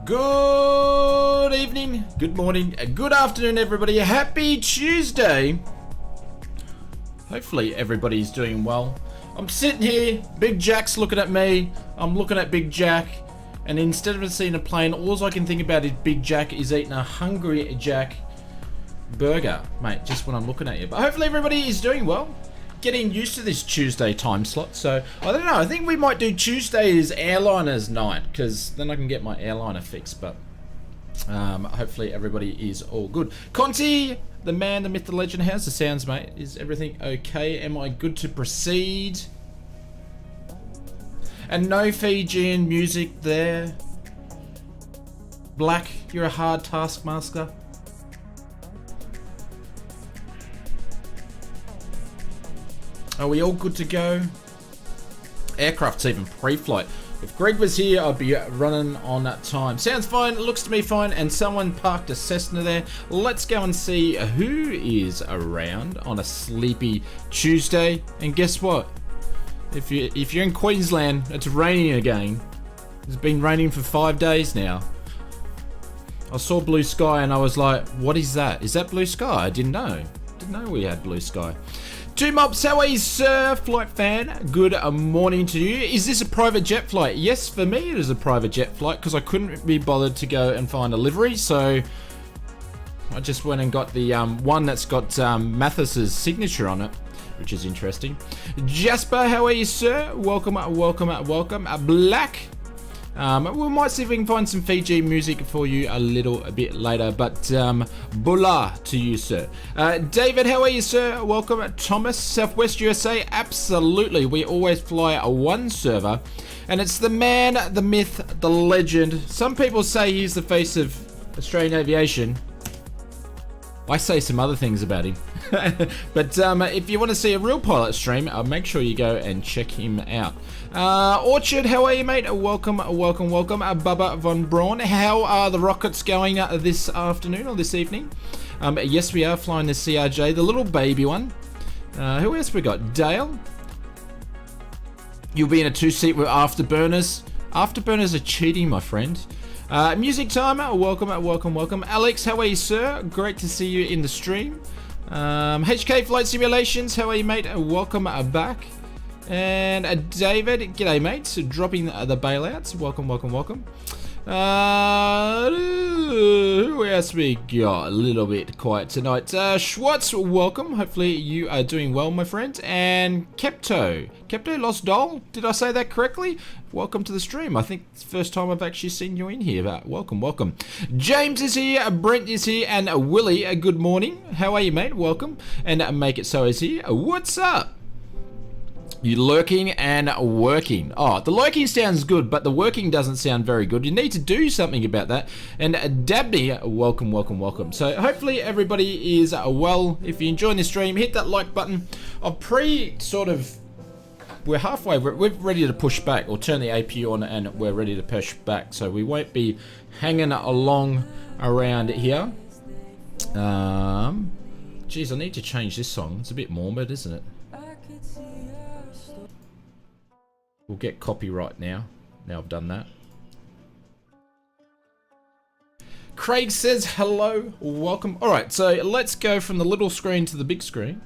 Good evening, good morning, good afternoon everybody. Happy Tuesday. Hopefully everybody's doing well. I'm sitting here, Big Jack's looking at me, I'm looking at Big Jack, and instead of seeing a plane, all I can think about is Big Jack is eating a Hungry Jack burger, mate, just when I'm looking at you. But hopefully everybody is doing well. Getting used to this Tuesday time slot, so I don't know, I think we might do Tuesday as airliners night, because then I can get my airliner fixed. But hopefully everybody is all good. Conti, the man, the myth, the legend, how's the sounds, mate? Is everything okay? Am I good to proceed? And no Fijian music there. Black, you're a hard taskmaster. Are we all good to go? Aircraft's even pre-flight. If Greg was here, I'd be running on that time. Sounds fine, looks to me fine, and someone parked a Cessna there. Let's go and see who is around on a sleepy Tuesday. And guess what? If you're in Queensland, it's raining again. It's been raining for 5 days now. I saw blue sky and I was like, what is that? Is that blue sky? I didn't know. Didn't know we had blue sky. Two Mobs, how are you, sir? Flight fan, good morning to you. Is this a private jet flight? Yes, for me it is a private jet flight because I couldn't be bothered to go and find a livery, so I just went and got the one that's got Mathis's signature on it, which is interesting. Jasper, how are you, sir? Welcome, welcome, welcome. Black. We might see if we can find some Fiji music for you a little bit later, but Bula to you, sir. David, how are you, sir? Welcome. Thomas, Southwest USA. Absolutely, we always fly a one server, and it's the man, the myth, the legend. Some people say he's the face of Australian aviation. I say some other things about him. But if you want to see a real pilot stream, make sure you go and check him out. Orchard, how are you, mate? Welcome. Bubba Von Braun, how are the rockets going this afternoon or this evening? Yes, we are flying the CRJ, the little baby one. Who else we got? Dale. You'll be in a 2-seat with afterburners. Afterburners are cheating, my friend. Music Timer, welcome. Alex, how are you, sir? Great to see you in the stream. HK Flight Simulations, how are you, mate? Welcome back. And David, g'day, mate. Dropping the bailouts. Welcome. Who else we got? A little bit quiet tonight. Schwartz, welcome. Hopefully you are doing well, my friend. And Kepto Lost Doll. Did I say that correctly? Welcome to the stream. I think it's the first time I've actually seen you in here. But welcome. James is here. Brent is here. And Willie, good morning. How are you, mate? Welcome. And Make It So is here. What's up? You lurking and working. Oh, the lurking sounds good, but the working doesn't sound very good. You need to do something about that. And Dabney, welcome. So hopefully everybody is well. If you're enjoying the stream, hit that like button. We're halfway. We're ready to push back or turn the APU on, and we're ready to push back. So we won't be hanging along around here. Geez, I need to change this song. It's a bit morbid, isn't it? We'll get copyright now. Now I've done that. Craig says hello, welcome. All right, so let's go from the little screen to the big screen.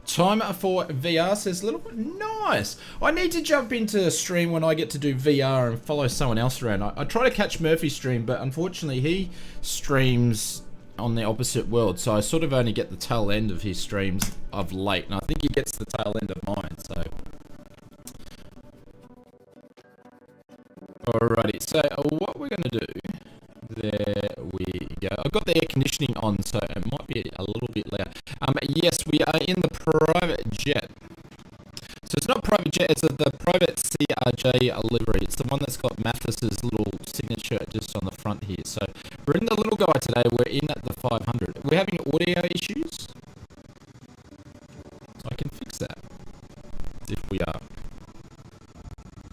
Time for VR, says little. Nice. I need to jump into a stream when I get to do VR and follow someone else around. I try to catch Murphy's stream, but unfortunately he streams on the opposite world, so I sort of only get the tail end of his streams of late, and I think he gets the tail end of mine. So alrighty, so what we're gonna do, there we go. I've got the air conditioning on, so it might be a little bit loud. Yes, we are in the private jet. So it's not private jet, it's the private CRJ livery. It's the one that's got Mathis's little signature just on the front here. So we're in the little guy today. We're in at the 500. We're having audio issues. I can fix that if we are.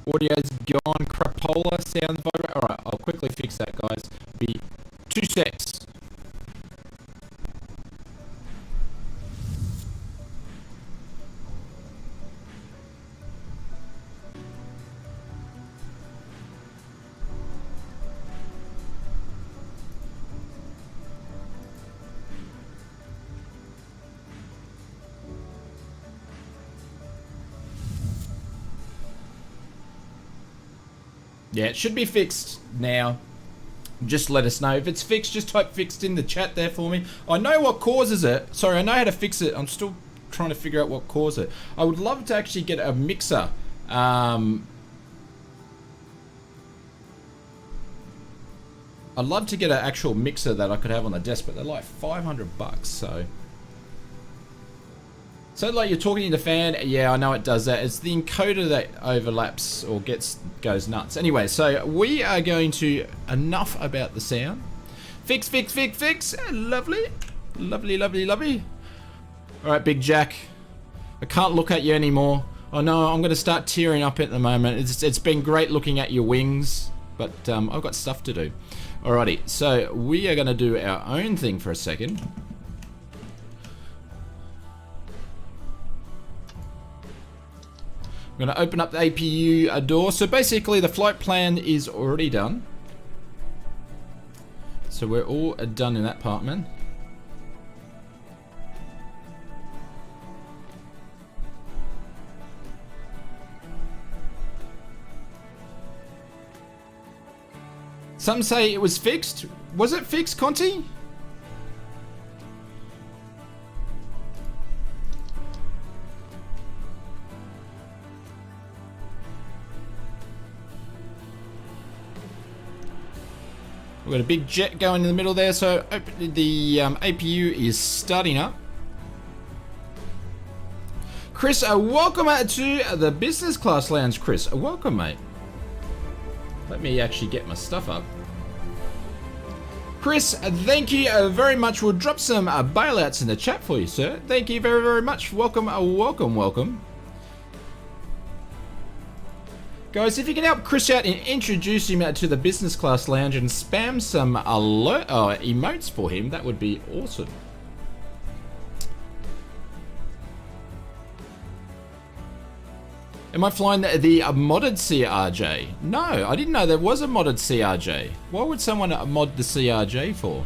Audio's gone. Crapola sound vibrate. All right, I'll quickly fix that, guys. Be 2 secs. Yeah, it should be fixed now. Just let us know. If it's fixed, just type fixed in the chat there for me. I know what causes it. Sorry, I know how to fix it. I'm still trying to figure out what caused it. I would love to actually get a mixer. I'd love to get an actual mixer that I could have on the desk, but they're like $500, so... So like you're talking to the fan, yeah, I know it does that. It's the encoder that overlaps or goes nuts. Anyway, so we are going to, enough about the sound. Fix. Lovely. All right, Big Jack. I can't look at you anymore. Oh no, I'm going to start tearing up at the moment. It's been great looking at your wings, but I've got stuff to do. Alrighty, so we are going to do our own thing for a second. I'm going to open up the APU door. So basically the flight plan is already done. So we're all done in that part, man. Some say it was fixed. Was it fixed, Conti? We've got a big jet going in the middle there, so the APU is starting up. Chris, welcome to the business class lounge, Chris. Welcome, mate. Let me actually get my stuff up. Chris, thank you very much. We'll drop some bailouts in the chat for you, sir. Thank you very, very much. Welcome, welcome, welcome. Guys, if you can help Chris out and introduce him to the business class lounge and spam some alert emotes for him, that would be awesome. Am I flying the modded CRJ? No, I didn't know there was a modded CRJ. Why would someone mod the CRJ for?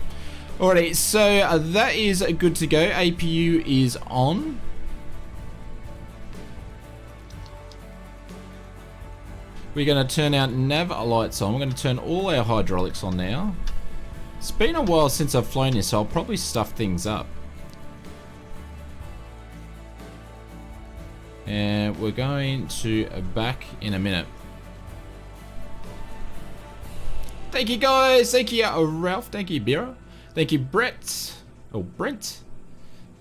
Alrighty, so that is good to go. APU is on. We're going to turn our nav lights on. We're going to turn all our hydraulics on now. It's been a while since I've flown this, so I'll probably stuff things up. And we're going to back in a minute. Thank you guys. Thank you Ralph. Thank you Bira. Thank you Brett. Oh, Brent.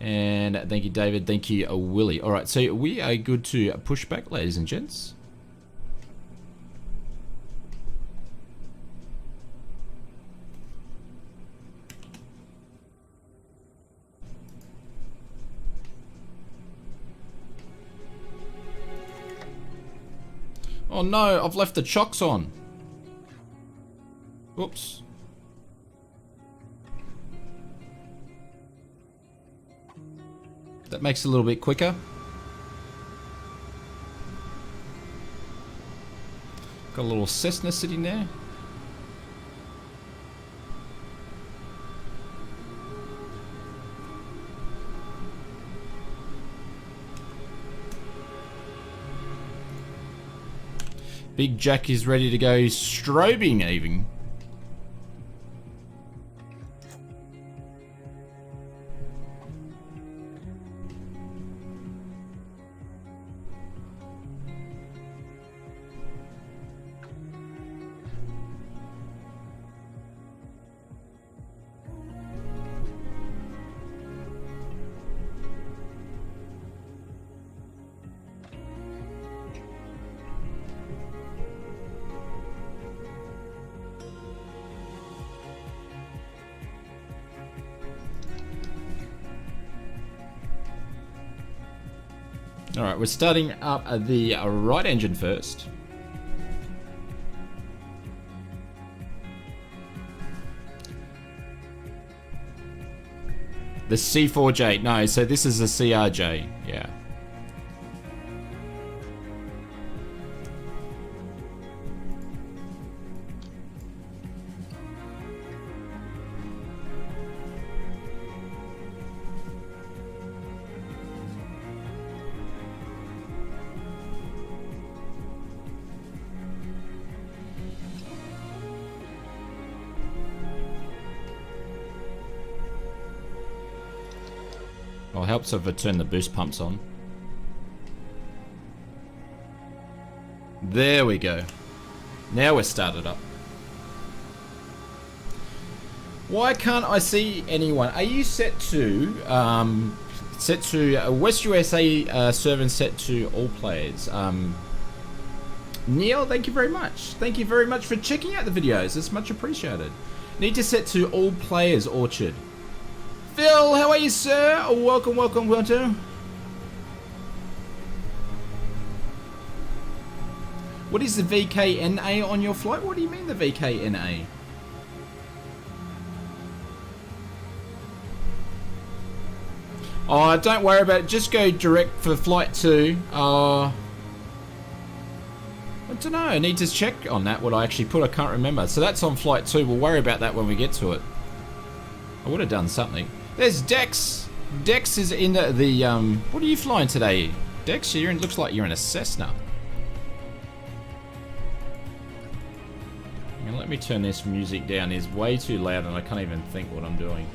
And thank you David. Thank you Willie. Alright, so we are good to push back, ladies and gents. Oh no, I've left the chocks on. Whoops. That makes it a little bit quicker. Got a little Cessna sitting there. Big Jack is ready to go strobing even. Alright, we're starting up the right engine first. The C4J, no, so this is the CRJ, yeah. Well, helps if I turn the boost pumps on. There we go. Now we're started up. Why can't I see anyone? Are you set to West USA server and set to all players? Neil, thank you very much. Thank you very much for checking out the videos. It's much appreciated. Need to set to all players, Orchard. Phil, how are you, sir? Welcome, welcome, welcome. What is the VKNA on your flight? What do you mean the VKNA? Oh, don't worry about it. Just go direct for flight 2. I don't know. I need to check on that, what I actually put. I can't remember. So that's on flight 2. We'll worry about that when we get to it. I would have done something. There's Dex. Dex is in the what are you flying today? Dex, you're in, looks like you're in a Cessna. Now let me turn this music down. It's way too loud and I can't even think what I'm doing.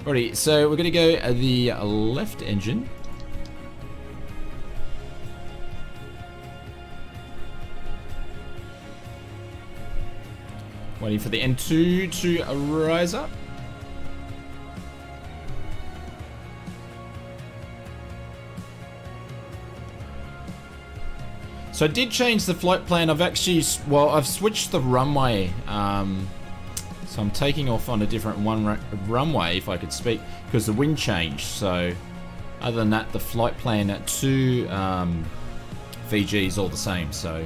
Alrighty, so we're gonna go the left engine. Waiting for the N2 to rise up. So I did change the flight plan. I've switched the runway. So I'm taking off on a different runway, if I could speak, because the wind changed. So other than that, the flight plan to Fiji is all the same. So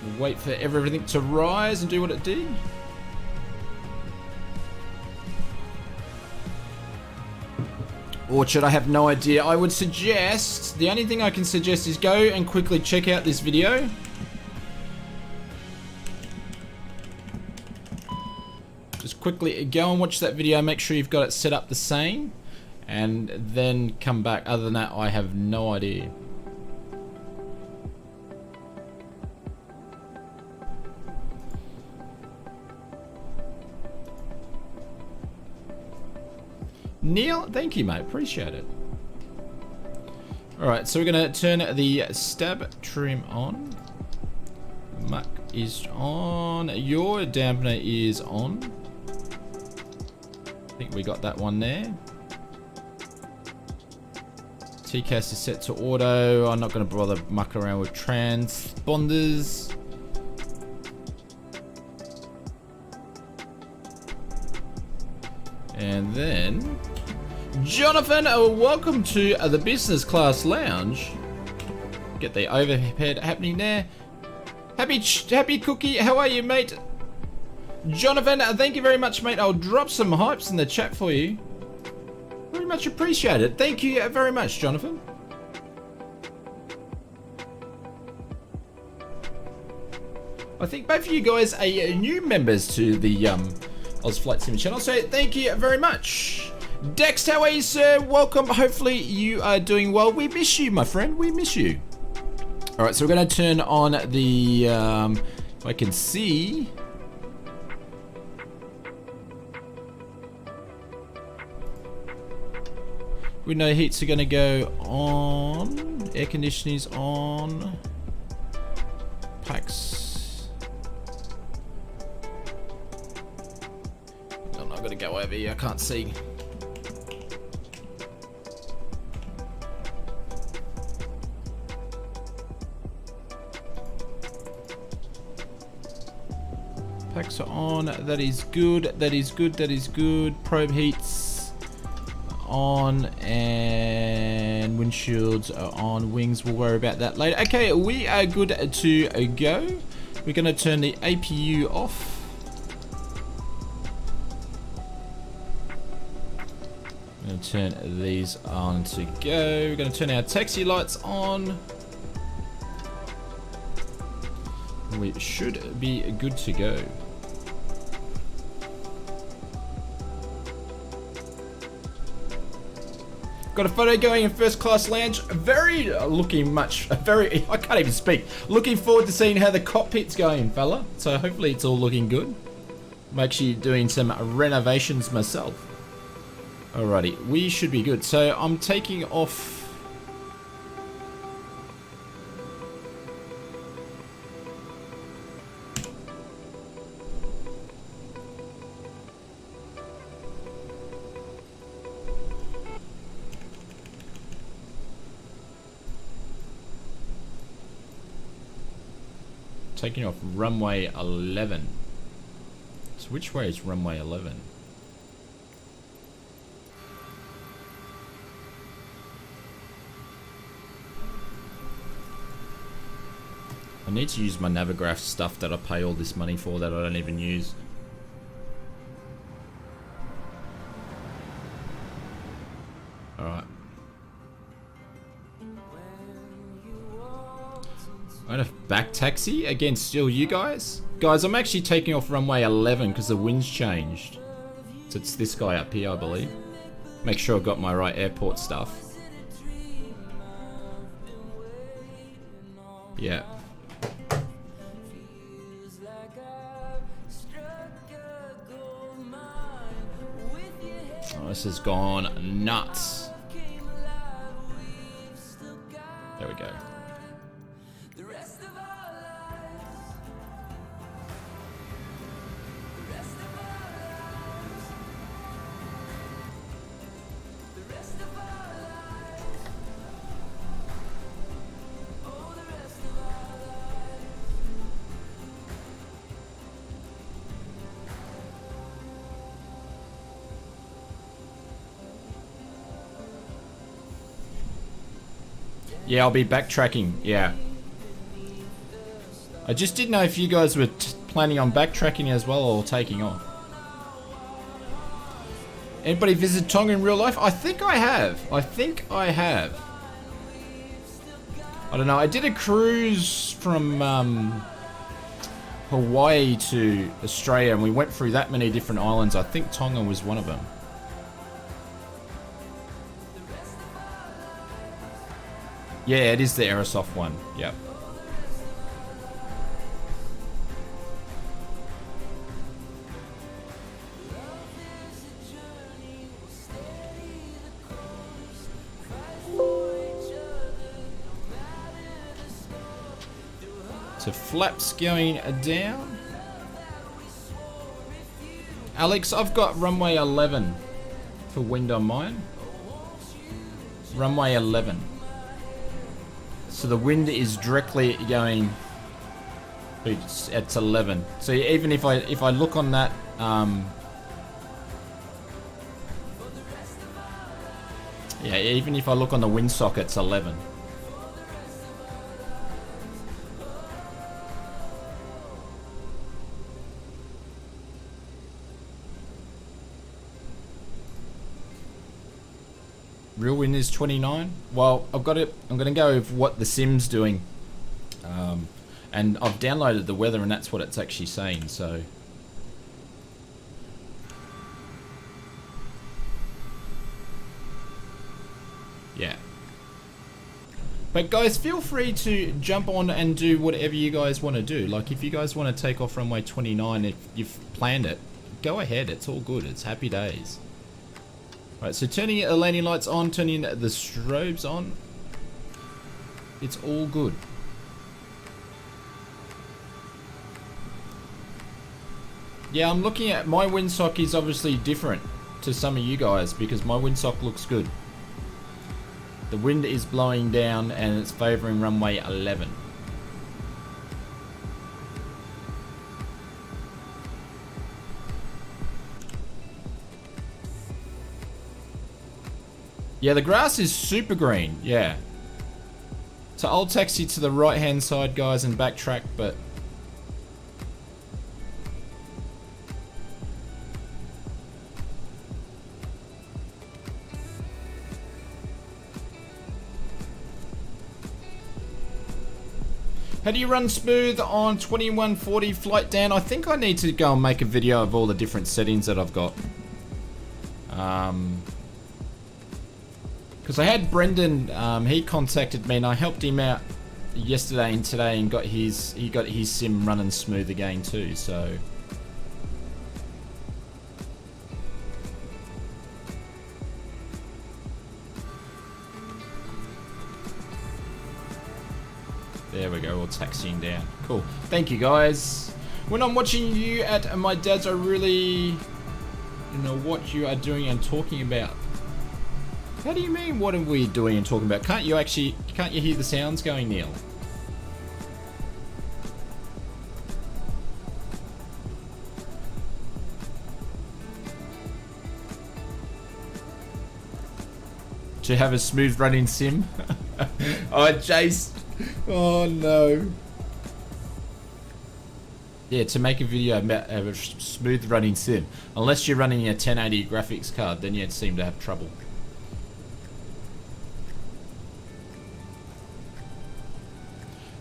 we'll wait for everything to rise and do what it did. Orchard, I have no idea. I would suggest, the only thing I can suggest is go and quickly check out this video. Just quickly go and watch that video, make sure you've got it set up the same, and then come back. Other than that, I have no idea. Neil, thank you, mate. Appreciate it. Alright, so we're going to turn the stab trim on. Muck is on. Your dampener is on. I think we got that one there. TCAS is set to auto. I'm not going to bother muck around with transponders. And then Jonathan, welcome to the business class lounge. Get the overhead happening there. Happy Cookie, how are you, mate? Jonathan, thank you very much, mate. I'll drop some hypes in the chat for you. Very much appreciate it. Thank you very much, Jonathan. I think both of you guys are new members to the Oz Flight Sim channel, so thank you very much. Dex, how are you, sir? Welcome. Hopefully you are doing well. We miss you, my friend. We miss you. All right, so we're going to turn on the, if I can see. Window heats are going to go on. Air conditioning is on. Packs. No, I've got to go over here. I can't see. Packs are on. That is good. That is good. That is good. Probe heats on, and windshields are on. Wings, we'll worry about that later. Okay, we are good to go. We're going to turn the APU off. I'm going to turn these on to go. We're going to turn our taxi lights on. We should be good to go. Got a photo going in first class lounge. Very I can't even speak. Looking forward to seeing how the cockpit's going, fella. So hopefully it's all looking good. I'm actually doing some renovations myself. Alrighty, we should be good. So I'm taking off. Taking off runway 11. So which way is runway 11? I need to use my Navigraph stuff that I pay all this money for that I don't even use. Alright. I'm gonna back taxi against still you guys. Guys, I'm actually taking off runway 11 because the wind's changed. So it's this guy up here, I believe. Make sure I got my right airport stuff. Yeah. Oh, this has gone nuts. There we go. Yeah, I'll be backtracking. Yeah. I just didn't know if you guys were planning on backtracking as well or taking off. Anybody visit Tonga in real life? I think I have. I don't know. I did a cruise from Hawaii to Australia, and we went through that many different islands. I think Tonga was one of them. Yeah, it is the Aerosoft one. Yep. So flaps going down. Alex, I've got runway 11 for wind on mine. Runway 11. So the wind is directly going. It's 11. So even if I look on that, yeah, even if I look on the windsock, it's 11. Real wind is 29. Well, I've got it. I'm going to go with what the sim's doing, and I've downloaded the weather, and that's what it's actually saying. So, yeah. But guys, feel free to jump on and do whatever you guys want to do. Like if you guys want to take off runway 29, if you've planned it, go ahead. It's all good. It's happy days. Right, so turning the landing lights on, turning the strobes on. It's all good. Yeah, I'm looking at my windsock is obviously different to some of you guys because my windsock looks good. The wind is blowing down and it's favoring runway 11. Yeah, the grass is super green, yeah. So I'll taxi to the right hand side, guys, and backtrack, but... How do you run smooth on 2140 flight, Dan? I think I need to go and make a video of all the different settings that I've got. Because I had Brendan, he contacted me and I helped him out yesterday and today and he got his sim running smooth again too, so. There we go, all taxiing down. Cool. Thank you guys. When I'm watching you at my dad's, I really know what you are doing and talking about. How do you mean, what are we doing and talking about? Can't you hear the sounds going, Neil? To have a smooth running sim? Oh, Jace. Oh, no. Yeah, to make a video about a smooth running sim. Unless you're running a 1080 graphics card, then you'd seem to have trouble.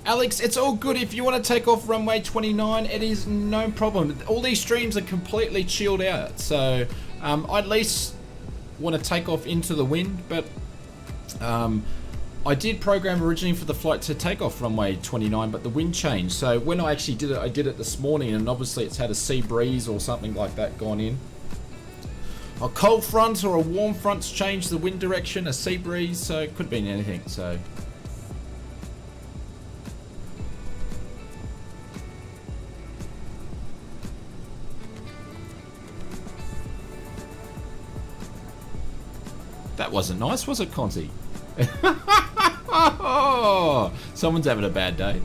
Alex, it's all good if you want to take off runway 29. It is no problem. All these streams are completely chilled out, so I at least want to take off into the wind. But I did program originally for the flight to take off runway 29, but the wind changed. So when I actually did it, I did it this morning, and obviously it's had a sea breeze or something like that gone in. A cold front or a warm front's changed the wind direction, a sea breeze, so it could be anything. So. That wasn't nice, was it, Conti? Oh, someone's having a bad day.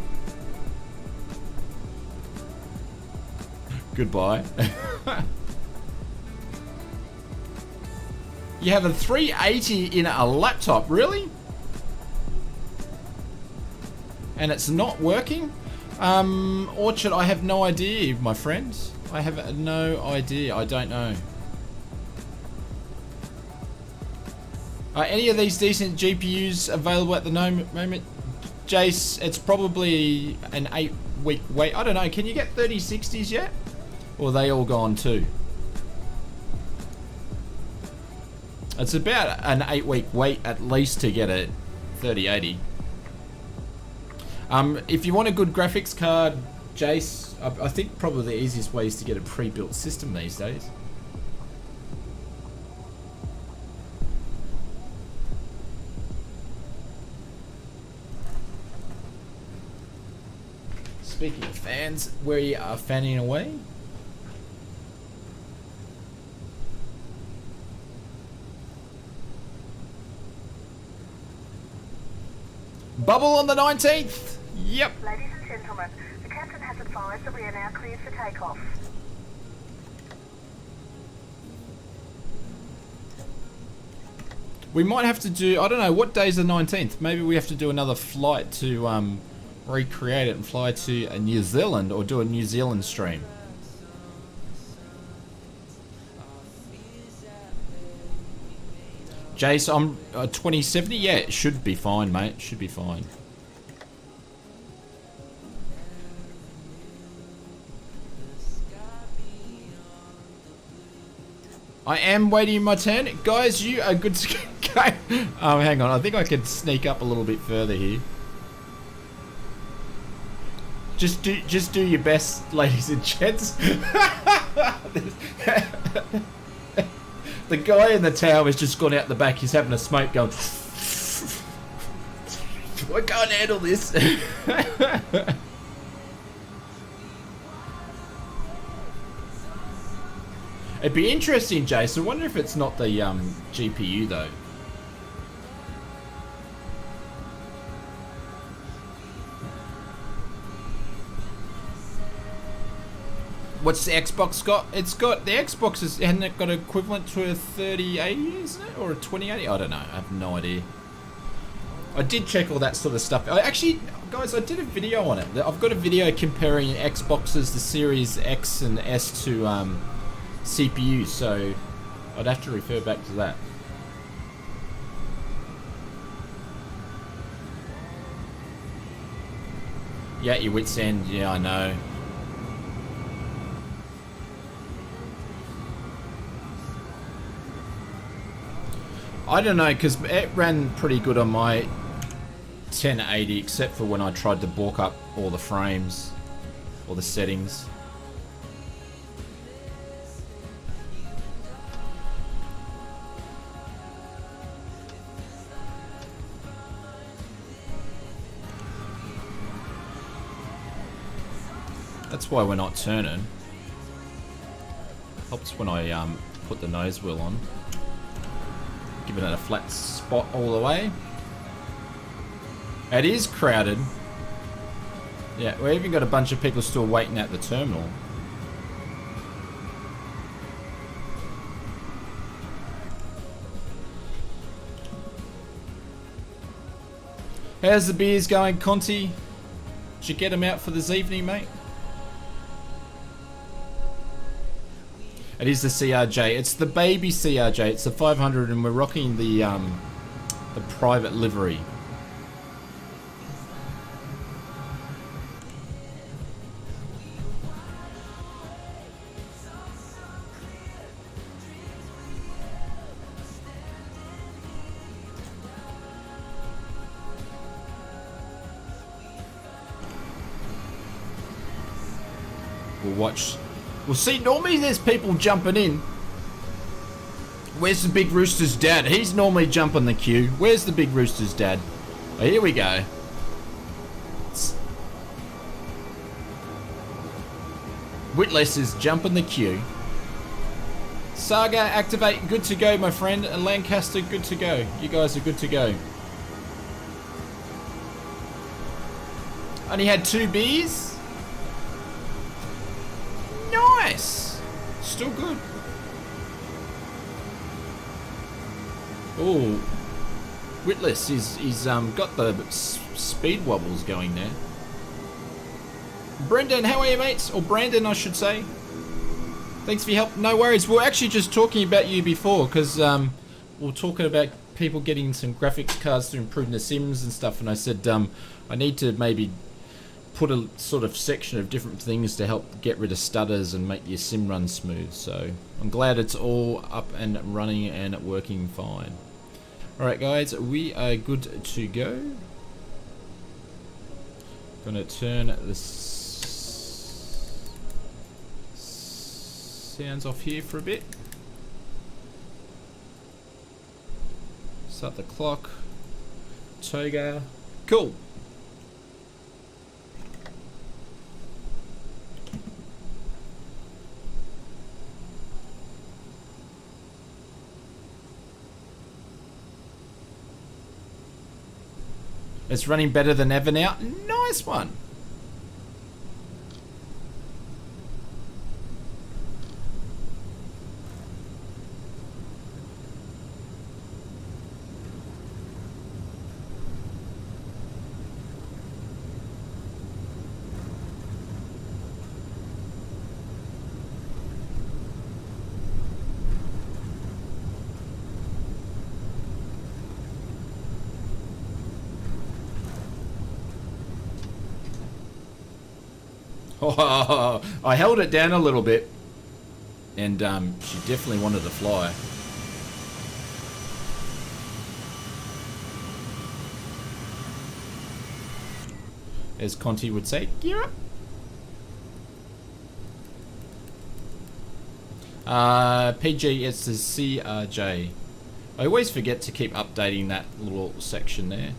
Goodbye. You have a 380 in a laptop, really? and it's not working. Orchard, I have no idea, my friends. I have no idea. I don't know. Are any of these decent GPUs available at the moment? Jace, it's probably an 8-week wait. I don't know. Can you get 3060s yet? Or are they all gone too? It's about an 8-week wait at least to get a 3080. If you want a good graphics card, Jace, I think probably the easiest way is to get a pre-built system these days. Speaking of fans, we are fanning away. Bubble on the 19th. Yep. Ladies and gentlemen, the captain has advised that we are now cleared for takeoff. We might have to do, I don't know, what day is the 19th? Maybe we have to do another flight to recreate it and fly to New Zealand or do a New Zealand stream. Jace, I'm 2070? Yeah, it should be fine, mate. Should be fine. I am waiting my turn. Guys, you are good to go. Hang on. I think I can sneak up a little bit further here. Just do your best, ladies and gents. The guy in the tower has just gone out the back. He's having a smoke going. I can't handle this. It'd be interesting, Jace. I wonder if it's not the GPU though. What's the Xbox got? It's got, the Xbox is, hasn't it got equivalent to a 3080, isn't it? Or a 2080? I don't know. I have no idea. I did check all that sort of stuff. Actually, guys, I did a video on it. I've got a video comparing Xboxes, the Series X and S to CPU, so I'd have to refer back to that. Yeah, your wits end. Yeah, I know. I don't know, because it ran pretty good on my 1080, except for when I tried to balk up all the frames, or the settings. That's why we're not turning. Helps when I put the nose wheel on. Giving it a flat spot all the way. It is crowded. Yeah, we even got a bunch of people still waiting at the terminal. How's the beers going, Conti? Did you get them out for this evening, mate? It is the CRJ. It's the baby CRJ. It's the 500, and we're rocking the private livery. We'll watch. Well, see, normally there's people jumping in. Where's the Big Rooster's dad? He's normally jumping the queue. Where's the Big Rooster's dad? Oh, here we go. Witless is jumping the queue. Saga, activate, good to go, my friend. And Lancaster, good to go. You guys are good to go. Only had 2 beers. Nice! Still good. Oh. Witless, he's got the speed wobbles going there. Brendan, how are you, mates? Or Brandon, I should say. Thanks for your help. No worries. We were actually just talking about you before, because we were talking about people getting some graphics cards to improve the Sims and stuff, and I said I need to maybe put a sort of section of different things to help get rid of stutters and make your sim run smooth. So I'm glad it's all up and running and working fine. Alright guys, we are good to go. Gonna turn the sounds off here for a bit. Start the clock. TONGA. Cool. It's running better than ever now. Nice one. Oh, I held it down a little bit, and she definitely wanted to fly. As Conti would say, gear up. PG, it's the CRJ. I always forget to keep updating that little section there.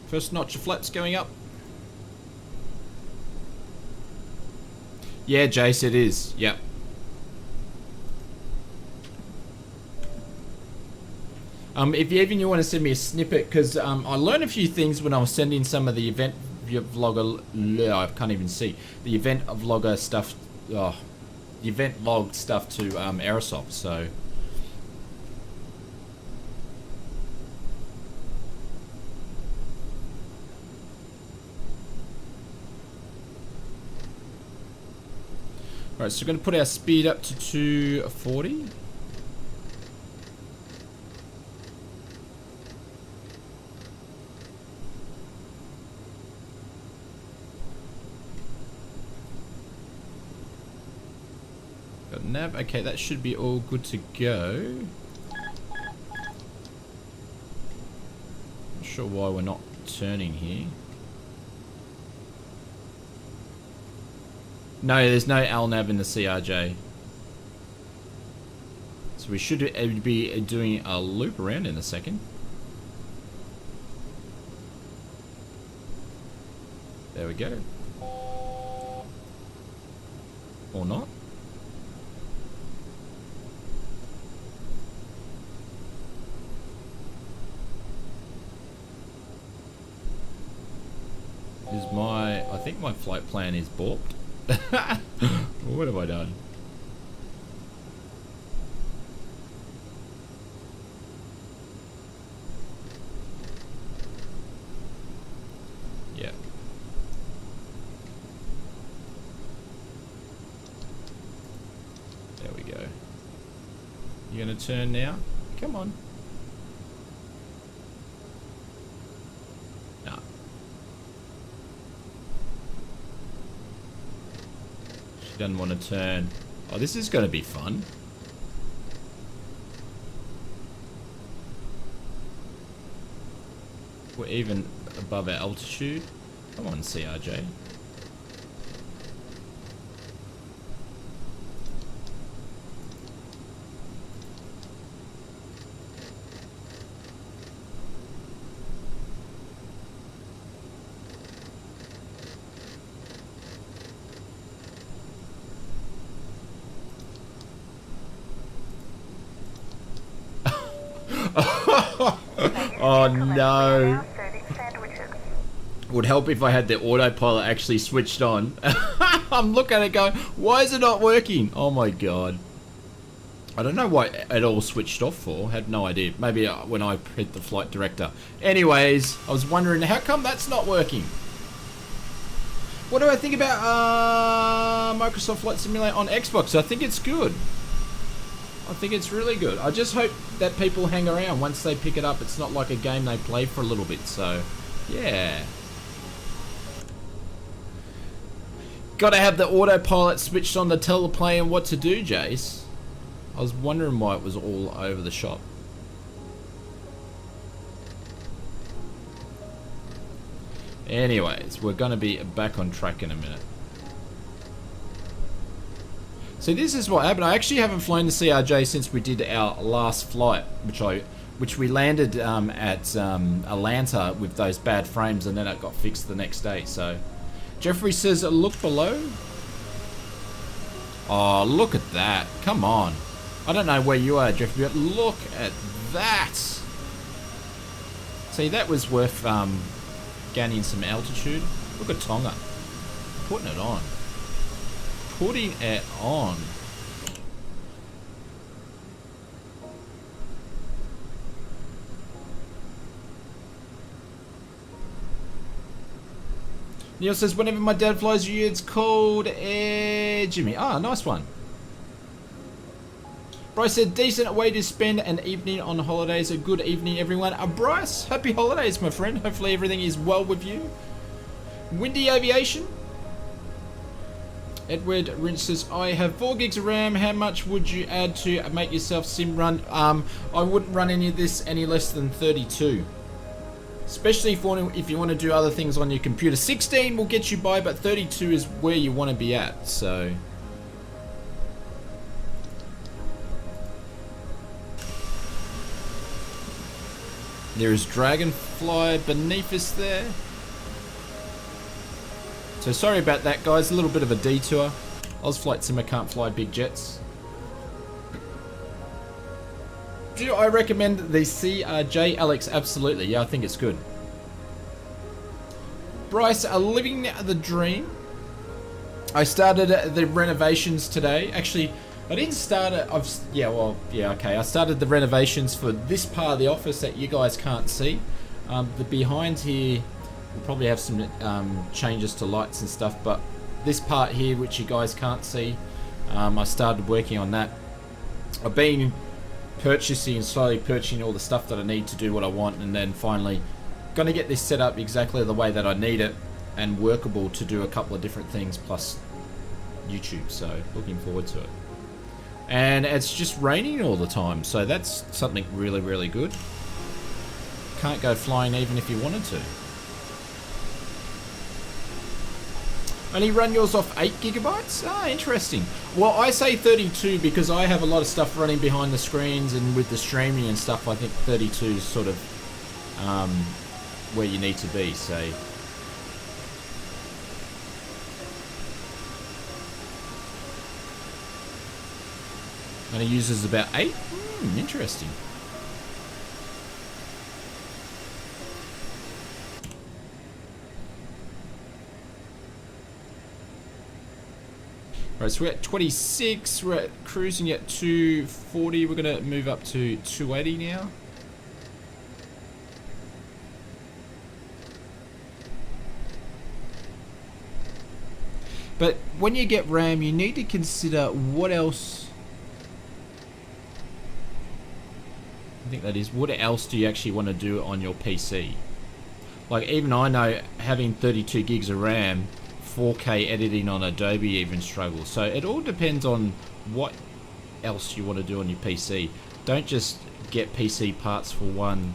First notch of flaps going up. Yeah, Jace, it is. Yep. If you even want to send me a snippet, because I learned a few things when I was sending some of the event vlogger. I can't even see the event vlogger stuff. Oh, the event log stuff to Aerosoft. So. Alright, so we're going to put our speed up to 240. Got nav. Okay, that should be all good to go. Not sure why we're not turning here. No, there's no LNAV in the CRJ. So we should be doing a loop around in a second. There we go. Or not. I think my flight plan is balked. What have I done? Yeah. There we go. You gonna turn now? Come on. Doesn't want to turn. Oh, this is going to be fun. We're even above our altitude. Come on, CRJ. Oh no. Serving sandwiches. Would help if I had the autopilot actually switched on. I'm looking at it going, why is it not working? Oh my god. I don't know why it all switched off for. Had no idea. Maybe when I hit the flight director. Anyways, I was wondering how come that's not working. What do I think about Microsoft Flight Simulator on Xbox? I think it's good. I think it's really good. I just hope that people hang around once they pick it up. It's not like a game they play for a little bit. So, yeah. Gotta have the autopilot switched on to tell the plane what to do, Jace. I was wondering why it was all over the shop. Anyways, we're gonna be back on track in a minute. So this is what happened. I actually haven't flown the CRJ since we did our last flight, which we landed at Atlanta with those bad frames, and then it got fixed the next day. So Jeffrey says, look below. Oh, look at that. Come on. I don't know where you are, Jeffrey, but look at that. See, that was worth gaining some altitude. Look at Tonga. Putting it on. Putting it on. Neil says, whenever my dad flies you, it's called Jimmy. Ah, nice one. Bryce said, decent way to spend an evening on holidays. A good evening, everyone. Bryce, happy holidays, my friend. Hopefully everything is well with you. Windy Aviation. Edward Rinch says, I have 4 gigs of RAM. How much would you add to make yourself sim run? I wouldn't run any of this any less than 32. Especially if you want to do other things on your computer. 16 will get you by, but 32 is where you want to be at. So there is Dragonfly beneath us there. So sorry about that, guys. A little bit of a detour. Oz Flight Simmer can't fly big jets. Do I recommend the CRJ, Alex? Absolutely. Yeah, I think it's good. Bryce, living the dream. I started the renovations today. Actually, I didn't start it. Okay. I started the renovations for this part of the office that you guys can't see. The behind here, we'll probably have some changes to lights and stuff. But this part here, which you guys can't see, I started working on that. I've been slowly purchasing all the stuff that I need to do what I want, and then finally gonna get this set up exactly the way that I need it and workable to do a couple of different things plus YouTube. So looking forward to it. And it's just raining all the time, so that's something really, really good. Can't go flying even if you wanted to. Only run yours off 8 gigabytes? Ah, interesting. Well, I say 32 because I have a lot of stuff running behind the screens, and with the streaming and stuff, I think 32 is sort of where you need to be, say. And it uses about 8? Interesting. Right, so we're at 26, we're at cruising at 240, we're gonna move up to 280 now. But when you get RAM, you need to consider what else, I think that is, what else do you actually want to do on your PC? Like, even I know having 32 gigs of RAM, 4K editing on Adobe even struggles. So it all depends on what else you want to do on your PC. Don't just get PC parts for one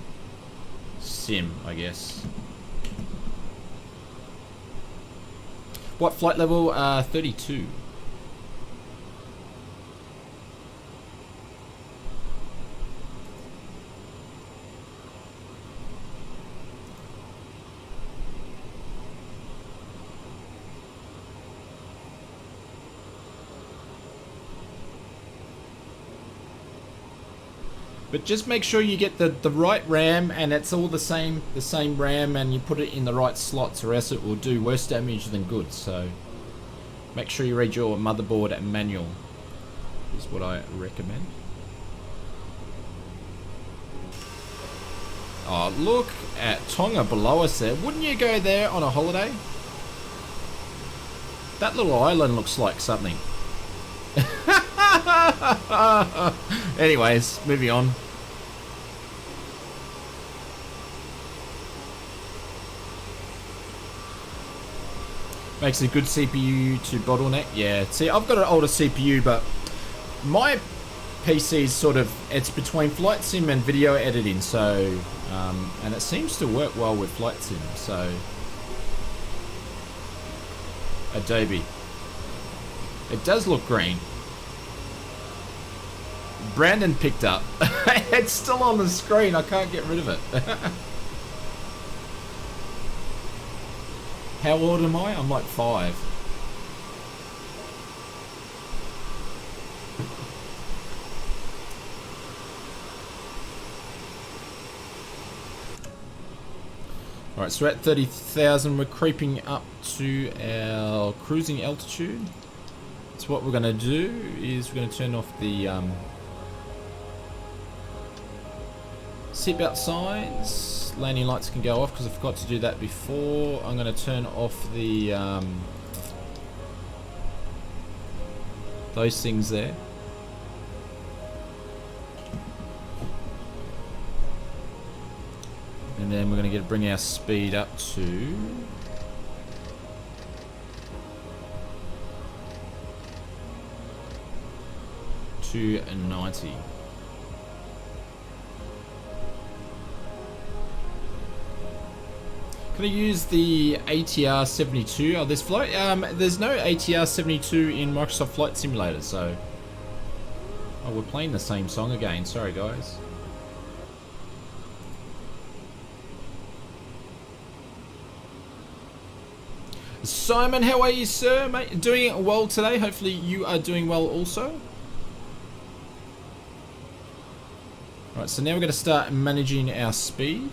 sim, I guess. What flight level? 32. But just make sure you get the right RAM, and it's all the same RAM, and you put it in the right slots, or else it will do worse damage than good. So make sure you read your motherboard manual, is what I recommend. Oh, look at Tonga below us there. Wouldn't you go there on a holiday? That little island looks like something. Anyways, moving on. Makes a good CPU to bottleneck. Yeah, see, I've got an older CPU, but my PC is sort of, it's between flight sim and video editing, so and it seems to work well with flight sim. So Adobe, it does look green. Brandon picked up. It's still on the screen. I can't get rid of it. How old am I? I'm like 5. Alright, so we're at 30,000. We're creeping up to our cruising altitude. So what we're going to do is we're going to turn off the seatbelt signs. Landing lights can go off because I forgot to do that before. I'm going to turn off the those things there. And then we're going to bring our speed up to 290. Can I use the ATR 72 on this flight? There's no ATR 72 in Microsoft Flight Simulator, so... Oh, we're playing the same song again. Sorry, guys. Simon, how are you, sir, mate? Doing well today. Hopefully you are doing well also. Alright, so now we're going to start managing our speed.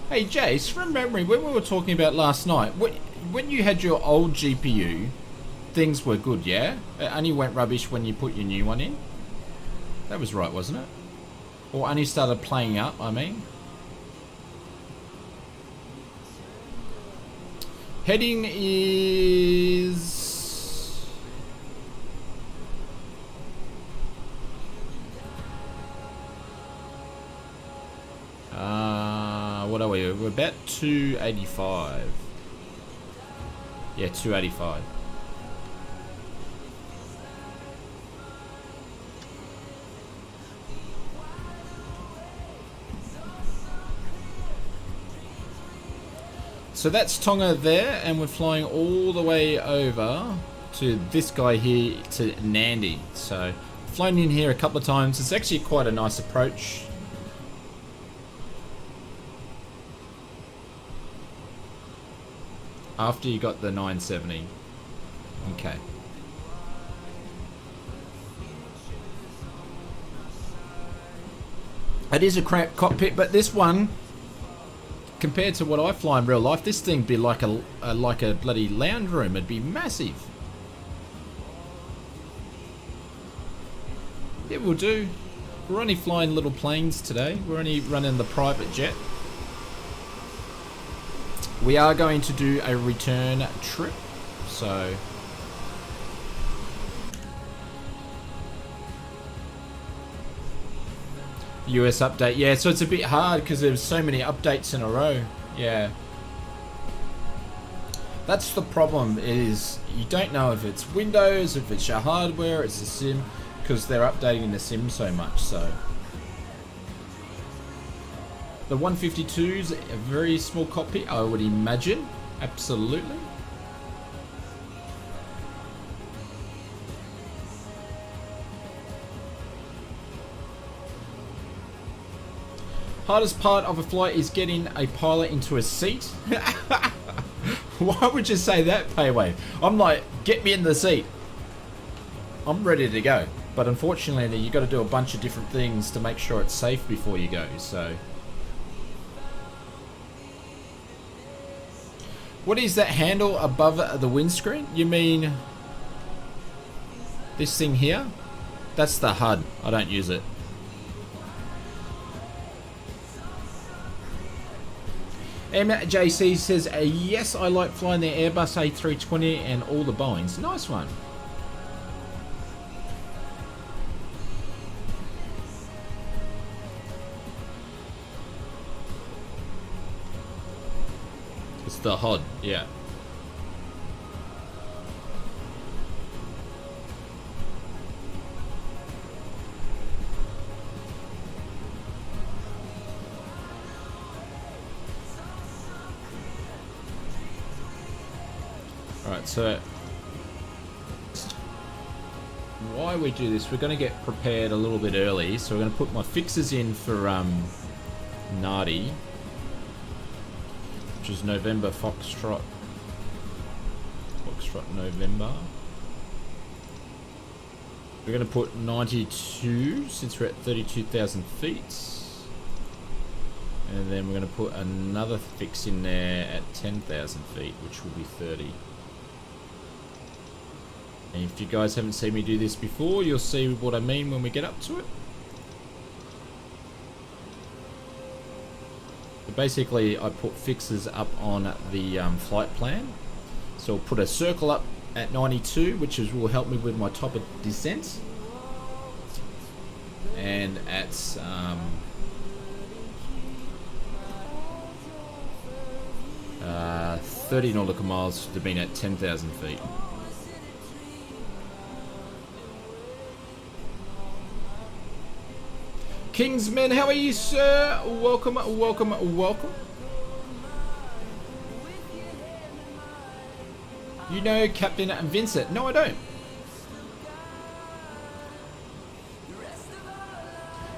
Hey Jace, from memory, when we were talking about last night, when you had your old GPU, things were good, yeah? It only went rubbish when you put your new one in? That was right, wasn't it? Or only started playing up, I mean. Heading is... what are we? We're about 285. Yeah, 285. So that's Tonga there, and we're flying all the way over to this guy here, to Nandi. So, flown in here a couple of times. It's actually quite a nice approach. After you got the 970. Okay. It is a cramped cockpit, but this one, compared to what I fly in real life, this thing would be like a bloody lounge room. It'd be massive. It will do. We're only flying little planes today. We're only running the private jet. We are going to do a return trip, so... US update, yeah, so it's a bit hard because there's so many updates in a row, yeah. That's the problem, is you don't know if it's Windows, if it's your hardware, it's the sim, because they're updating the sim so much, so... The 152 is a very small cockpit, I would imagine. Absolutely. Hardest part of a flight is getting a pilot into a seat. Why would you say that, Paywave? I'm like, get me in the seat. I'm ready to go. But unfortunately, you got to do a bunch of different things to make sure it's safe before you go, so. What is that handle above the windscreen? You mean this thing here? That's the HUD. I don't use it. MJC says, yes, I like flying the Airbus A320 and all the Boeings. Nice one. It's the HUD, yeah. Alright, so why we do this, we're going to get prepared a little bit early, so we're going to put my fixes in for Nardi, which is November Foxtrot November. We're going to put 92 since we're at 32,000 feet. And then we're going to put another fix in there at 10,000 feet, which will be 30. And if you guys haven't seen me do this before, you'll see what I mean when we get up to it. But basically, I put fixes up on the flight plan. So I'll put a circle up at 92, which will help me with my top of descent. And at 30 nautical miles to be at 10,000 feet. Kingsman, how are you, sir? Welcome, welcome, welcome. You know Captain Vincent? No, I don't.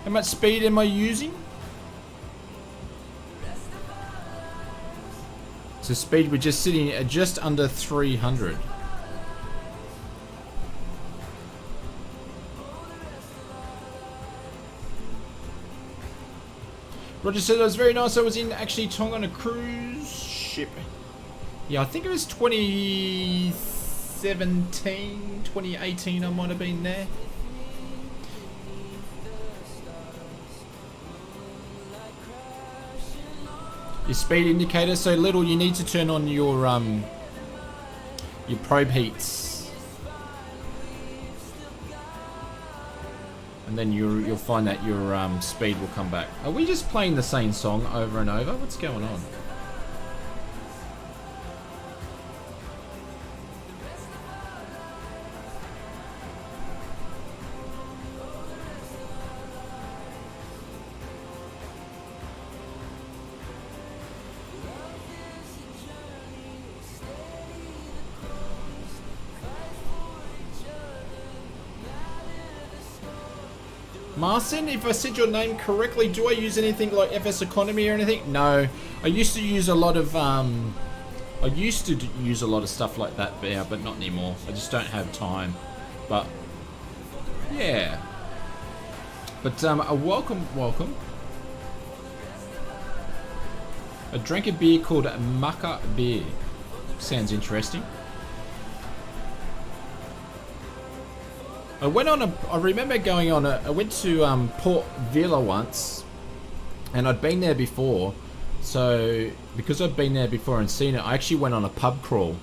How much speed am I using? So speed, we're just sitting at just under 300. Roger said it was very nice. I was in actually Tonga on a cruise ship. Yeah, I think it was 2017, 2018 I might have been there. Your speed indicator. So little, you need to turn on your probe heats. And then you'll find that your speed will come back. Are we just playing the same song over and over? What's going on? Marcin, if I said your name correctly, do I use anything like FS Economy or anything? No, I used to use a lot of stuff like that, but not anymore. I just don't have time. But yeah, but welcome. I drank a beer called Maca Beer. Sounds interesting. I remember going on I went to Port Vila once, and I'd been there before, so because I'd been there before and seen it, I actually went on a pub crawl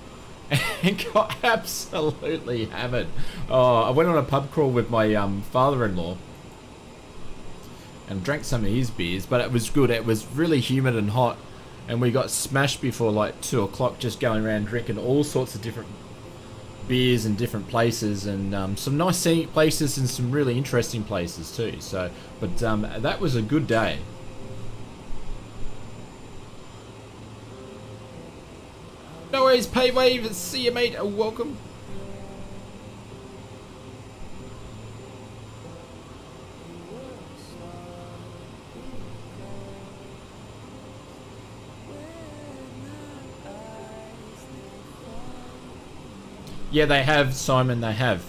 and got absolutely hammered. I went on a pub crawl with my father-in-law and drank some of his beers, but it was good. It was really humid and hot, and we got smashed before like 2 o'clock just going around drinking all sorts of different beers in different places, and some nice scenic places and some really interesting places too. So, but that was a good day. No worries, Paywave. See you, mate. Welcome. Yeah, they have, Simon. They have.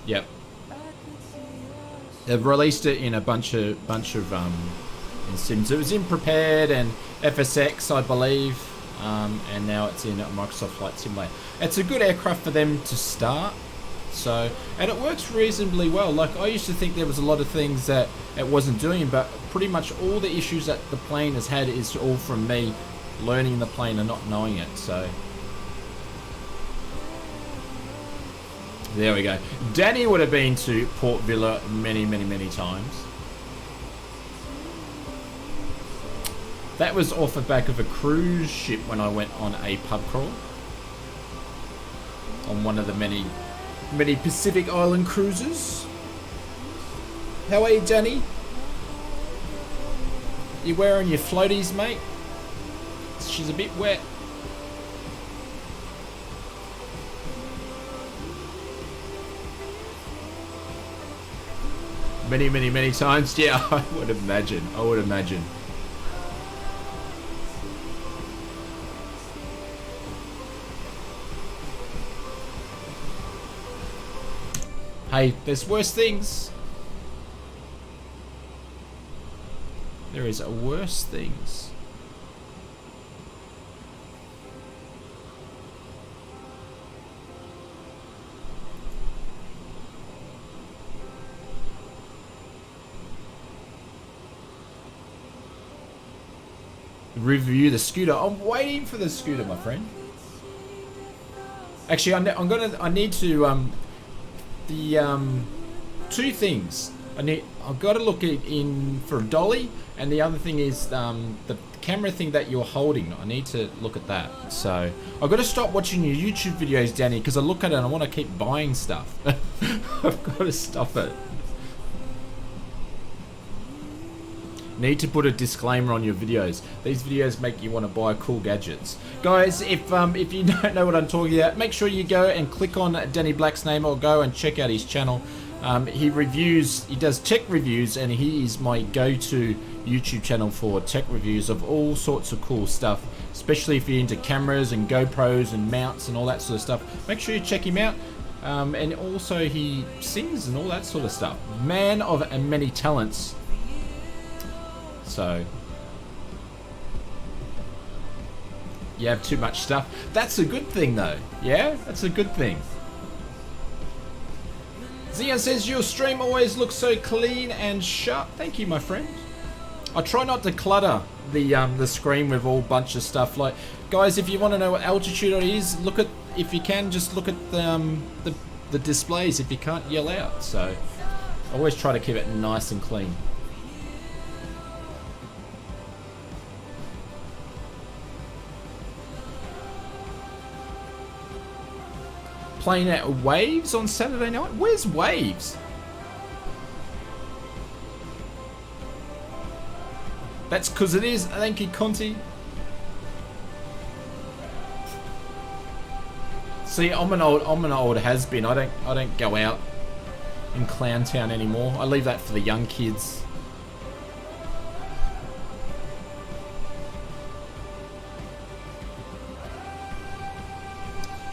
Yep. They've released it in a bunch of in sims. It was in Prepared and FSX, I believe, and now it's in Microsoft Flight Simulator. It's a good aircraft for them to start. So, and it works reasonably well. Like, I used to think there was a lot of things that it wasn't doing, but pretty much all the issues that the plane has had is all from me learning the plane and not knowing it. So there we go. Danny would have been to Port Villa many times. That was off the back of a cruise ship when I went on a pub crawl on one of the many Pacific Island cruises. How are you, Danny? You wearing your floaties, mate? She's a bit wet. Many times. Yeah, I would imagine. Hey, there's worse things. There is worse things. Review the scooter. I'm waiting for the scooter, my friend. Actually, I need to two things. I've got to look in for a dolly, and the other thing is the camera thing that you're holding. I need to look at that. So I've got to stop watching your YouTube videos, Danny, because I look at it and I want to keep buying stuff. I've got to stop it. Need to put a disclaimer on your videos. These videos make you want to buy cool gadgets. Guys, if you don't know what I'm talking about, make sure you go and click on Danny Black's name or go and check out his channel. He does tech reviews, and he is my go-to YouTube channel for tech reviews of all sorts of cool stuff, especially if you're into cameras and GoPros and mounts and all that sort of stuff. Make sure you check him out. And also he sings and all that sort of stuff. Man of many talents. So you have too much stuff. That's a good thing though. Yeah, that's a good thing. Zion says your stream always looks so clean and sharp. Thank you, my friend. I try not to clutter the screen with all bunch of stuff. Like, guys, if you want to know what altitude it is, look at, if you can, just look at the displays. If you can't, yell out. So I always try to keep it nice and clean. Playing at Waves on Saturday night? Where's Waves? That's because it is. Thank you, Conti. See, I'm an old has-been. I don't go out in Clowntown anymore. I leave that for the young kids.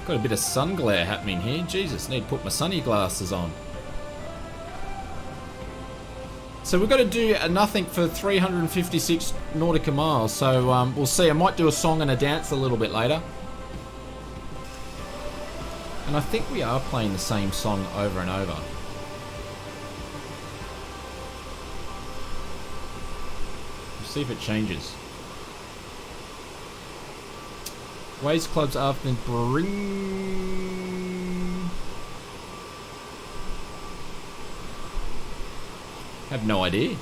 Got a bit of sun glare happening here. Jesus, need to put my sunny glasses on. So we've got to do nothing for 356 nautical miles. So we'll see. I might do a song and a dance a little bit later. And I think we are playing the same song over and over. We'll see if it changes. Waves clubs after bring. Have no idea.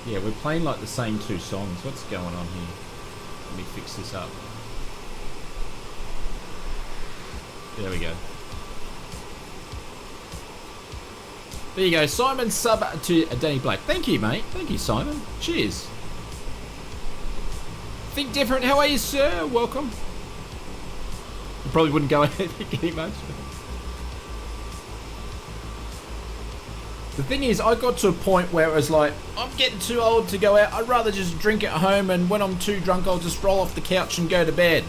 Yeah, we're playing like the same two songs. What's going on here? Let me fix this up. There we go. There you go. Simon sub to Danny Black. Thank you, mate. Thank you, Simon. Cheers. Think different. How are you, sir? Welcome. You probably wouldn't go ahead and get much. The thing is, I got to a point where it was like, I'm getting too old to go out. I'd rather just drink at home, and when I'm too drunk, I'll just roll off the couch and go to bed.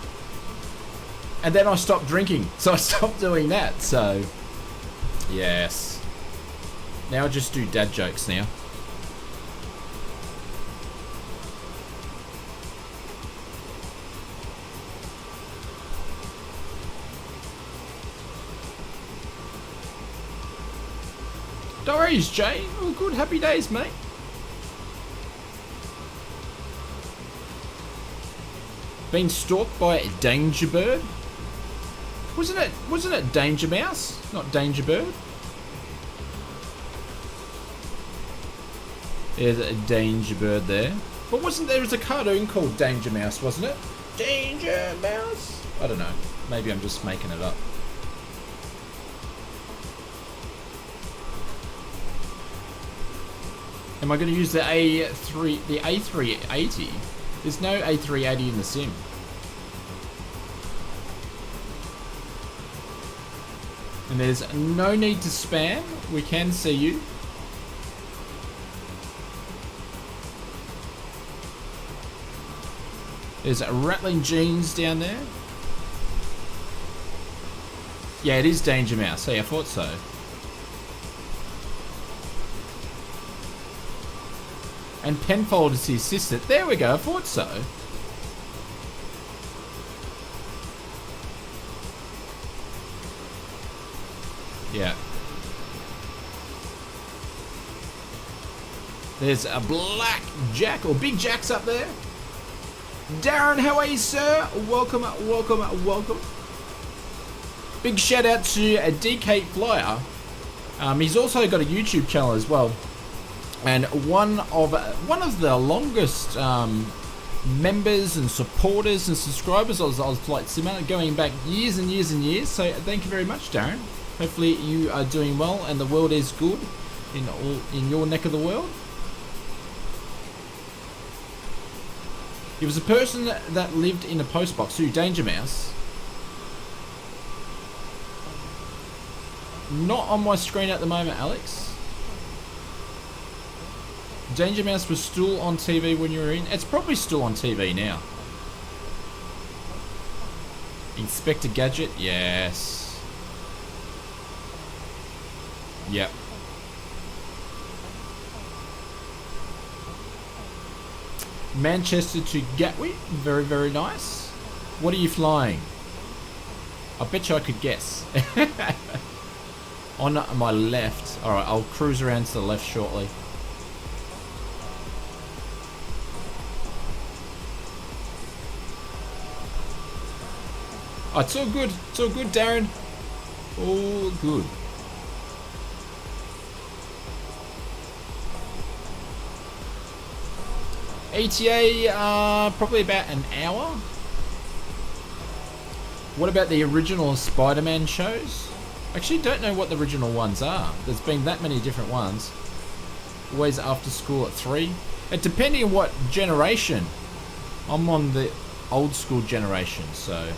And then I stopped drinking, so I stopped doing that. So, yes. Now I just do dad jokes now. No worries, Jay. All good, happy days, mate. Been stalked by a danger bird? Wasn't it Danger Mouse? Not Danger Bird? There's a Danger Bird there. But wasn't there was a cartoon called Danger Mouse, wasn't it? Danger Mouse? I don't know. Maybe I'm just making it up. Am I going to use the A380? There's no A380 in the sim. And there's no need to spam. We can see you. There's Rattling Jeans down there. Yeah, it is Danger Mouse. Hey, I thought so. And Penfold is his sister. There we go, I thought so. Yeah. There's a Black Jack, or Big Jack's up there. Darren, how are you, sir? Welcome, welcome, welcome. Big shout out to a DK Flyer. He's also got a YouTube channel as well. And one of the longest members and supporters and subscribers of Flight Simulator, going back years and years and years. So thank you very much, Darren. Hopefully you are doing well and the world is good in your neck of the world. He was a person that lived in a post box. Who? Danger Mouse. Not on my screen at the moment, Alex. Danger Mouse was still on TV when you were in. It's probably still on TV now. Inspector Gadget, yes. Yep. Manchester to Gatwick, very, very nice. What are you flying? I bet you I could guess. On my left. Alright, I'll cruise around to the left shortly. Oh, it's all good. It's all good, Darren. All good. ETA, probably about an hour. What about the original Spider-Man shows? Actually, don't know what the original ones are. There's been that many different ones. Always after school at 3. And depending on what generation. I'm on the old school generation, so...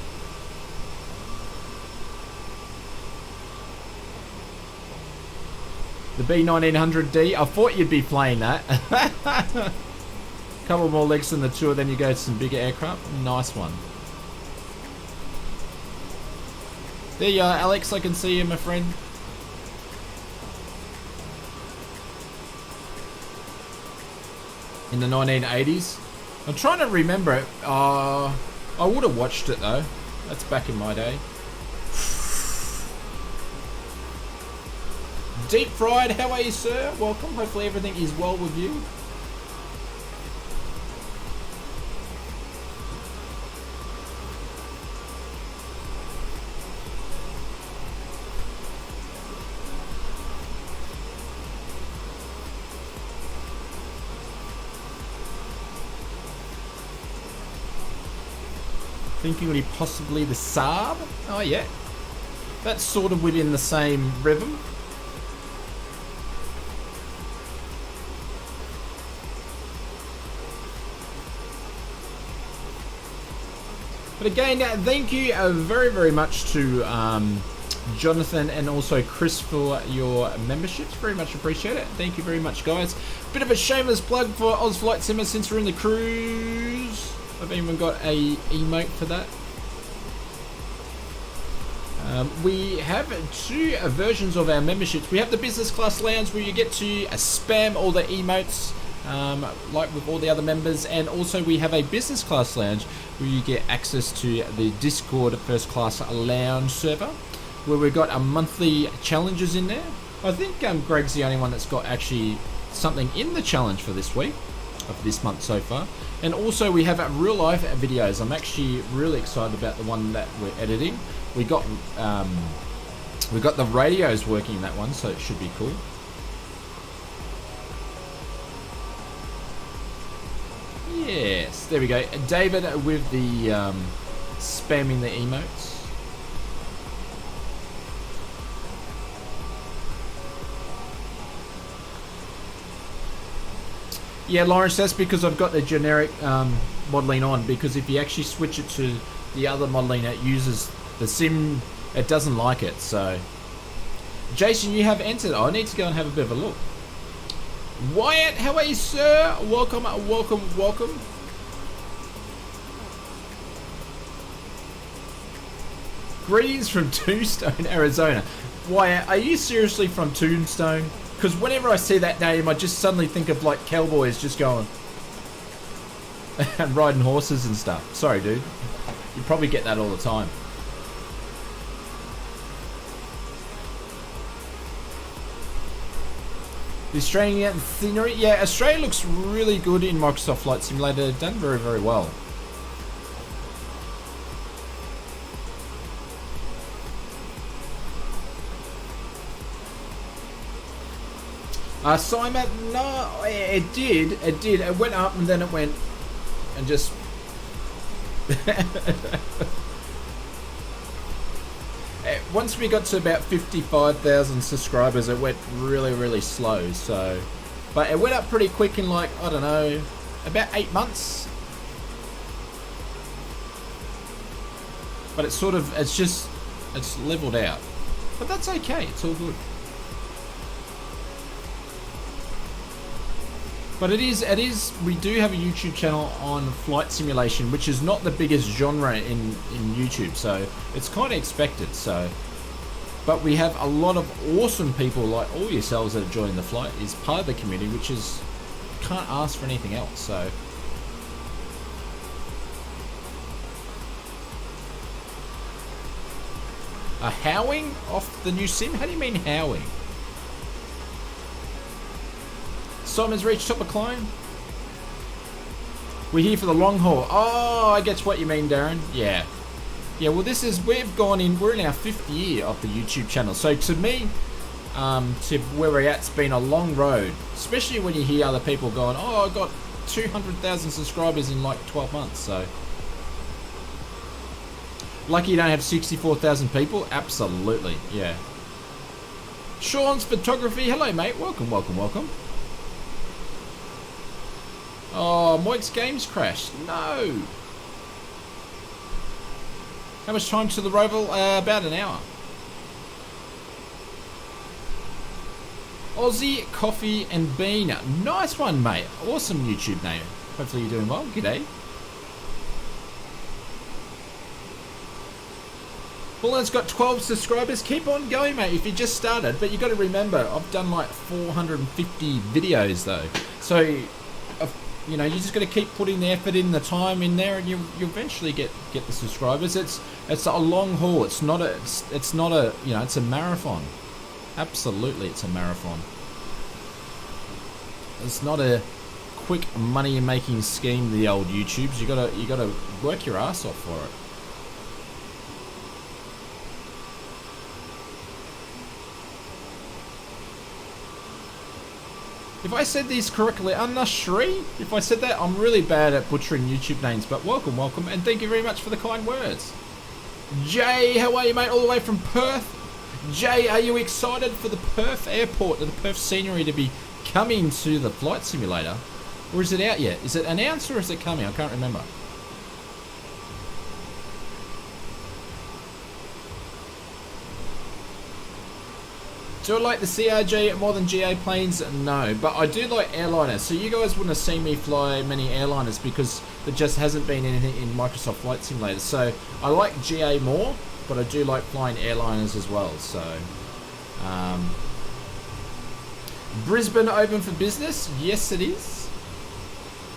The B1900D, I thought you'd be playing that. Couple more legs in the tour, then you go to some bigger aircraft. Nice one. There you are, Alex, I can see you, my friend. In the 1980s. I'm trying to remember it. I would have watched it though. That's back in my day. Deep Fried, how are you, sir? Welcome. Hopefully everything is well with you. Thinking possibly the Saab? Oh yeah. That's sort of within the same rhythm. But again, thank you very, very much to Jonathan and also Chris for your memberships. Very much appreciate it. Thank you very much, guys. Bit of a shameless plug for Oz Flight Simmer since we're in the cruise. I've even got a emote for that. We have two versions of our memberships. We have the business class lounge where you get to spam all the emotes like with all the other members, and also we have a business class lounge where you get access to the Discord first class lounge server where we've got a monthly challenges in there. I think Greg's the only one that's got actually something in the challenge for this week, of this month so far. And also we have real life videos. I'm actually really excited about the one that we're editing. We got the radios working in that one, so it should be cool. Yes, there we go. David with the spamming the emotes. Yeah, Lawrence, that's because I've got the generic modeling on, because if you actually switch it to the other modeling, it uses the sim, it doesn't like it. So Jason, you have entered. I need to go and have a bit of a look. Wyatt, how are you, sir? Welcome, welcome, welcome. Greetings from Tombstone, Arizona. Wyatt, are you seriously from Tombstone? Because whenever I see that name, I just suddenly think of like cowboys just going and riding horses and stuff. Sorry, dude. You probably get that all the time. The Australian scenery, yeah, Australia looks really good in Microsoft Flight Simulator. They've done very, very well. Simon, no, it did. It went up and then it went and just. Once we got to about 55,000 subscribers, it went really, really slow. So, but it went up pretty quick in like, I don't know, about 8 months. But it's sort of, it's leveled out. But that's okay. It's all good. But it is, we do have a YouTube channel on flight simulation, which is not the biggest genre in YouTube, so it's kind of expected. So, but we have a lot of awesome people like all yourselves that are joining the flight is part of the community, which is, can't ask for anything else. So, a howling off the new sim? How do you mean howling? Simon's reached top of climb. We're here for the long haul. Oh, I get what you mean, Darren. Yeah. Yeah, well, we're in our 5th year of the YouTube channel. So to me, to where we're at, it's been a long road. Especially when you hear other people going, oh, I got 200,000 subscribers in like 12 months. So, lucky you don't have 64,000 people? Absolutely, yeah. Sean's Photography. Hello, mate. Welcome, welcome, welcome. Oh, Mike's game's crashed. No. How much time to the rover? About an hour. Aussie Coffee and Bean. Nice one, mate. Awesome YouTube name. Hopefully you're doing well. G'day. Bullen's got 12 subscribers. Keep on going, mate, if you just started. But you got to remember, I've done like 450 videos, though. So, you know, you just got to keep putting the effort in, the time in there, and you eventually get the subscribers. It's a long haul. It's not a you know, it's a marathon. Absolutely, it's a marathon. It's not a quick money making scheme. The old YouTubes. You gotta work your ass off for it. If I said these correctly, Anna Shri, if I said that, I'm really bad at butchering YouTube names, but welcome, welcome, and thank you very much for the kind words. Jay, how are you, mate? All the way from Perth. Jay, are you excited for the Perth airport, the Perth scenery to be coming to the flight simulator? Or is it out yet? Is it announced or is it coming? I can't remember. Do I like the CRJ more than GA planes? No, but I do like airliners. So you guys wouldn't have seen me fly many airliners because there just hasn't been anything in Microsoft Flight Simulator. So I like GA more, but I do like flying airliners as well. So Brisbane open for business? Yes, it is.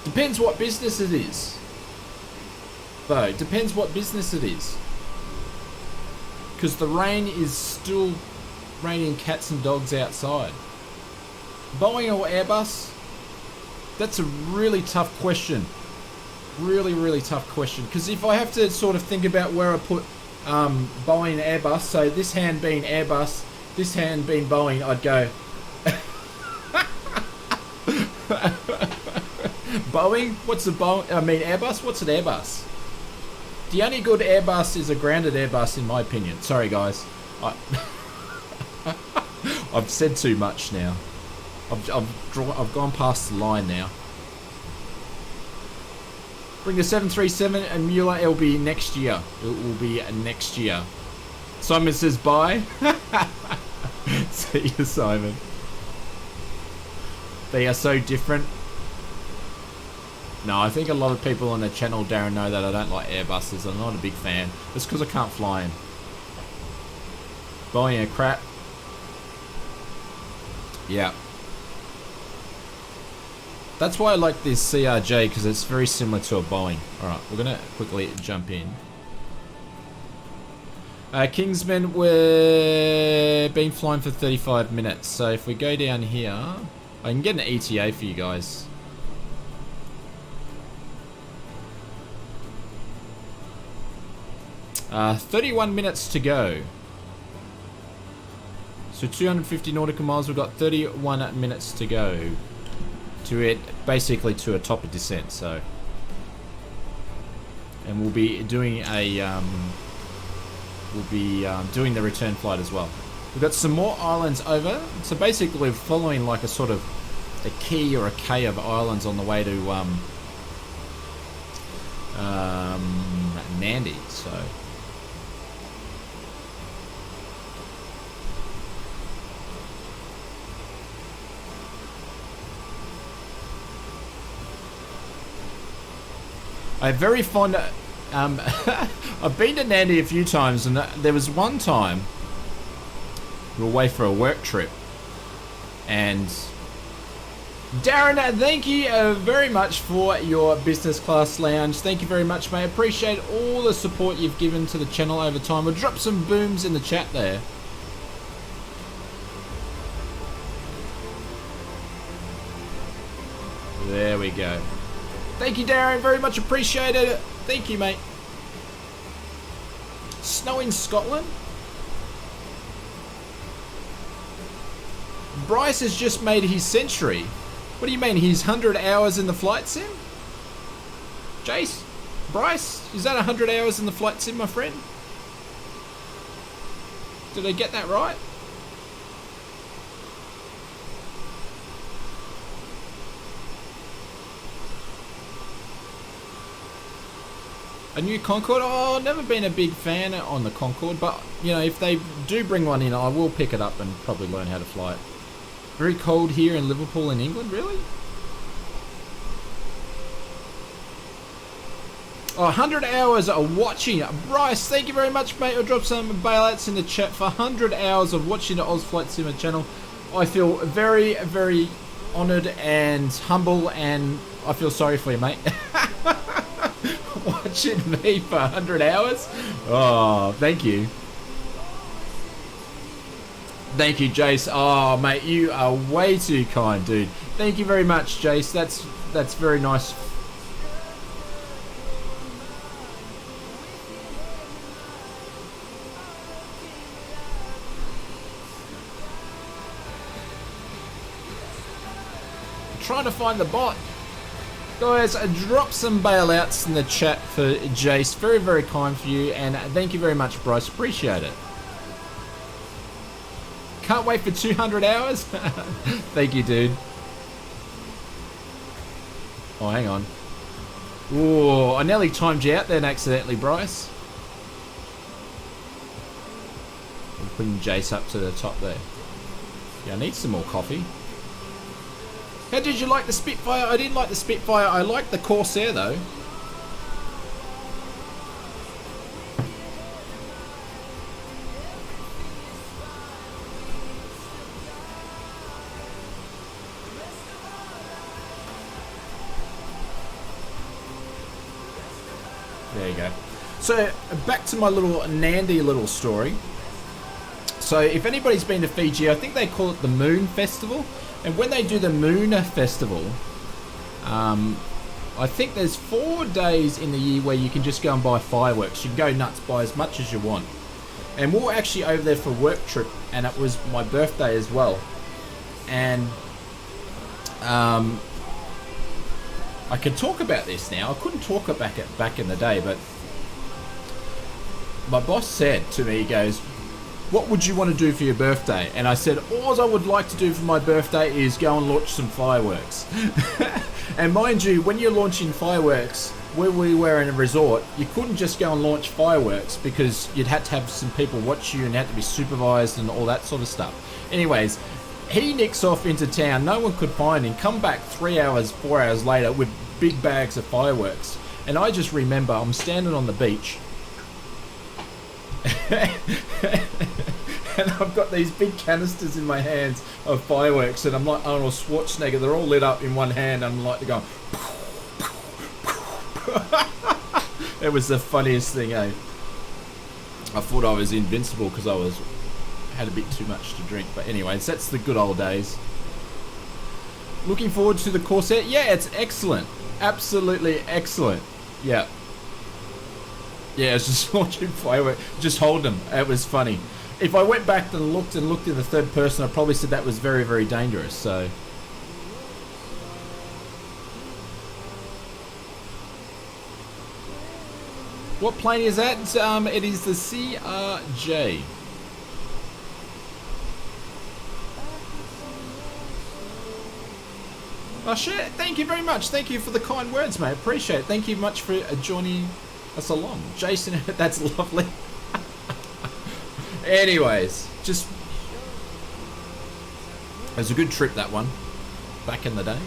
Depends what business it is. Though, depends what business it is. Because the rain is still raining cats and dogs outside. Boeing or Airbus? That's a really tough question. Really tough question. Because if I have to sort of think about where I put Boeing and Airbus, so this hand being Airbus, this hand being Boeing, I'd go Boeing? What's a Boeing? I mean Airbus? What's an Airbus? The only good Airbus is a grounded Airbus in my opinion. Sorry guys. I've said too much now. I've gone past the line now. Bring the 737 and Mueller. It'll be next year. It will be next year. Simon says bye. See you, Simon. They are so different. No, I think a lot of people on the channel, Darren, know that I don't like Airbuses. I'm not a big fan. It's because I can't fly them. Boeing are crap. Yeah. That's why I like this CRJ, because it's very similar to a Boeing. Alright, we're going to quickly jump in. Kingsman, we've been flying for 35 minutes. So if we go down here, I can get an ETA for you guys. Uh, 31 minutes to go. So 250 nautical miles, we've got 31 minutes to go to it, basically to a top of descent. So, and we'll be doing a doing the return flight as well. We've got some more islands over. So basically, we're following like a sort of a key or a K of islands on the way to Nandi. So. I'm very fond. I've been to Nandi a few times, and there was one time we were away for a work trip, and Darren, thank you very much for your business class lounge. Thank you very much, mate. Appreciate all the support you've given to the channel over time. We'll drop some booms in the chat there. There we go. Thank you, Darren. Very much appreciated. Thank you, mate. Snow in Scotland? Bryce has just made his century. What do you mean? He's 100 hours in the flight sim? Jace? Bryce? Is that 100 hours in the flight sim, my friend? Did I get that right? A new Concorde? Oh, I've never been a big fan on the Concorde, but, you know, if they do bring one in, I will pick it up and probably learn how to fly it. Very cold here in Liverpool in England, really? Oh, 100 hours of watching. Bryce, thank you very much, mate. I'll drop some bailouts in the chat for 100 hours of watching the Oz Flight Simmer channel. I feel very, very honoured and humble, and I feel sorry for you, mate. Watching me for 100 hours? Oh, thank you. Thank you, Jace. Oh, mate, you are way too kind, dude. Thank you very much, Jace. That's very nice. I'm trying to find the bot. Guys, drop some bailouts in the chat for Jace. Very, very kind for you. And thank you very much, Bryce. Appreciate it. Can't wait for 200 hours. Thank you, dude. Oh, hang on. Ooh, I nearly timed you out then accidentally, Bryce. I'm putting Jace up to the top there. Yeah, I need some more coffee. How did you like the Spitfire? I didn't like the Spitfire. I liked the Corsair though. There you go. So back to my little Nandy little story. So if anybody's been to Fiji, I think they call it the Moon Festival. And when they do the Moon Festival, I think there's 4 days in the year where you can just go and buy fireworks. You can go nuts, buy as much as you want. And we were actually over there for a work trip, and it was my birthday as well. And I can talk about this now. I couldn't talk about it back in the day, but my boss said to me, he goes, what would you want to do for your birthday? And I said, all I would like to do for my birthday is go and launch some fireworks. And mind you, when you're launching fireworks, where we were in a resort, you couldn't just go and launch fireworks because you'd have to have some people watch you and you had to be supervised and all that sort of stuff. Anyways, he nicks off into town. No one could find him. Come back 3 hours, 4 hours later with big bags of fireworks. And I just remember I'm standing on the beach and I've got these big canisters in my hands of fireworks, and I'm like Arnold Schwarzenegger. They're all lit up in one hand, and I'm like to go. It was the funniest thing, eh? I thought I was invincible because I had a bit too much to drink. But anyways, that's the good old days. Looking forward to the Corsair. Yeah, it's excellent. Absolutely excellent. Yeah. Yeah, it's just launching fireworks. Just hold them. It was funny. If I went back and looked in the third person, I probably said that was very, very dangerous. So. What plane is that? It is the CRJ. Oh shit, thank you very much. Thank you for the kind words, mate. Appreciate it. Thank you much for joining us along. Jason, that's lovely. Anyways, just... it was a good trip, that one. Back in the day.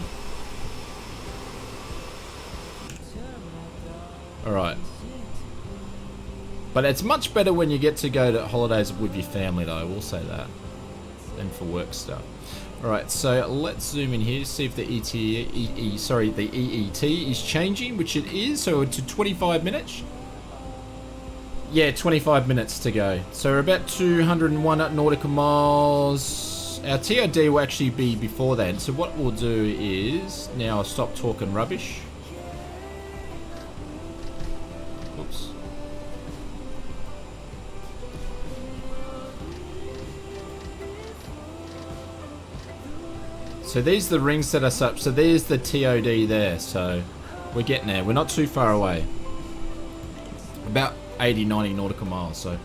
Alright. But it's much better when you get to go to holidays with your family, though. I will say that. Than for work stuff. Alright, so let's zoom in here, see if the the EET is changing, which it is. So to 25 minutes. Yeah, 25 minutes to go. So we're about 201 nautical miles. Our TOD will actually be before then. So what we'll do is, now I'll stop talking rubbish. Oops. So these are the rings set us up. So there's the TOD there. So we're getting there. We're not too far away. About 80, 90 nautical miles. So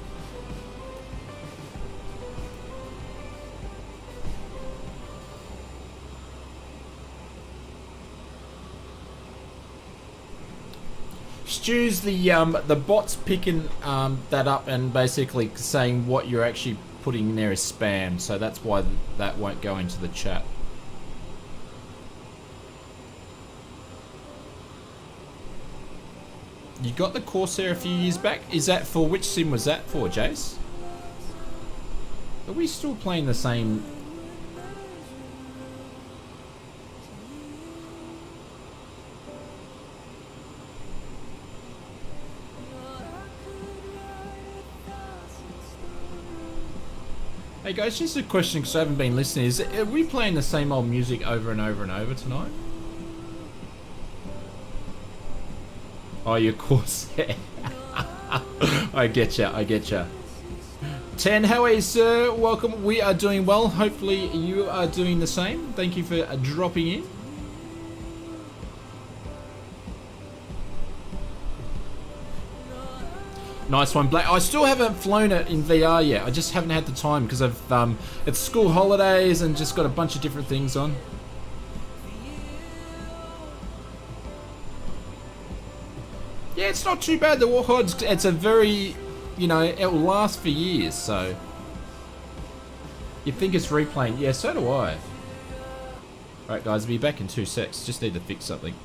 Stu's the bot's picking that up and basically saying what you're actually putting in there is spam. So that's why that won't go into the chat. You got the Corsair a few years back. Is that for, which sim was that for, Jace? Are we still playing the same? Hey guys, just a question because I haven't been listening. Are we playing the same old music over and over and over tonight? Oh, your Corsair. I get ya, I get ya. 10, how are you, sir? Welcome. We are doing well. Hopefully you are doing the same. Thank you for dropping in. Nice one, Black. I still haven't flown it in VR yet. I just haven't had the time because I've it's school holidays and just got a bunch of different things on. Yeah, it's not too bad. The Warhod's, it's a very, you know, it will last for years, so. You think it's replaying? Yeah, so do I. Alright guys, I'll be back in 2 secs. Just need to fix something.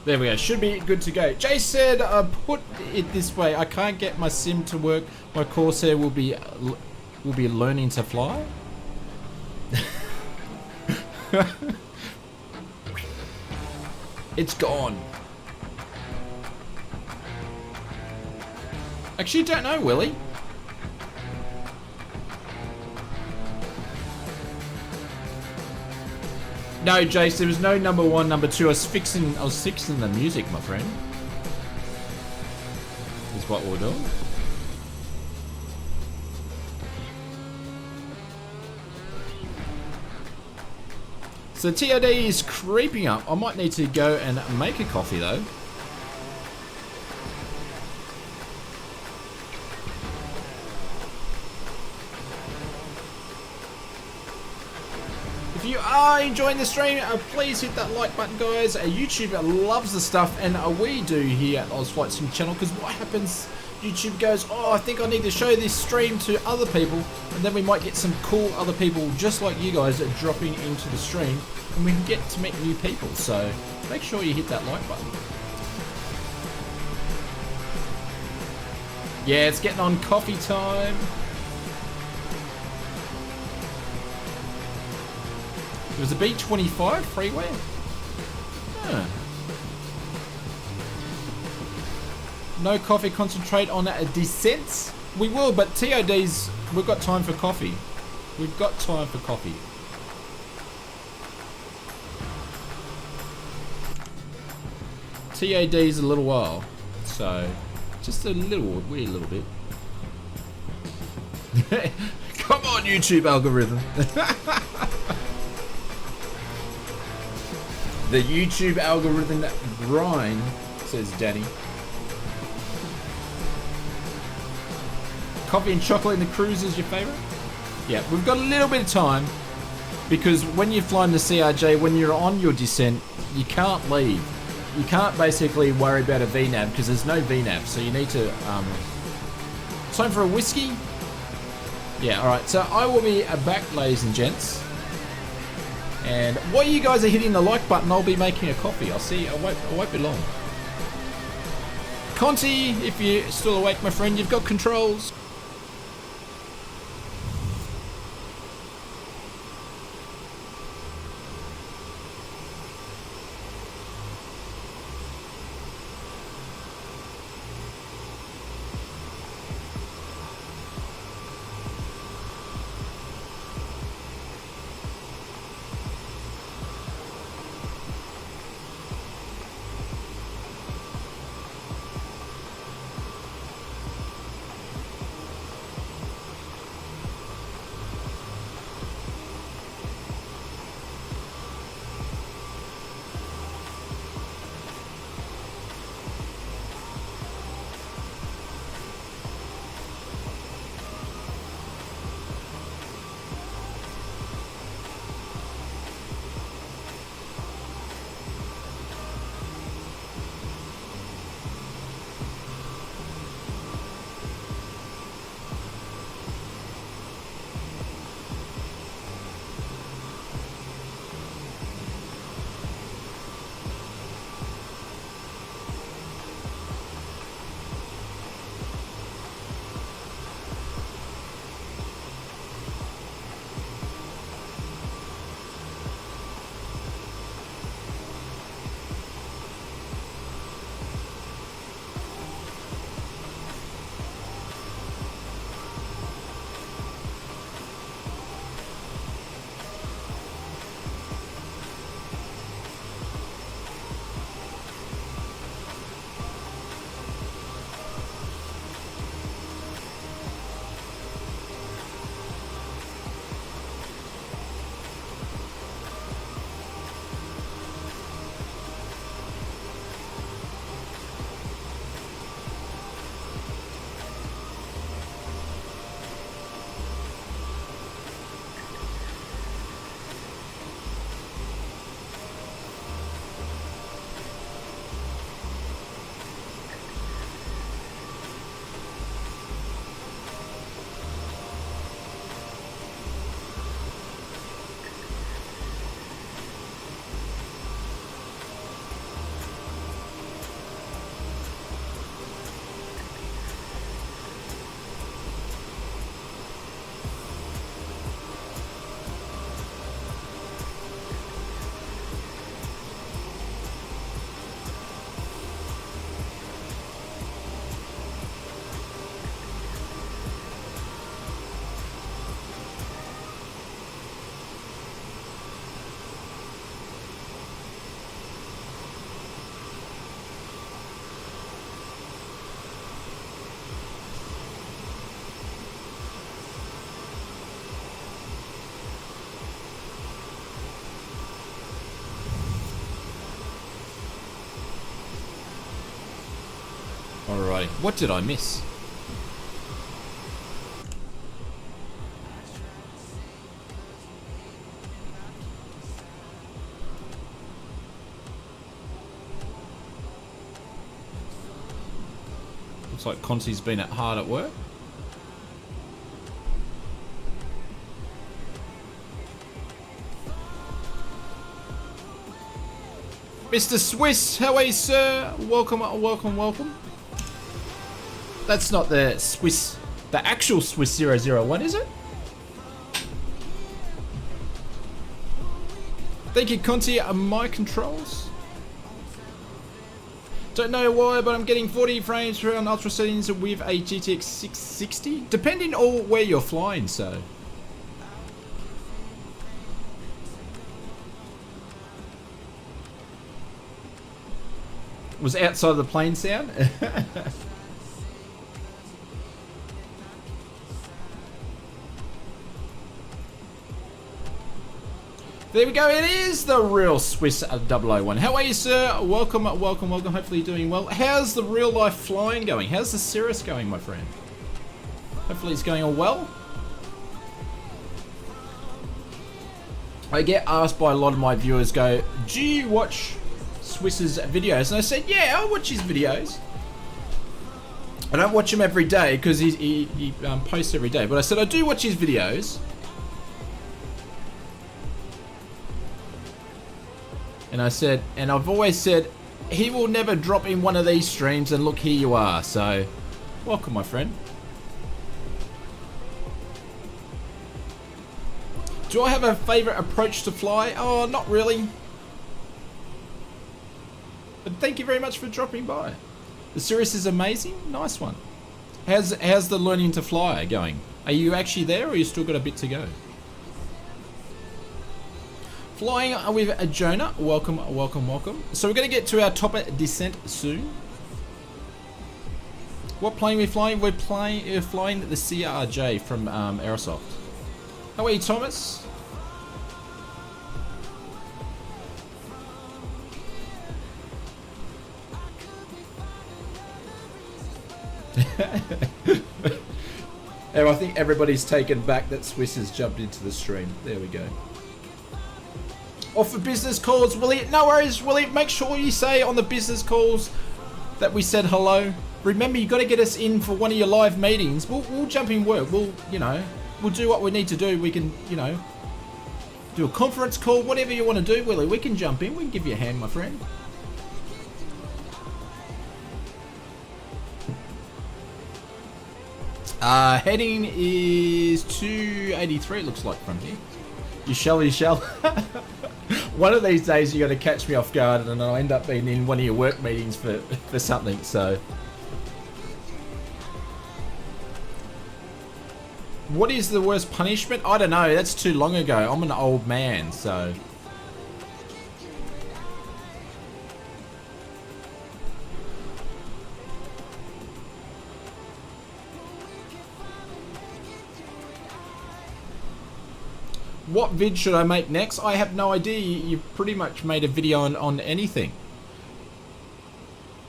There we go, should be good to go. Jay said, put it this way, I can't get my sim to work. My Corsair will be learning to fly. It's gone. Actually, don't know, Willie. No, Jace, there was no number 1, number 2. I was fixing the music, my friend. Is what we're doing. So TOD is creeping up. I might need to go and make a coffee though. If you are enjoying the stream, please hit that like button, guys. YouTube loves the stuff, and we do here at Ozflight Sim channel, because what happens, YouTube goes, oh, I think I need to show this stream to other people, and then we might get some cool other people just like you guys dropping into the stream, and we can get to meet new people. So make sure you hit that like button. Yeah, it's getting on coffee time. It was a B25 freeway. Huh. No coffee concentrate on descents. We will, but TOD's, we've got time for coffee. We've got time for coffee. TOD's a little while, so just a little, wee little bit. Come on, YouTube algorithm. The YouTube algorithm grind, says Danny. Coffee and chocolate in the cruise is your favorite? Yeah, we've got a little bit of time, because when you're flying the CRJ, when you're on your descent, you can't leave. You can't basically worry about a VNAV because there's no VNAV, so you need to, time for a whiskey? Yeah, alright, so I will be back, ladies and gents. And while you guys are hitting the like button, I'll be making a coffee. I'll see you, I won't be long. Conti, if you're still awake, my friend, you've got controls. Alrighty, what did I miss? Looks like Conti's been hard at work. Mr. Swiss, how are you, sir? Welcome, welcome, welcome. That's not the Swiss, the actual Swiss 001, is it? Thank you, Conti. My controls. Don't know why, but I'm getting 40 frames per on ultra settings with a GTX 660, depending on where you're flying, so. Was outside of the plane sound? There we go, it is the real Swiss 001. How are you, sir? Welcome, welcome, welcome. Hopefully you're doing well. How's the real life flying going? How's the Cirrus going, my friend? Hopefully it's going all well. I get asked by a lot of my viewers, do you watch Swiss's videos? And I said, yeah, I watch his videos. I don't watch him every day because he posts every day, but I said I do watch his videos. And I said, and I've always said, he will never drop in one of these streams, and look, here you are. So, welcome, my friend. Do I have a favorite approach to fly? Oh, not really. But thank you very much for dropping by. The Cirrus is amazing. Nice one. How's the learning to fly going? Are you actually there, or you still got a bit to go? Flying with Jonah. Welcome, welcome, welcome. So we're going to get to our top descent soon. What plane are we flying? We're flying the CRJ from Aerosoft. How are you, Thomas? And I think everybody's taken back that Swiss has jumped into the stream. There we go. Off for business calls, Willie. No worries, Willie. Make sure you say on the business calls that we said hello. Remember, you got to get us in for one of your live meetings. We'll jump in work. We'll do what we need to do. We can, do a conference call, whatever you want to do, Willie. We can jump in. We can give you a hand, my friend. Heading is 283, it looks like, from here. You shall. One of these days you got to catch me off guard and I'll end up being in one of your work meetings for something, so. What is the worst punishment? I don't know, that's too long ago. I'm an old man, so. What vid should I make next? I have no idea. You've pretty much made a video on anything.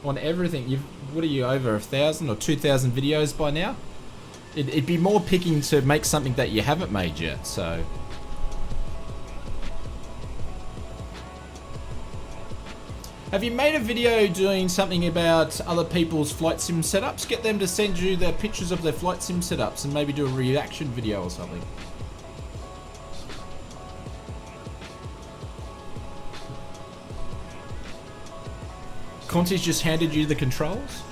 On everything. What are you, over 1,000 or 2,000 videos by now? It'd be more picking to make something that you haven't made yet, so. Have you made a video doing something about other people's flight sim setups? Get them to send you the pictures of their flight sim setups and maybe do a reaction video or something. Conti's just handed you the controls?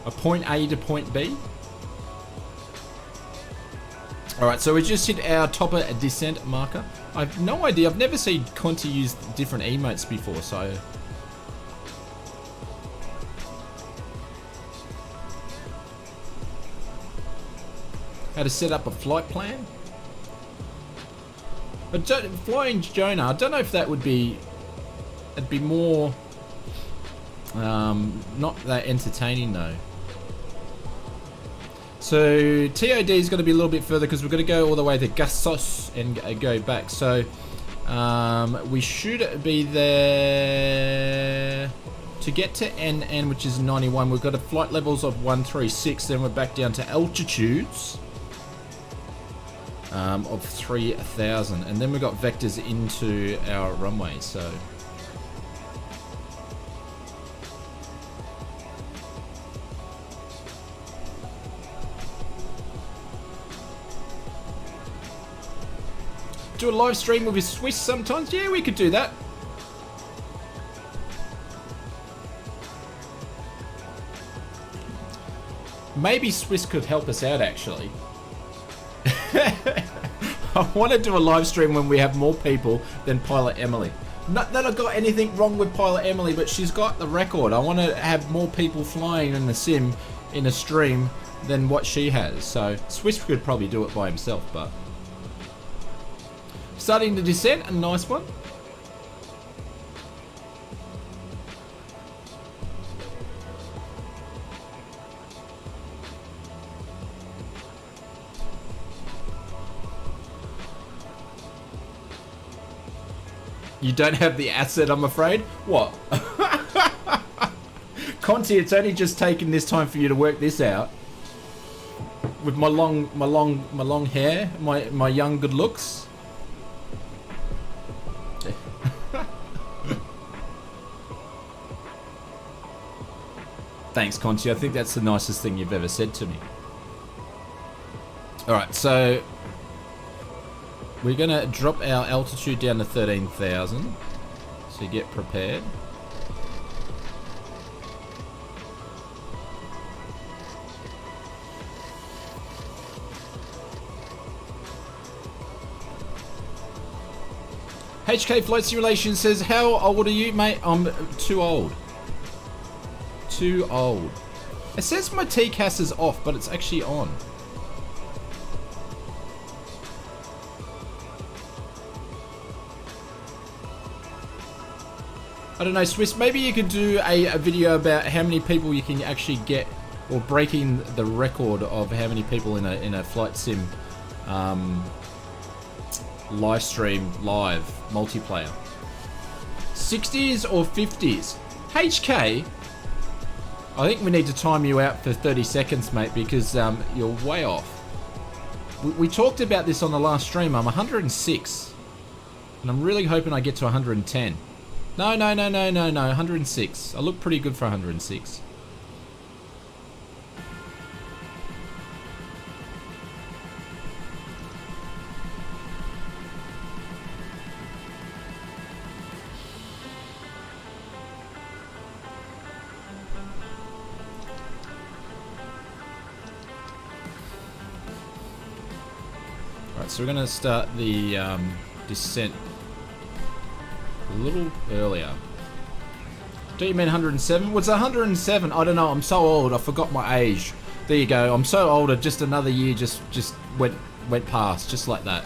A point A to point B? Alright, so we just hit our topper descent marker. I've no idea, I've never seen Conti use different emotes before, so. How to set up a flight plan? But flying Jonah, I don't know if that would be, it'd be more, not that entertaining though. So TOD is going to be a little bit further because we're going to go all the way to GUSOS and go back. So We should be there to get to NN, which is 91. We've got a flight levels of 136. Then we're back down to altitudes of 3,000, and then we've got vectors into our runway. So do a live stream with Swiss sometimes. Yeah, we could do that. Maybe Swiss could help us out, actually. I want to do a live stream when we have more people than Pilot Emily. Not that I've got anything wrong with Pilot Emily, but she's got the record. I want to have more people flying in the sim in a stream than what she has. So Swiss could probably do it by himself, but... Starting the descent, a nice one. You don't have the asset, I'm afraid. What? Conti, it's only just taken this time for you to work this out. With my long hair, my young good looks. Thanks, Conti. I think that's the nicest thing you've ever said to me. Alright, so we're going to drop our altitude down to 13,000. So get prepared. HK Flight Simulation says, how old are you, mate? I'm too old. Too old. It says my TCAS is off, but it's actually on. I don't know, Swiss, maybe you could do a video about how many people you can actually get, or breaking the record of how many people in a flight sim live stream live multiplayer. 60s or 50s? HK, I think we need to time you out for 30 seconds, mate, because you're way off. We talked about this on the last stream. I'm 106, and I'm really hoping I get to 110. No, 106. I look pretty good for 106. Right, so we're going to start the descent a little earlier. Do you mean 107? Was it 107? I don't know. I'm so old. I forgot my age. There you go. I'm so old. Just another year just went past, just like that.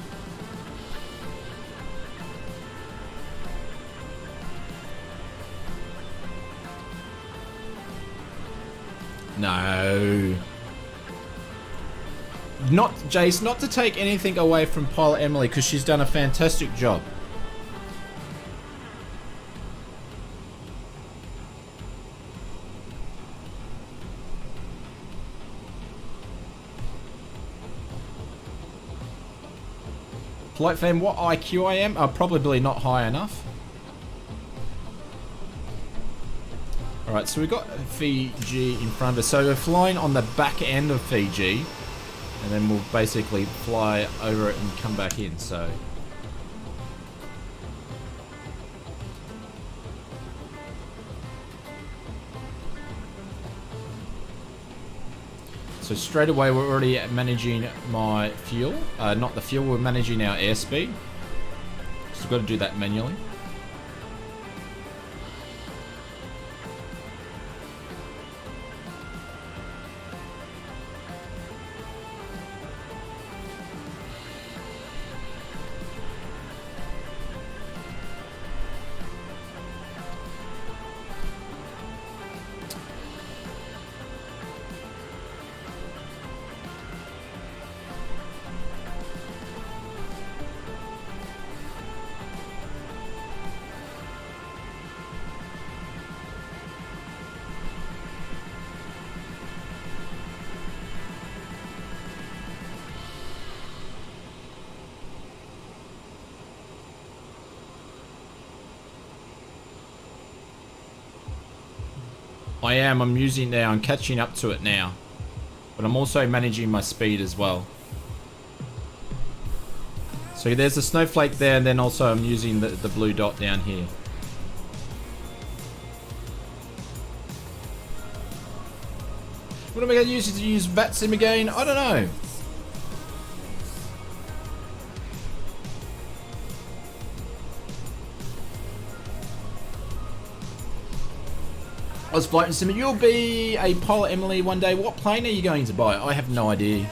No. Not Jace. Not to take anything away from Pilot Emily, because she's done a fantastic job. Flight fan, what IQ I am? Probably not high enough. Alright, so we've got Fiji in front of us. So we're flying on the back end of Fiji, and then we'll basically fly over it and come back in, so... So straight away we're already managing my fuel. Not the fuel, we're managing our airspeed. So we've got to do that manually. I am. I'm using it now. I'm catching up to it now. But I'm also managing my speed as well. So there's a snowflake there, and then also I'm using the blue dot down here. What am I going to use VATSIM again? I don't know. I was flight sim. You'll be a pilot, Emily, one day. What plane are you going to buy? I have no idea.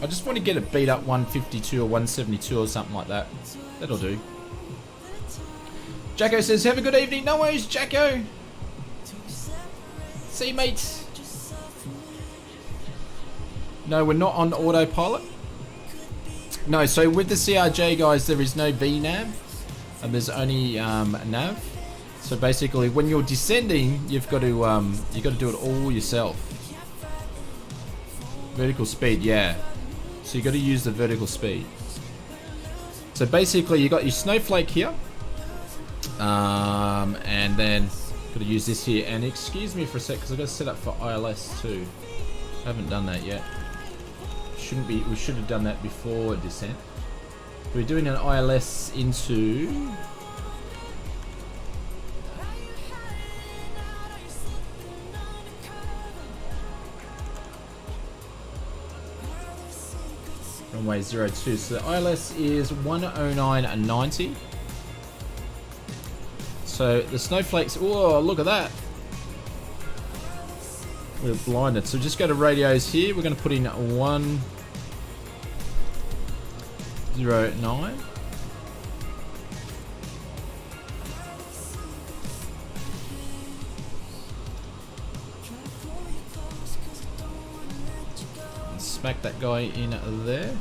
I just want to get it beat up 152 or 172 or something like that. That'll do. Jacko says, have a good evening. No worries, Jacko. See you, mates. No, we're not on autopilot. No, so with the CRJ, guys, there is no VNAV. And there's only nav. So basically, when you're descending, you've got to do it all yourself. Vertical speed, yeah. So you got to use the vertical speed. So basically, you got your snowflake here, and then got to use this here. And excuse me for a sec, because I've got to set up for ILS too. Haven't done that yet. Shouldn't be. We should have done that before descent. We're doing an ILS into. Runway 02. So the ILS is 109.90. So the snowflakes. Oh, look at that. We're blinded. So just go to radios here. We're going to put in 109. Smack that guy in there.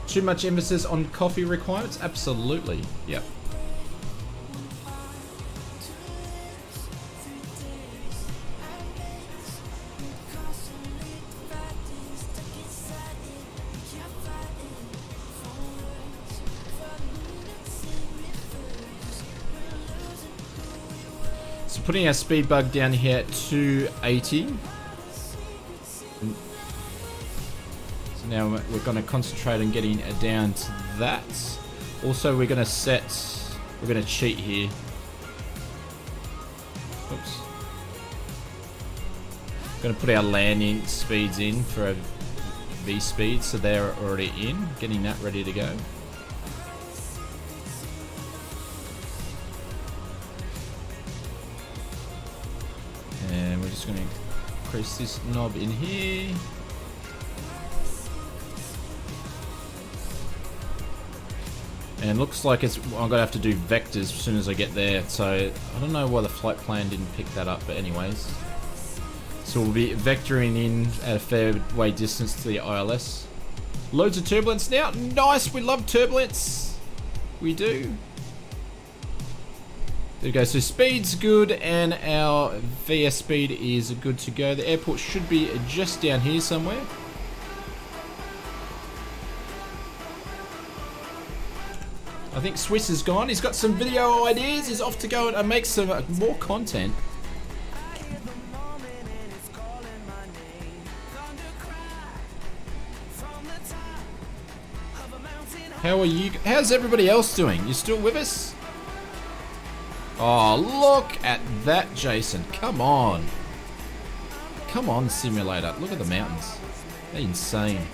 Too much emphasis on coffee requirements? Absolutely. Yep. So putting our speed bug down here at 280. Now we're going to concentrate on getting down to that. Also, we're going to cheat here. Oops. Going to put our landing speeds in for a V speed, so they're already in. Getting that ready to go. And we're just going to increase this knob in here. And looks like I'm going to have to do vectors as soon as I get there. So I don't know why the flight plan didn't pick that up, but anyways. So we'll be vectoring in at a fair way distance to the ILS. Loads of turbulence now. Nice, we love turbulence. We do. There we go. So speed's good and our VS speed is good to go. The airport should be just down here somewhere. I think Swiss is gone. He's got some video ideas. He's off to go and make some more content. How are you? How's everybody else doing? You still with us? Oh, look at that, Jason. Come on. Come on, simulator. Look at the mountains. They're insane.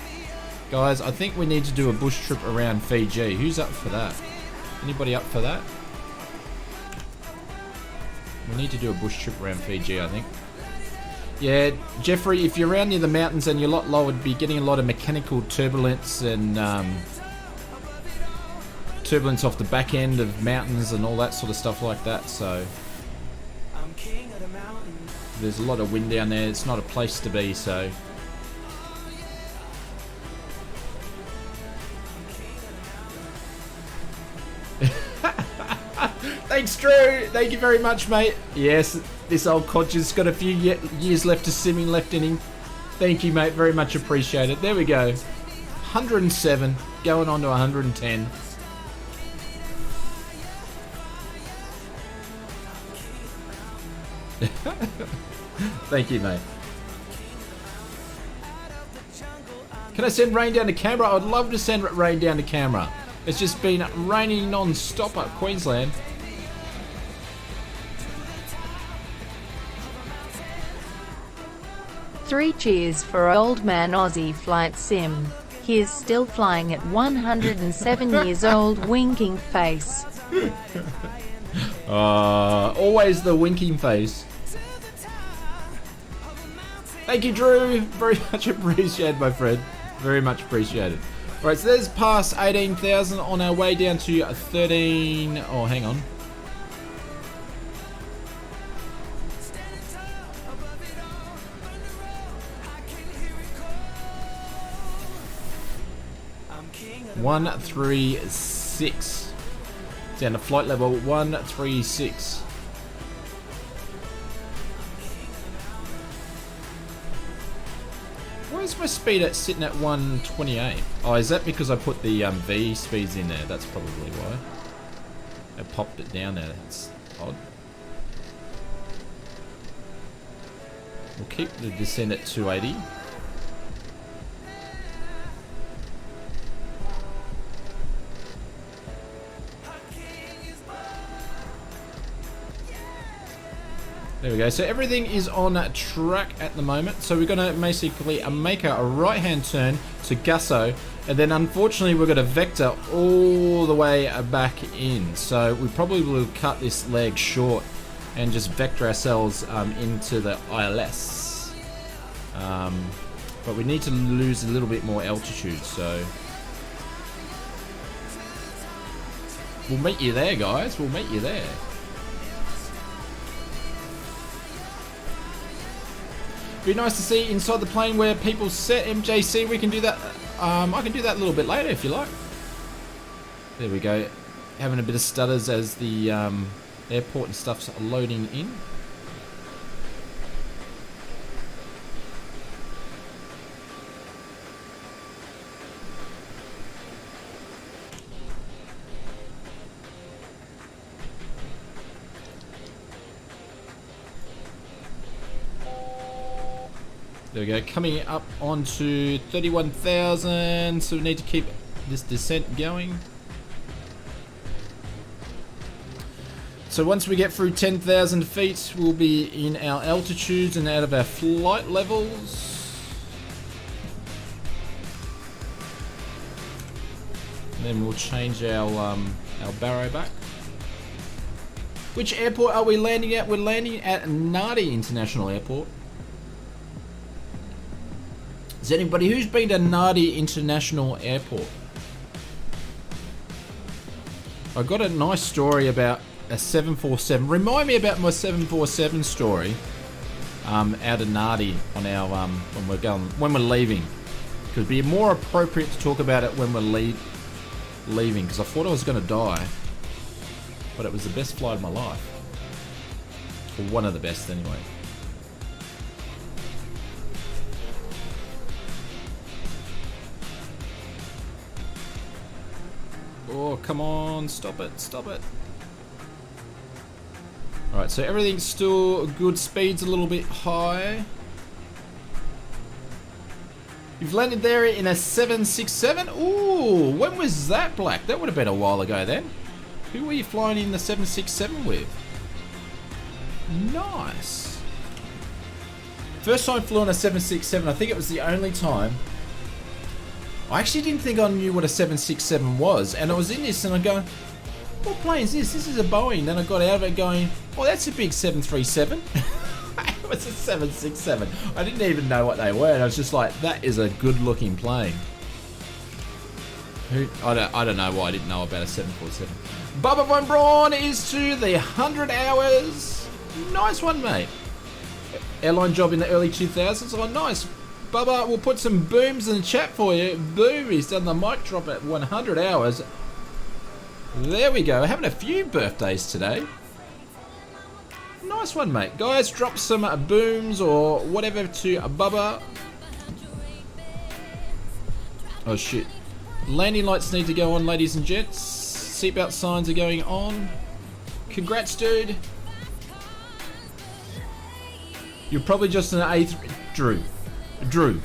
Guys, I think we need to do a bush trip around Fiji. Who's up for that? Anybody up for that? We need to do a bush trip around Fiji, I think. Yeah, Jeffrey, if you're around near the mountains and you're a lot lower, would be getting a lot of mechanical turbulence and turbulence off the back end of mountains and all that sort of stuff like that. So there's a lot of wind down there. It's not a place to be, so. Thanks, Drew. Thank you very much, mate. Yes, this old codger's got a few years left of simming left in him. Thank you, mate. Very much appreciated. There we go. 107, going on to 110. Thank you, mate. Can I send rain down to Canberra? I'd love to send rain down to Canberra. It's just been raining non-stop up Queensland. Three cheers for old man Aussie flight sim. He is still flying at 107 years old, winking face. Always the winking face. Thank you, Drew. Very much appreciated, my friend. Very much appreciated. Alright, so there's past 18,000 on our way down to 13... Oh, hang on. One, 3, 6. Down to flight level 136. Why is my speed at sitting at 128? Oh, is that because I put the V speeds in there? That's probably why. I popped it down there. That's odd. We'll keep the descent at 280. There we go. So everything is on track at the moment. So we're going to basically make a right-hand turn to Gusso, and then unfortunately we're going to vector all the way back in. So we probably will cut this leg short and just vector ourselves into the ILS. But we need to lose a little bit more altitude. So we'll meet you there, guys. We'll meet you there. Be nice to see inside the plane where people set MJC. We can do that. I can do that a little bit later if you like. There we go. Having a bit of stutters as the airport and stuff's loading in. There we go, coming up onto 31,000, so we need to keep this descent going. So once we get through 10,000 feet, we'll be in our altitudes and out of our flight levels. And then we'll change our baro back. Which airport are we landing at? We're landing at Nadi International Airport. Is anybody who's been to Nadi International Airport? I got a nice story about a 747. Remind me about my 747 story out of Nadi on our when we're leaving. It could be more appropriate to talk about it when we're leaving, because I thought I was going to die, but it was the best flight of my life, or one of the best anyway. Oh, come on, stop it, stop it. Alright, so everything's still good, speed's a little bit high. You've landed there in a 767? Ooh, when was that, Black? That would have been a while ago then. Who were you flying in the 767 with? Nice. First time I flew on a 767, I think it was the only time. I actually didn't think I knew what a 767 was, and I was in this and I go, what plane is this? This is a Boeing. Then I got out of it going, oh, that's a big 737. It was a 767. I didn't even know what they were, and I was just like, that is a good looking plane. I don't know why I didn't know about a 747. Bubba Von Braun is to the 100 hours. Nice one, mate. Airline job in the early 2000s. Oh, nice. Bubba, we'll put some booms in the chat for you. Boom, he's done the mic drop at 100 hours. There we go. Having a few birthdays today. Nice one, mate. Guys, drop some booms or whatever to Bubba. Oh shit. Landing lights need to go on, ladies and gents. Seatbelt signs are going on. Congrats, dude. You're probably just an A3. Drew.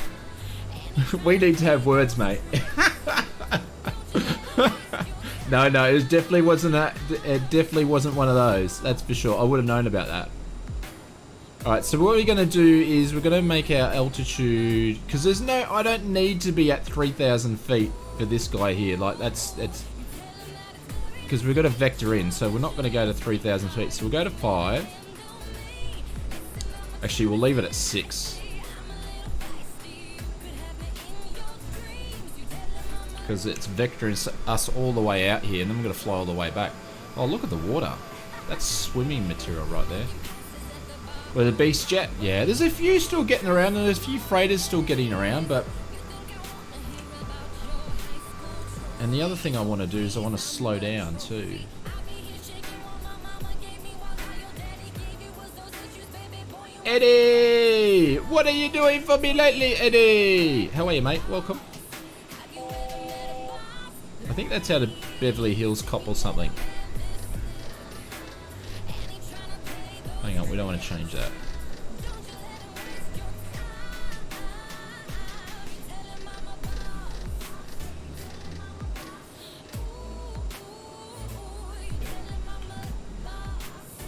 We need to have words, mate. No, it definitely wasn't one of those. That's for sure. I would have known about that. Alright, so what we're going to do is we're going to make our altitude, because I don't need to be at 3,000 feet for this guy here. Like, that's because we've got to vector in, so we're not going to go to 3,000 feet. So we'll go to 5. Actually, we'll leave it at 6. Because it's vectoring us all the way out here, and then we're going to fly all the way back. Oh, look at the water. That's swimming material right there. With a beast jet, yeah, there's a few still getting around, and there's a few freighters still getting around, but... And the other thing I want to do is I want to slow down too. Eddie! What are you doing for me lately, Eddie? How are you, mate? Welcome. I think that's out of Beverly Hills Cop or something. Hang on, we don't want to change that.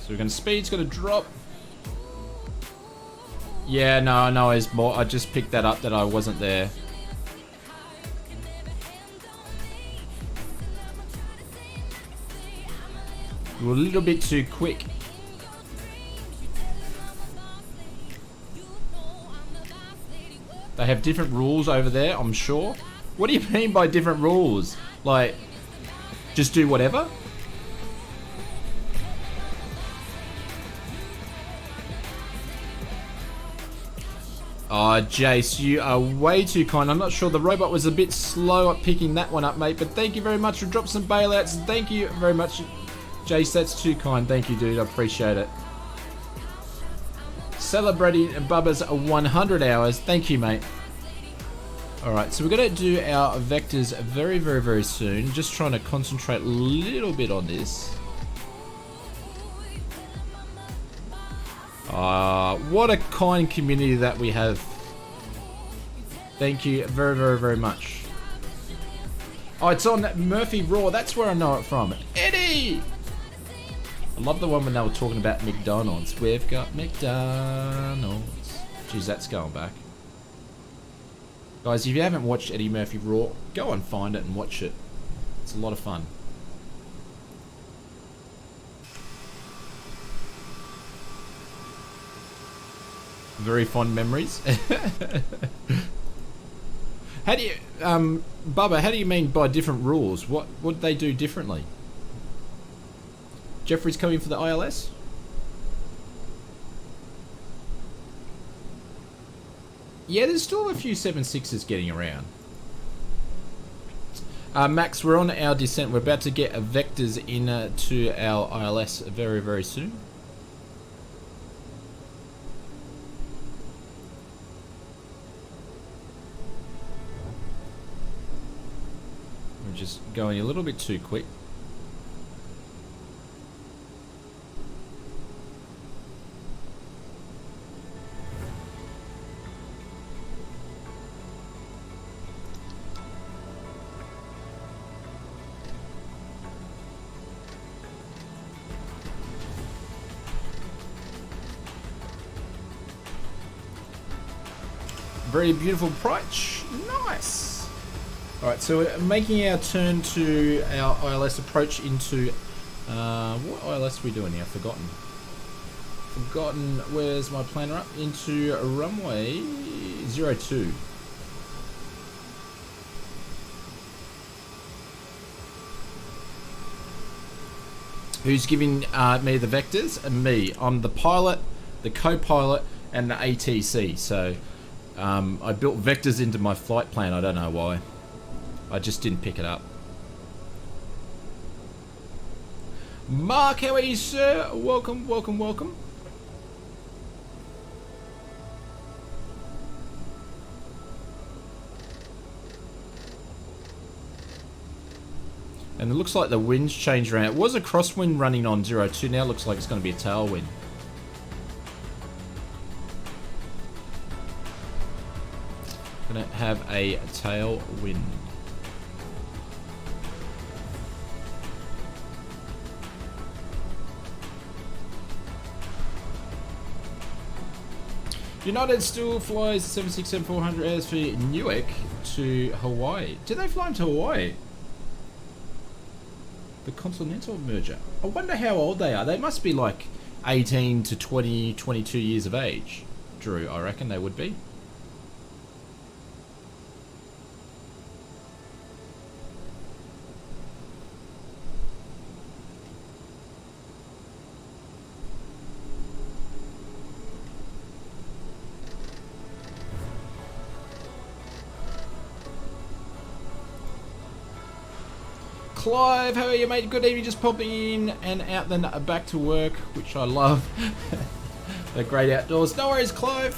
So we're going to speed's going to drop. Yeah, no, it's more. I just picked that up that I wasn't there. We're a little bit too quick. They have different rules over there, I'm sure. What do you mean by different rules? Like, just do whatever? Oh, Jace, you are way too kind. I'm not sure. The robot was a bit slow at picking that one up, mate. But thank you very much for dropping some bailouts. Thank you very much, Jace. That's too kind. Thank you, dude. I appreciate it. Celebrating Bubba's 100 hours. Thank you, mate. Alright, so we're going to do our vectors very, very, very soon. Just trying to concentrate a little bit on this. What a kind community that we have. Thank you very, very, very much. Oh, it's on Murphy Raw. That's where I know it from. Eddie! I love the one when they were talking about McDonald's. We've got McDonald's. Jeez, that's going back. Guys, if you haven't watched Eddie Murphy Raw, go and find it and watch it. It's a lot of fun. Very fond memories. How do you, Bubba, how do you mean by different rules? What would they do differently? Jeffrey's coming for the ILS? Yeah, there's still a few 7.6s getting around. Max, we're on our descent. We're about to get vectors into our ILS very, very soon. We're just going a little bit too quick. Very beautiful approach. Nice. Alright, so we're making our turn to our ILS approach into... what ILS are we doing here? Forgotten. Where's my planner up? Into runway 02. Who's giving me the vectors? Me. I'm the pilot, the co-pilot, and the ATC. So... I built vectors into my flight plan. I don't know why. I just didn't pick it up. Mark, how are you, sir? Welcome, welcome, welcome. And it looks like the wind's changed around. It was a crosswind running on 02. Now it looks like it's going to be a tailwind. Going to have a tailwind. United still flies 767-400 hours for Newark to Hawaii. Did they fly to Hawaii? The Continental merger. I wonder how old they are. They must be like 18 to 20, 22 years of age. Drew, I reckon they would be. Clive, how are you, mate? Good evening. Just popping in and out, then back to work, which I love. The great outdoors. No worries, Clive.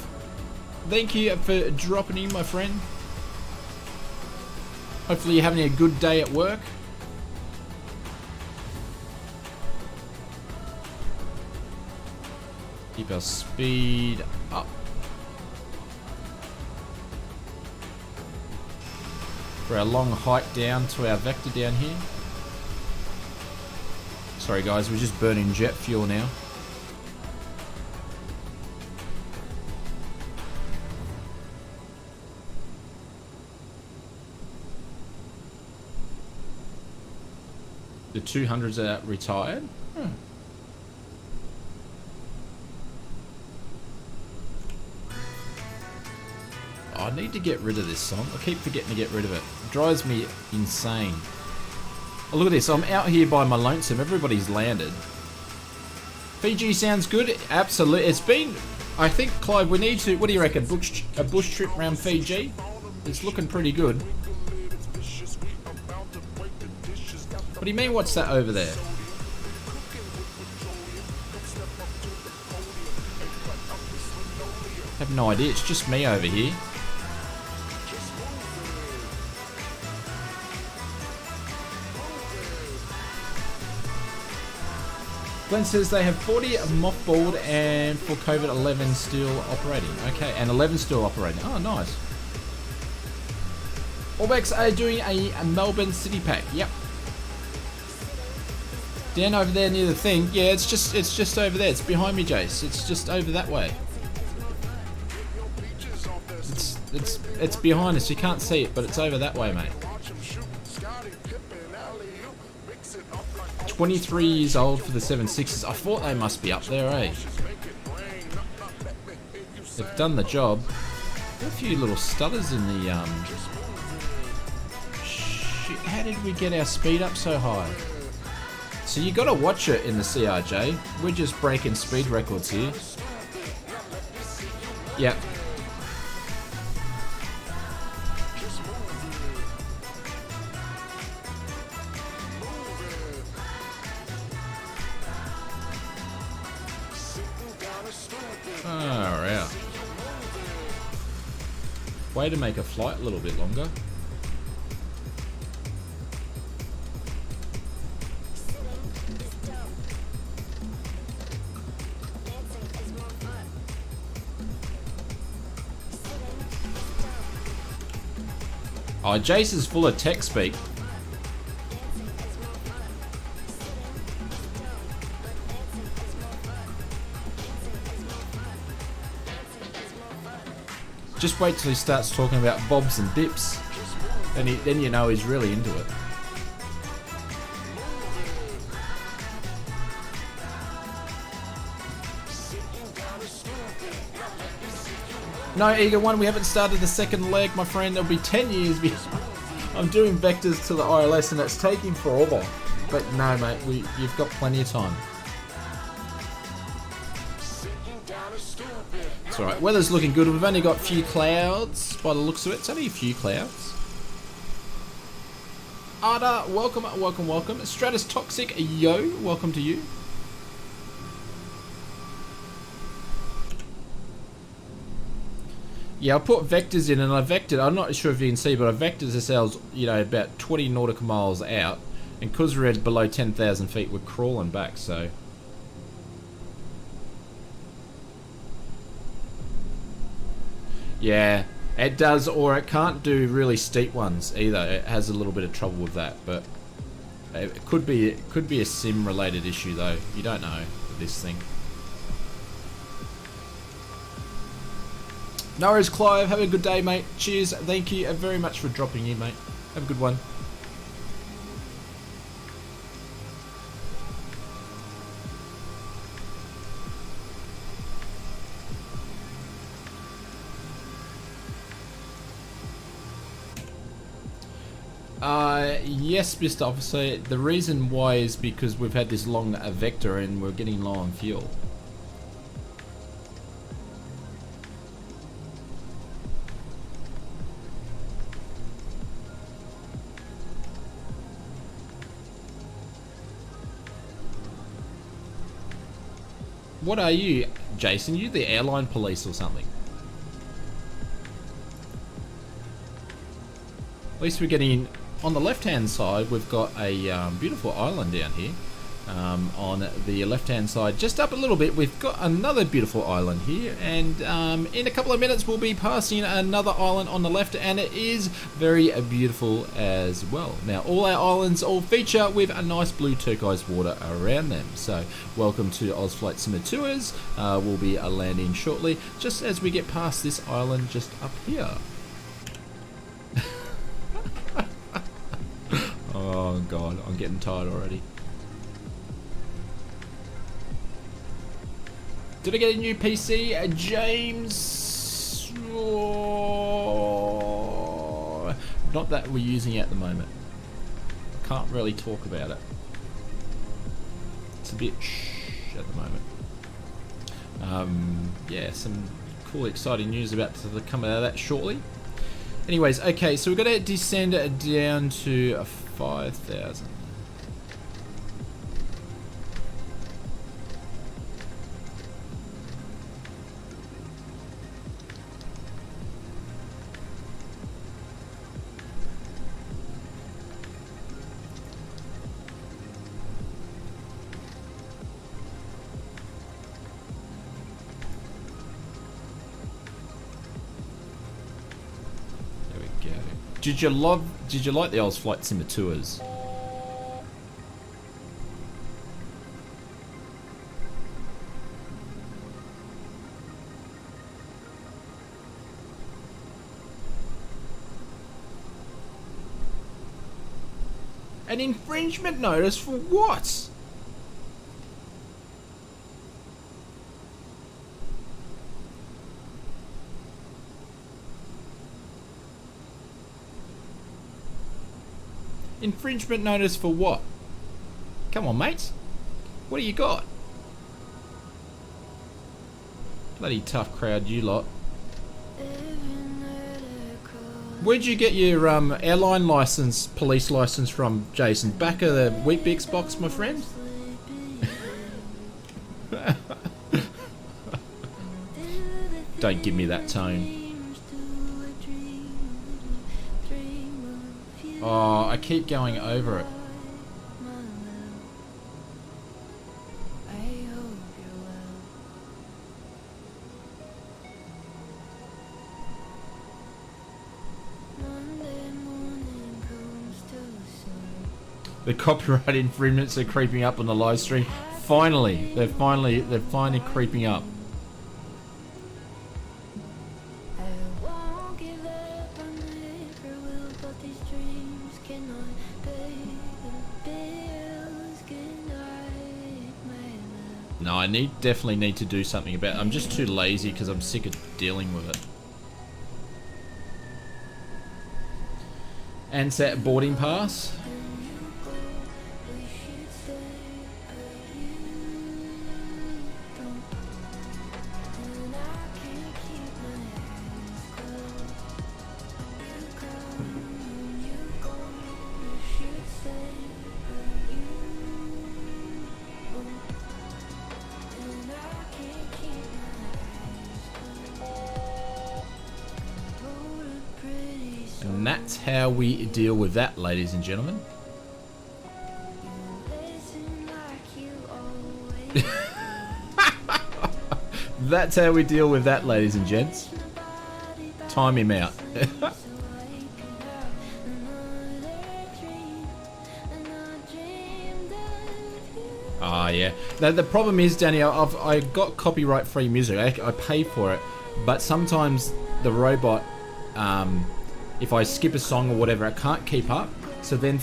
Thank you for dropping in, my friend. Hopefully you're having a good day at work. Keep our speed up. For our long hike down to our vector down here. Sorry guys, we're just burning jet fuel now. The 200s are retired. I need to get rid of this song. I keep forgetting to get rid of it. It drives me insane. Oh, look at this. I'm out here by my lonesome. Everybody's landed. Fiji sounds good. Absolutely. It's been... I think, Clive, we need to... What do you reckon? A bush trip around Fiji? It's looking pretty good. What do you mean, what's that over there? I have no idea. It's just me over here. Glenn says they have 40 mothballed and for COVID 11 still operating. Okay, and 11 still operating. Oh, nice. Orbex are doing a Melbourne City Pack. Yep. Down over there near the thing. Yeah, it's just over there. It's behind me, Jace. It's just over that way. It's behind us. You can't see it, but it's over that way, mate. 23 years old for the 7.6s. I thought they must be up there, eh? They've done the job. Got a few little stutters in the Shit, how did we get our speed up so high? So you got to watch it in the CRJ. We're just breaking speed records here. Yep. Alright. Way to make a flight a little bit longer. Oh, Jace is full of tech speak. Just wait till he starts talking about bobs and dips. Then you know he's really into it. No, Eager One, we haven't started the second leg, my friend. There'll be 10 years before. I'm doing vectors to the ILS and that's taking forever. But no, mate, you've got plenty of time. It's alright, weather's looking good. We've only got a few clouds by the looks of it. It's only a few clouds. Ada, welcome, welcome, welcome. Stratus Toxic, yo, welcome to you. Yeah, I put vectors in and I vectored, I'm not sure if you can see, but I vectored ourselves, you know, about 20 nautical miles out. And because we're at below 10,000 feet, we're crawling back, so... Yeah, it does, or it can't do really steep ones either. It has a little bit of trouble with that, but it could be a sim-related issue though. You don't know with this thing. No worries, Clive. Have a good day, mate. Cheers. Thank you very much for dropping in, mate. Have a good one. Yes, Mr. Officer. The reason why is because we've had this long vector and we're getting low on fuel. What are you, Jason? You the airline police or something? At least we're getting... On the left-hand side, we've got a beautiful island down here. On the left-hand side, just up a little bit, we've got another beautiful island here. And in a couple of minutes, we'll be passing another island on the left, and it is very beautiful as well. Now, all our islands all feature with a nice blue turquoise water around them. So, welcome to Ozflight Simmer Tours. We'll be landing shortly, just as we get past this island just up here. Oh god, I'm getting tired already. Did I get a new PC, James? Oh, not that we're using it at the moment. Can't really talk about it. It's a bit shh at the moment. Yeah, some cool, exciting news about to come out of that shortly. Anyways, okay, so we're going to descend down to 5,000. Did you like the Ozflight Simmer Tours? An infringement notice for what? Infringement notice for what? Come on, mates. What do you got? Bloody tough crowd, you lot. Where'd you get your airline license, police license from, Jason? Back of the Weet-Bix box, my friend? Don't give me that tone. Oh, I keep going over it. The copyright infringements are creeping up on the live stream. Finally, they're finally creeping up. No, I definitely need to do something about it. I'm just too lazy because I'm sick of dealing with it. And set boarding pass. And that's how we deal with that, ladies and gentlemen. That's how we deal with that, ladies and gents. Time him out. Ah, yeah. Now, the problem is, Danny, I got copyright-free music. I pay for it, but sometimes the robot, if I skip a song or whatever, it can't keep up. So then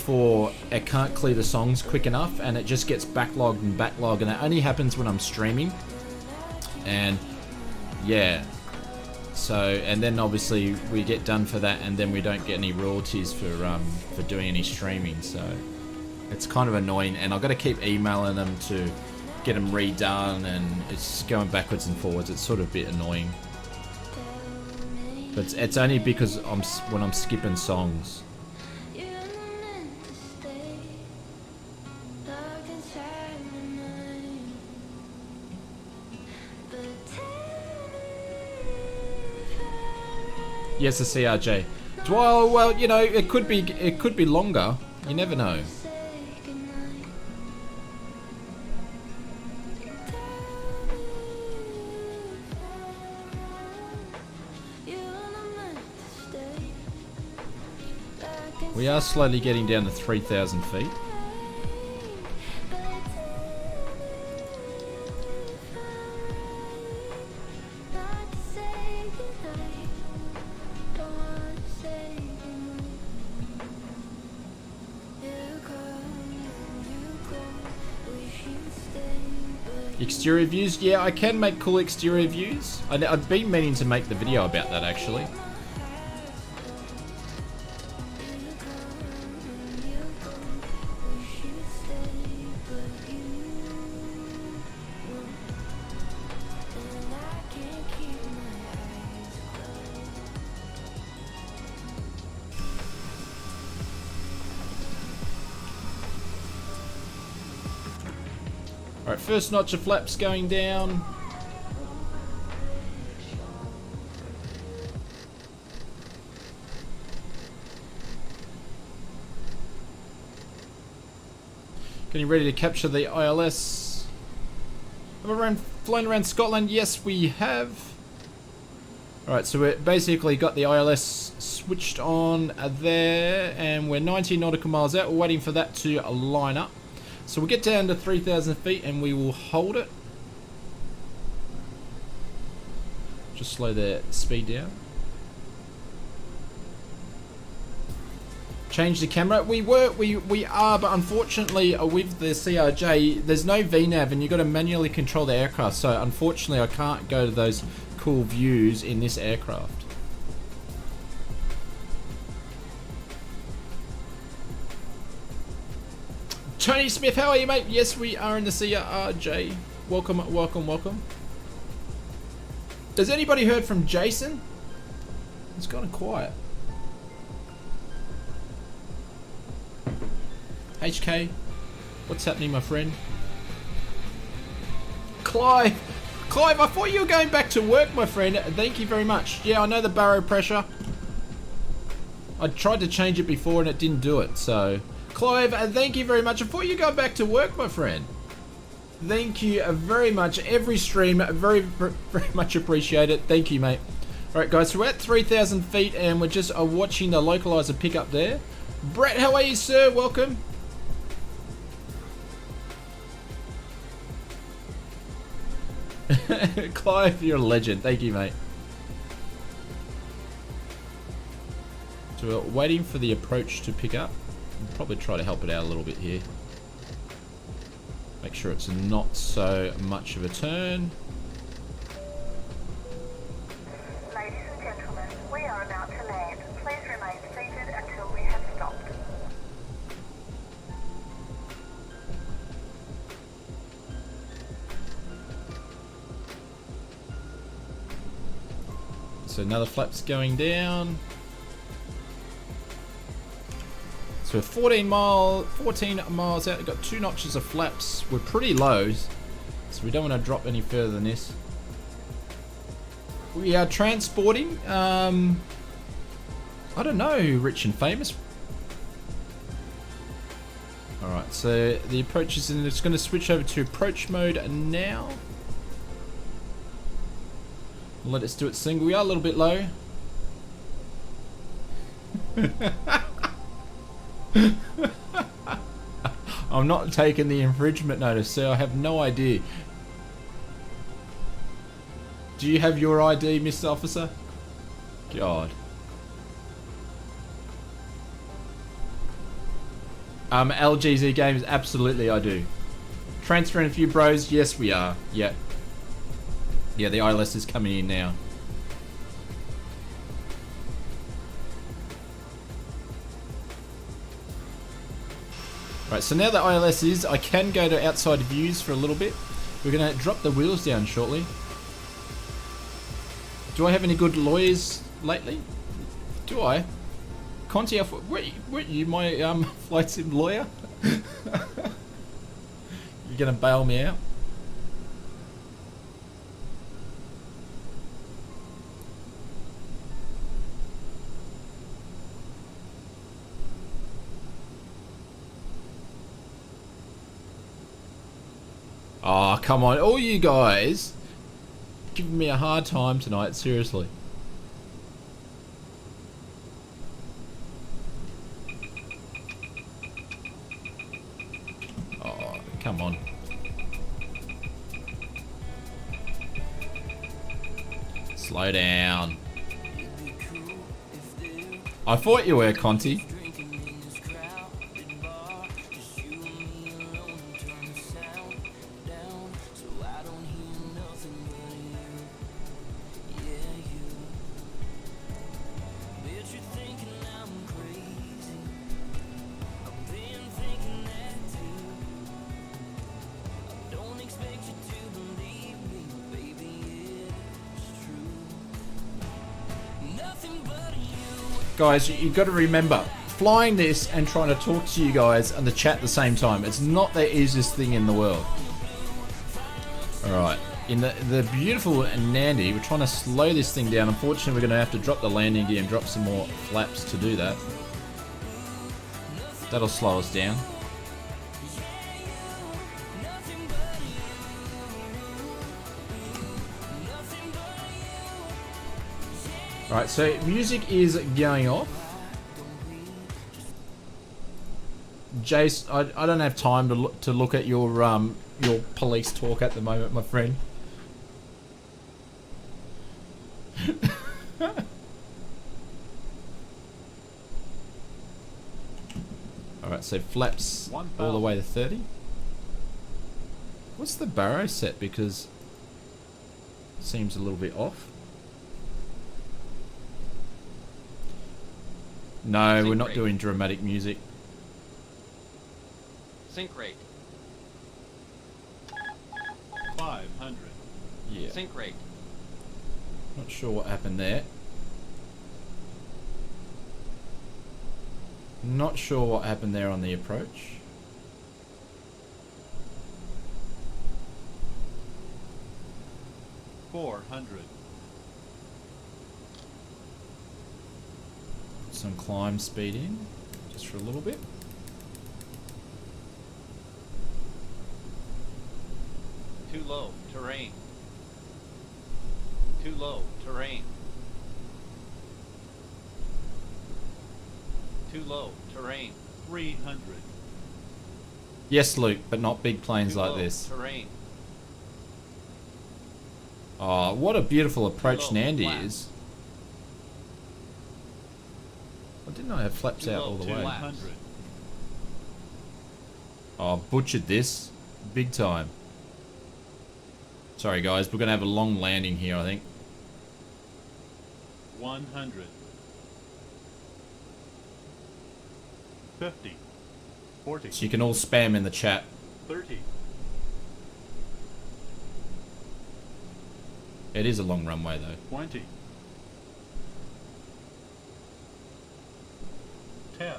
it can't clear the songs quick enough, and it just gets backlogged, and that only happens when I'm streaming. And yeah, so, and then obviously we get done for that, and then we don't get any royalties for doing any streaming. So it's kind of annoying, and I've got to keep emailing them to get them redone, and it's going backwards and forwards. It's sort of a bit annoying, but it's only because when I'm skipping songs. Yes, a CRJ. Well, you know, it could be longer. You never know. We are slowly getting down to 3,000 feet. Exterior views? Yeah, I can make cool exterior views. I've been meaning to make the video about that, actually. Alright, first notch of flaps going down. Getting ready to capture the ILS. Have we flown around Scotland? Yes, we have. Alright, so we basically got the ILS switched on there, and we're 90 nautical miles out. We're waiting for that to line up. So we'll get down to 3,000 feet and we will hold it. Just slow the speed down. Change the camera. We are, but unfortunately with the CRJ, there's no VNAV and you've got to manually control the aircraft. So unfortunately I can't go to those cool views in this aircraft. Tony Smith, how are you, mate? Yes, we are in the CRJ. Welcome, welcome, welcome. Has anybody heard from Jason? It's kind of quiet. HK, what's happening, my friend? Clive, I thought you were going back to work, my friend. Thank you very much. Yeah, I know the baro pressure. I tried to change it before and it didn't do it, so... Clive, thank you very much. I thought you go back to work, my friend. Thank you very much. Every stream, very much appreciate it. Thank you, mate. Alright, guys, so we're at 3,000 feet and we're just watching the localizer pick up there. Brett, how are you, sir? Welcome. Clive, you're a legend. Thank you, mate. So we're waiting for the approach to pick up. We'll probably try to help it out a little bit here. Make sure it's not so much of a turn. Ladies and gentlemen, we are about to land. Please remain seated until we have stopped. So another flap's going down. So we're 14 miles out. We've got 2 notches of flaps. We're pretty low, so we don't want to drop any further than this. We are transporting, I don't know, Rich and Famous. Alright, so the approach is in. It's going to switch over to approach mode now. Let us do it single. We are a little bit low. I'm not taking the infringement notice, so I have no idea. Do you have your ID, Mr. Officer? God. LGZ Games, absolutely I do. Transferring a few bros, yes we are. Yeah. Yeah, the ILS is coming in now. Right, so now that ILS is, I can go to outside views for a little bit. We're going to drop the wheels down shortly. Do I have any good lawyers lately? Do I? Conti, weren't you my flight sim lawyer? You're going to bail me out? Oh, come on. All you guys giving me a hard time tonight, seriously. Oh, come on. Slow down. I thought you were, Conti. Guys, you've got to remember, flying this and trying to talk to you guys and the chat at the same time, it's not the easiest thing in the world. Alright, in the beautiful Nandi, we're trying to slow this thing down. Unfortunately, we're going to have to drop the landing gear and drop some more flaps to do that. That'll slow us down. Right, so music is going off. Jace, I don't have time to look at your police talk at the moment, my friend. Alright, so flaps all the way to 30. What's the baro set? Because it seems a little bit off. No, we're not doing dramatic music. Sync rate. 500. Yeah. Sync rate. Not sure what happened there. Not sure what happened there on the approach. $400. Some climb speed in, just for a little bit. Too low. Terrain. Too low. Terrain. Too low. Terrain. 300. Yes, Luke, but not big planes Too like low. this. Terrain. Oh, what a beautiful approach Too low. Nandi Flat. is. Well, didn't I have flaps Too out low. all the Too way? flat. 200. Oh, butchered this. Big time. Sorry guys, we're going to have a long landing here, I think. 100. 50. 40. So you can all spam in the chat. 30. It is a long runway though. 20. 10.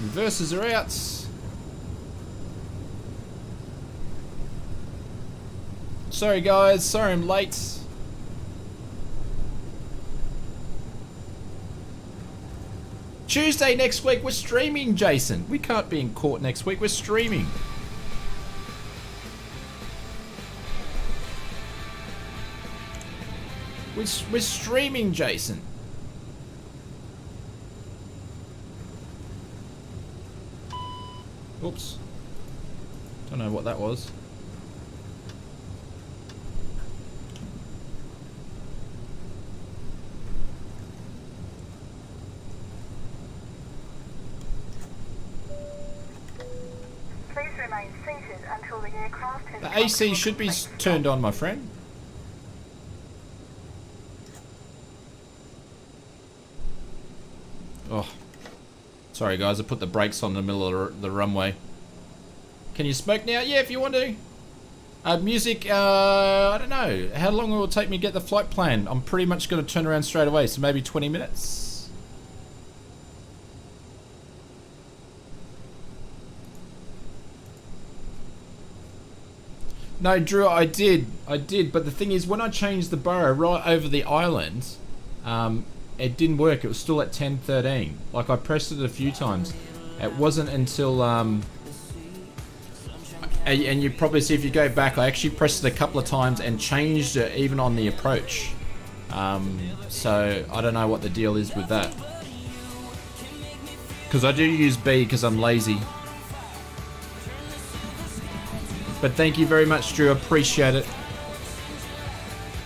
Reverses are out. Sorry guys, sorry I'm late. Tuesday next week, we're streaming, Jason. We can't be in court next week, we're streaming. We're streaming, Jason. Oops. Don't know what that was. Please remain seated until the aircraft has The AC should be turned on, my friend. Oh. Sorry guys, I put the brakes on in the middle of the runway. Can you smoke now? Yeah, if you want to. Music, I don't know. How long will it take me to get the flight plan? I'm pretty much going to turn around straight away, so maybe 20 minutes. No, Drew, I did, but the thing is, when I changed the borough right over the island, it didn't work. It was still at 10:13. Like, I pressed it a few times. It wasn't until, and you probably see if you go back, I actually pressed it a couple of times and changed it even on the approach. So, I don't know what the deal is with that. Because I do use B because I'm lazy. But thank you very much, Drew. Appreciate it.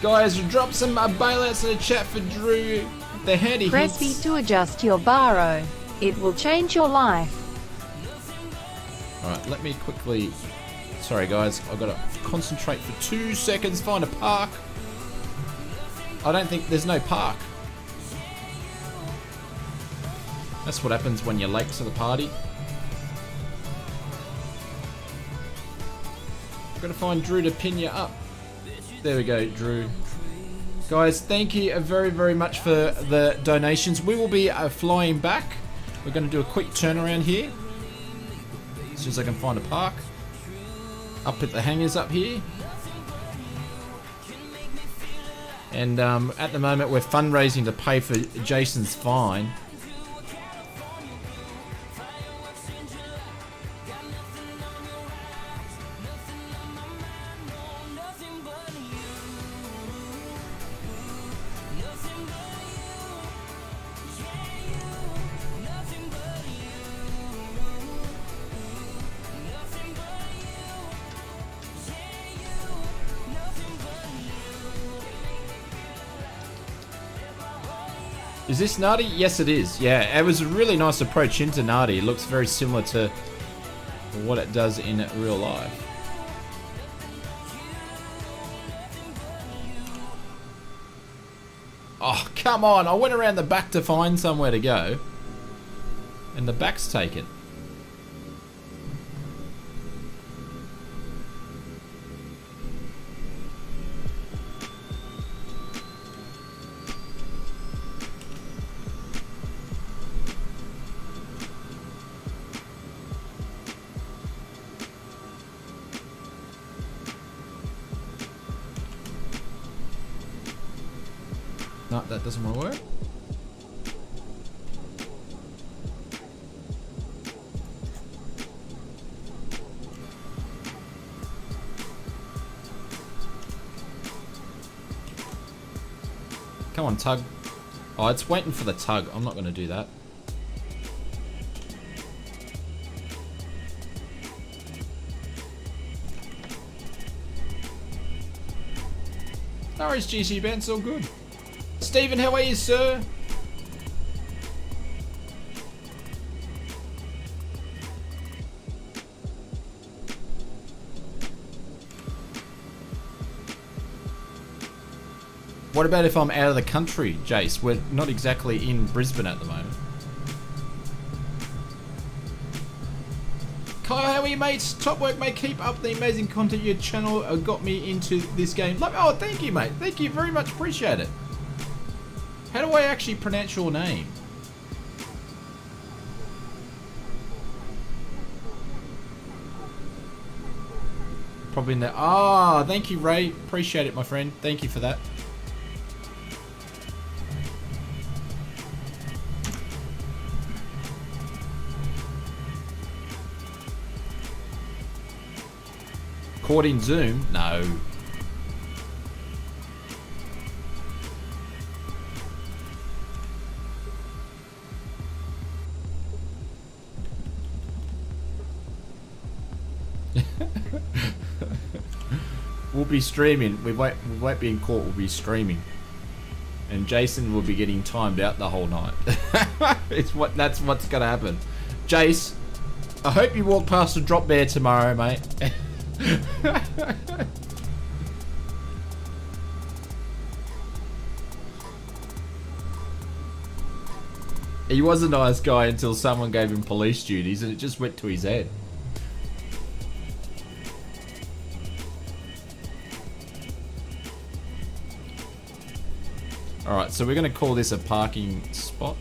Guys, drop some bailouts in the chat for Drew. The handy Press B hits. to adjust your baro. It will change your life. Alright, let me quickly... Sorry guys, I've got to concentrate for 2 seconds, find a park. I don't think there's no park. That's what happens when you're late to the party. Gotta find Drew to pin you up. There we go, Drew. Guys, thank you very, very much for the donations. We will be flying back. We're going to do a quick turnaround here. As soon as I can find a park. Up at the hangars up here. And at the moment we're fundraising to pay for Jason's fine. Is this Nardi? Yes, it is. Yeah, it was a really nice approach into Nardi. It looks very similar to what it does in real life. Oh, come on. I went around the back to find somewhere to go. And the back's taken. No, that doesn't want to work. Come on, tug. Oh, it's waiting for the tug. I'm not going to do that. No worries, GC Ben. It's all good. Stephen, how are you, sir? What about if I'm out of the country, Jace? We're not exactly in Brisbane at the moment. Kyle, how are you, mates? Top work, mate. Keep up the amazing content. Your channel got me into this game. Oh, thank you, mate. Thank you very much. Appreciate it. How do I actually pronounce your name? Probably in there. Ah, thank you, Ray. Appreciate it, my friend. Thank you for that. Caught in Zoom? No. We'll be streaming. We won't be in court. We'll be streaming, and Jason will be getting timed out the whole night. That's what's gonna happen. Jace, I hope you walk past a drop bear tomorrow, mate. He was a nice guy until someone gave him police duties, and it just went to his head. Alright, so we're going to call this a parking spot.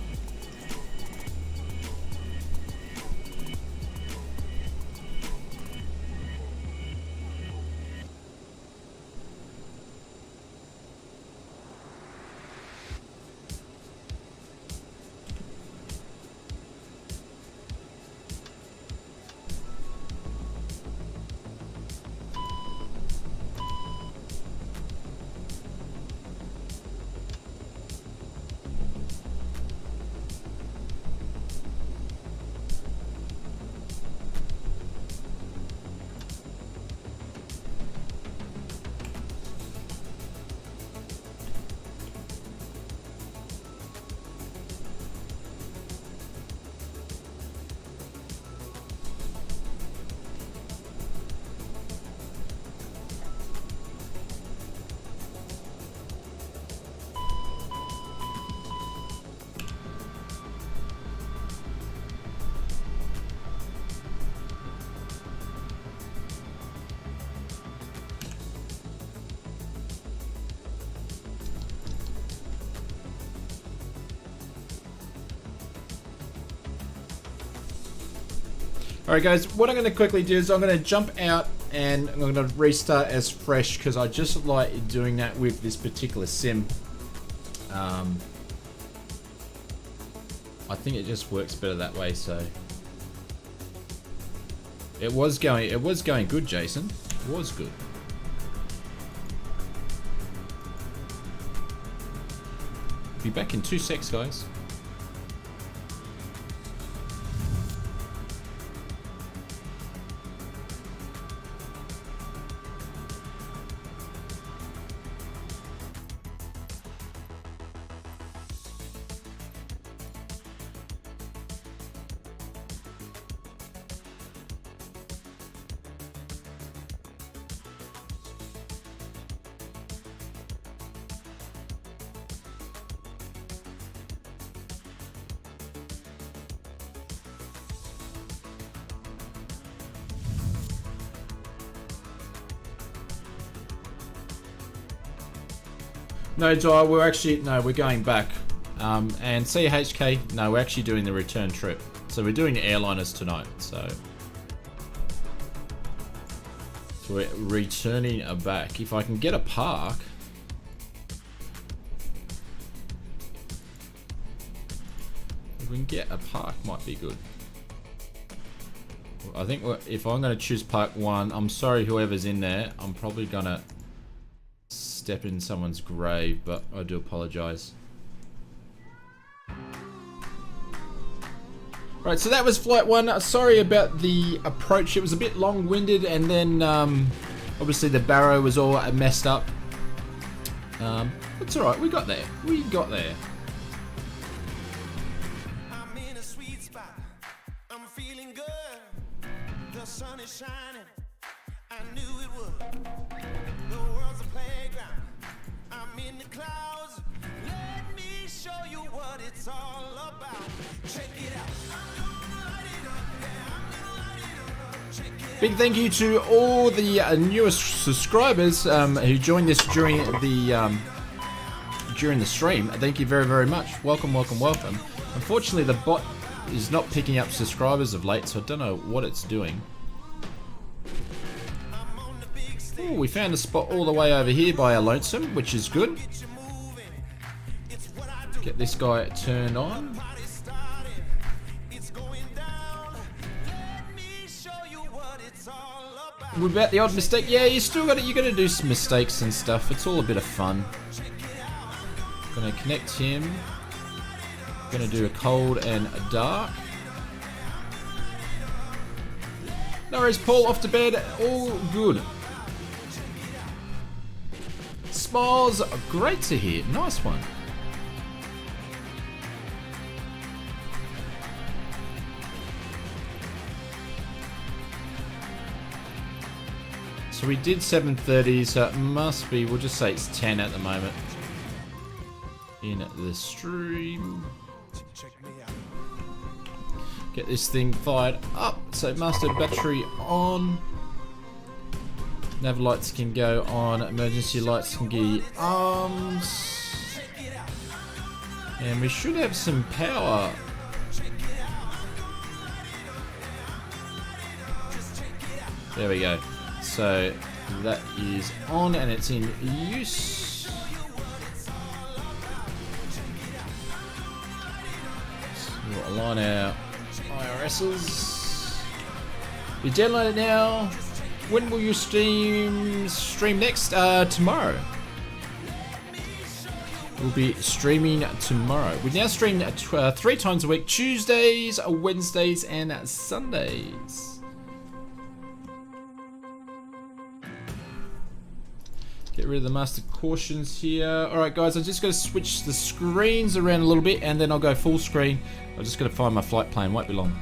Alright guys, what I'm going to quickly do is I'm going to jump out and I'm going to restart as fresh because I just like doing that with this particular sim. I think it just works better that way, so it was going good, Jason. It was good. Be back in 2 secs, guys. No, Jai, we're going back. And CHK, no, we're actually doing the return trip. So we're doing the airliners tonight, so we're returning back. If I can get a park. If we can get a park, might be good. I think if I'm going to choose park 1, I'm sorry whoever's in there, I'm probably going to step in someone's grave, but I do apologize. Right, so that was flight 1. Sorry about the approach. It was a bit long-winded, and then obviously the barrow was all messed up. It's alright, we got there. We got there. I'm in a sweet spot. I'm feeling good. The sun is shining. I knew it would. The world's a playground. I'm in the clouds. Let me show you what it's all about. Check it out. I'm gonna light it up. Yeah, I'm gonna light it up. Check it out. Big thank you to all the newest subscribers who joined us during the stream. Thank you very, very much. Welcome, welcome, welcome. Unfortunately, the bot is not picking up subscribers of late, so I don't know what it's doing. I'm on the big Ooh, we found a spot all the way over here by our lonesome, which is good. Get this guy turned on. What about the odd mistake? Yeah, you still got it. You got to do some mistakes and stuff. It's all a bit of fun. Gonna connect him. Gonna do a cold and a dark. No worries, Paul. Off to bed. All good. Smiles. Great to hear. Nice one. So we did 7:30, so it must be, we'll just say it's 10 at the moment in the stream. Get this thing fired up. So master battery on. Nav lights can go on. Emergency lights can get arms. And we should have some power. There we go. So that is on and it's in use. So we'll align our IRSs. We download it now. When will you stream next? Tomorrow. We'll be streaming tomorrow. We now stream 3 times a week: Tuesdays, Wednesdays, and Sundays. Get rid of the master cautions here. Alright guys, I just got to switch the screens around a little bit and then I'll go full screen. I've just got to find my flight plan, won't be long.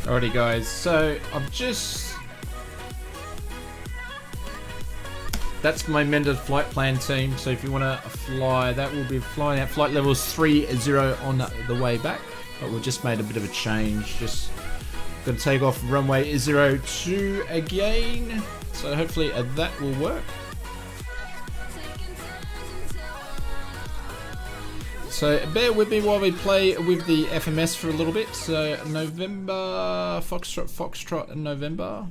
Alrighty guys, so I've just... That's my amended flight plan team, so if you want to fly, that will be flying at flight levels 30 on the way back. But we've just made a bit of a change, just going to take off runway 02 again, so hopefully that will work. So bear with me while we play with the FMS for a little bit. So November, Foxtrot November.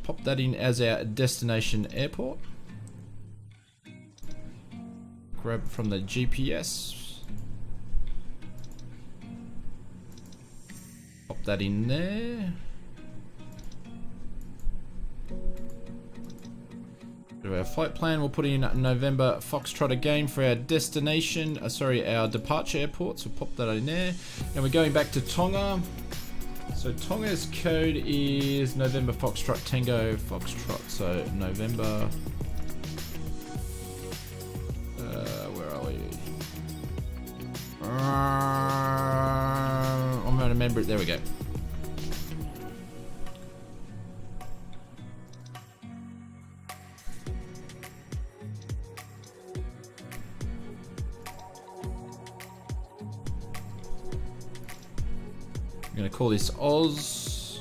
Pop that in as our destination airport. Grab it from the GPS. Pop that in there. Do our flight plan. We'll put in November Foxtrot again for our destination. Our departure airport. So pop that in there. And we're going back to Tonga. So Tonga's code is November Foxtrot Tango Foxtrot. So November. Where are we? I'm going to remember it. There we go. I'm gonna call this Oz.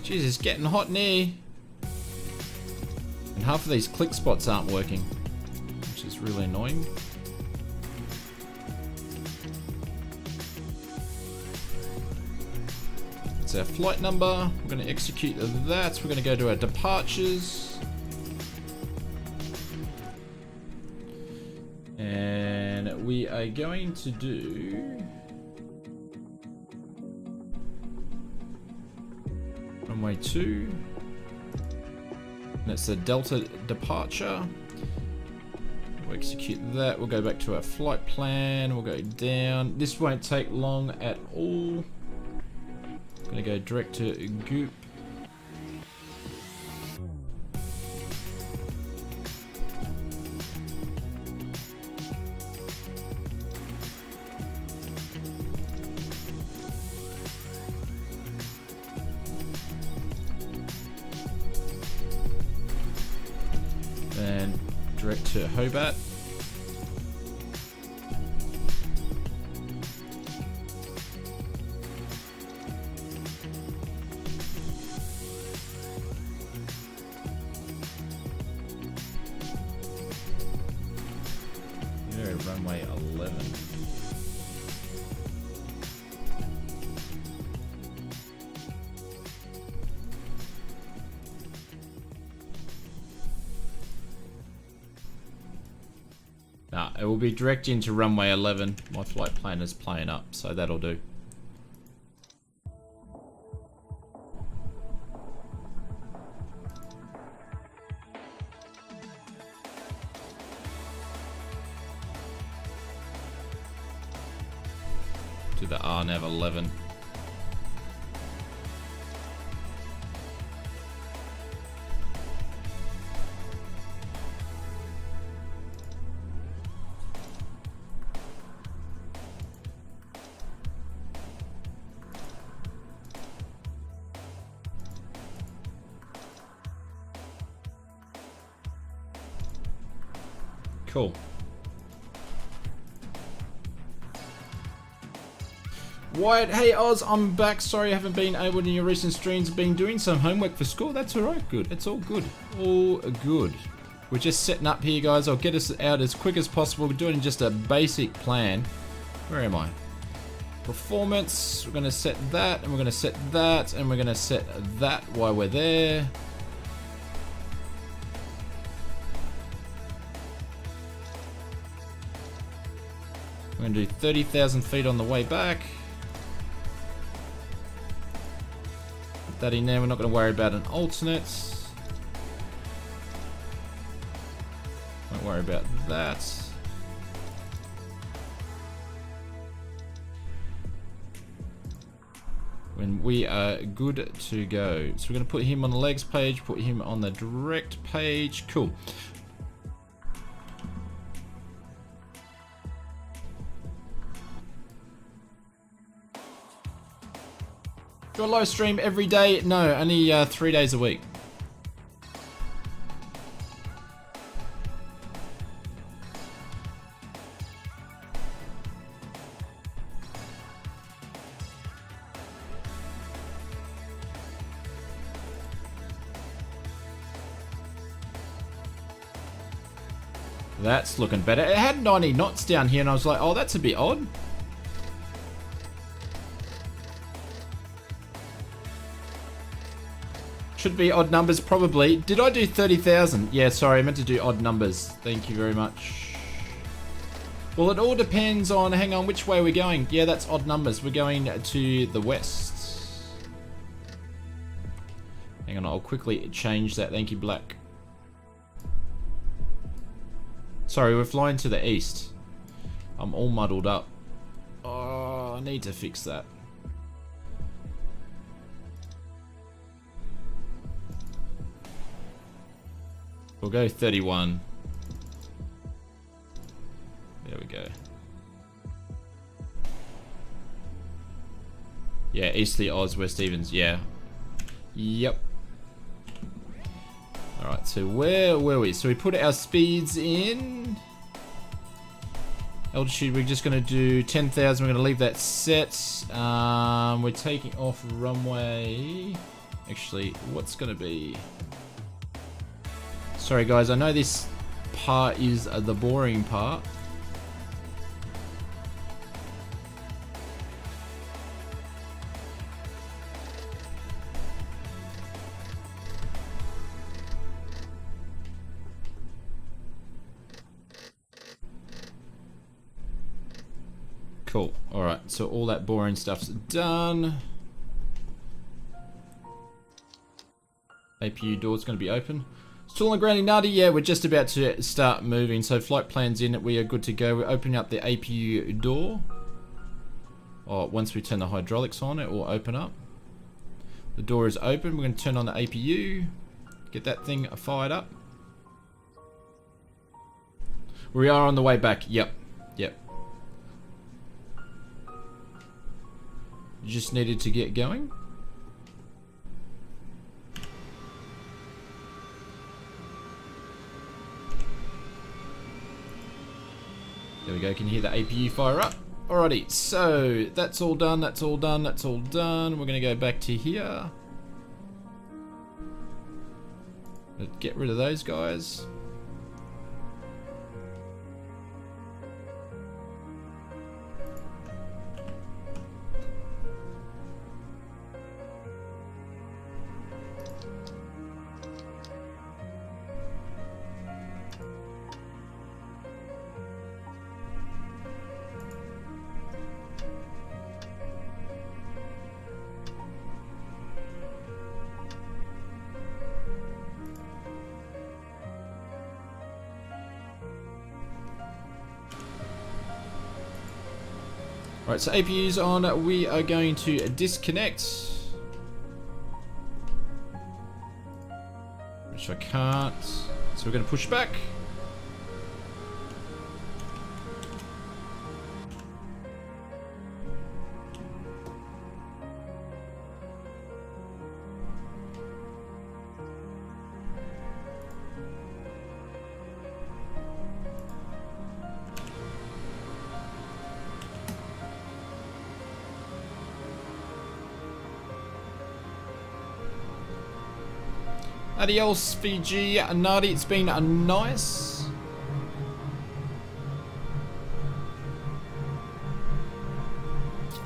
Jeez, it's getting hot in here. And half of these click spots aren't working, which is really annoying. That's our flight number. We're gonna execute that. We're gonna go to our departures. And we are going to do runway 2. That's the Delta departure. We'll execute that. We'll go back to our flight plan. We'll go down. This won't take long at all. Gonna go direct to Goop. Then direct to Hobart. Runway 11. Nah, it will be direct into runway 11. My flight plan is playing up, so that'll do. To the RNAV 11. Cool. Wyatt, hey Oz, I'm back. Sorry I haven't been able to in your recent streams. Been doing some homework for school. That's alright, good. It's all good. All good. We're just setting up here, guys. I'll get us out as quick as possible. We're doing just a basic plan. Where am I? Performance. We're going to set that, and we're going to set that, and we're going to set that while we're there. We're going to do 30,000 feet on the way back. Put that in there. We're not going to worry about an alternate. Won't worry about that. When we are good to go. So we're going to put him on the legs page, put him on the direct page. Cool. Do a live stream every day? No, only 3 days a week. That's looking better. It had 90 knots down here and I was like, oh, that's a bit odd. Should be odd numbers, probably. Did I do 30,000? Yeah, sorry, I meant to do odd numbers. Thank you very much. Well, it all depends on, hang on, which way we're going. Yeah, that's odd numbers. We're going to the west. Hang on, I'll quickly change that. Thank you, Black. Sorry, we're flying to the east. I'm all muddled up. Oh, I need to fix that. We'll go 31. There we go. Yeah, Eastleigh, Oz, West Evans, yeah. Yep. Alright, so where were we? So we put our speeds in. Altitude, we're just going to do 10,000. We're going to leave that set. We're taking off runway. Actually, what's going to be... Sorry guys, I know this part is the boring part. Cool. Alright, so all that boring stuff's done. APU door's going to be open. Still on grounding nutty, yeah, we're just about to start moving. So flight plans in, we are good to go. We're opening up the APU door. Oh, once we turn the hydraulics on, it will open up. The door is open. We're going to turn on the APU. Get that thing fired up. We are on the way back. Yep. Yep. Just needed to get going. There we go, can you hear the APU fire up? Alrighty, so that's all done, that's all done, that's all done. We're gonna go back to here. Let's get rid of those guys. Right, so APU's on, we are going to disconnect. Which I can't. So we're going to push back. Adios, Fiji, Nadi, it's been nice.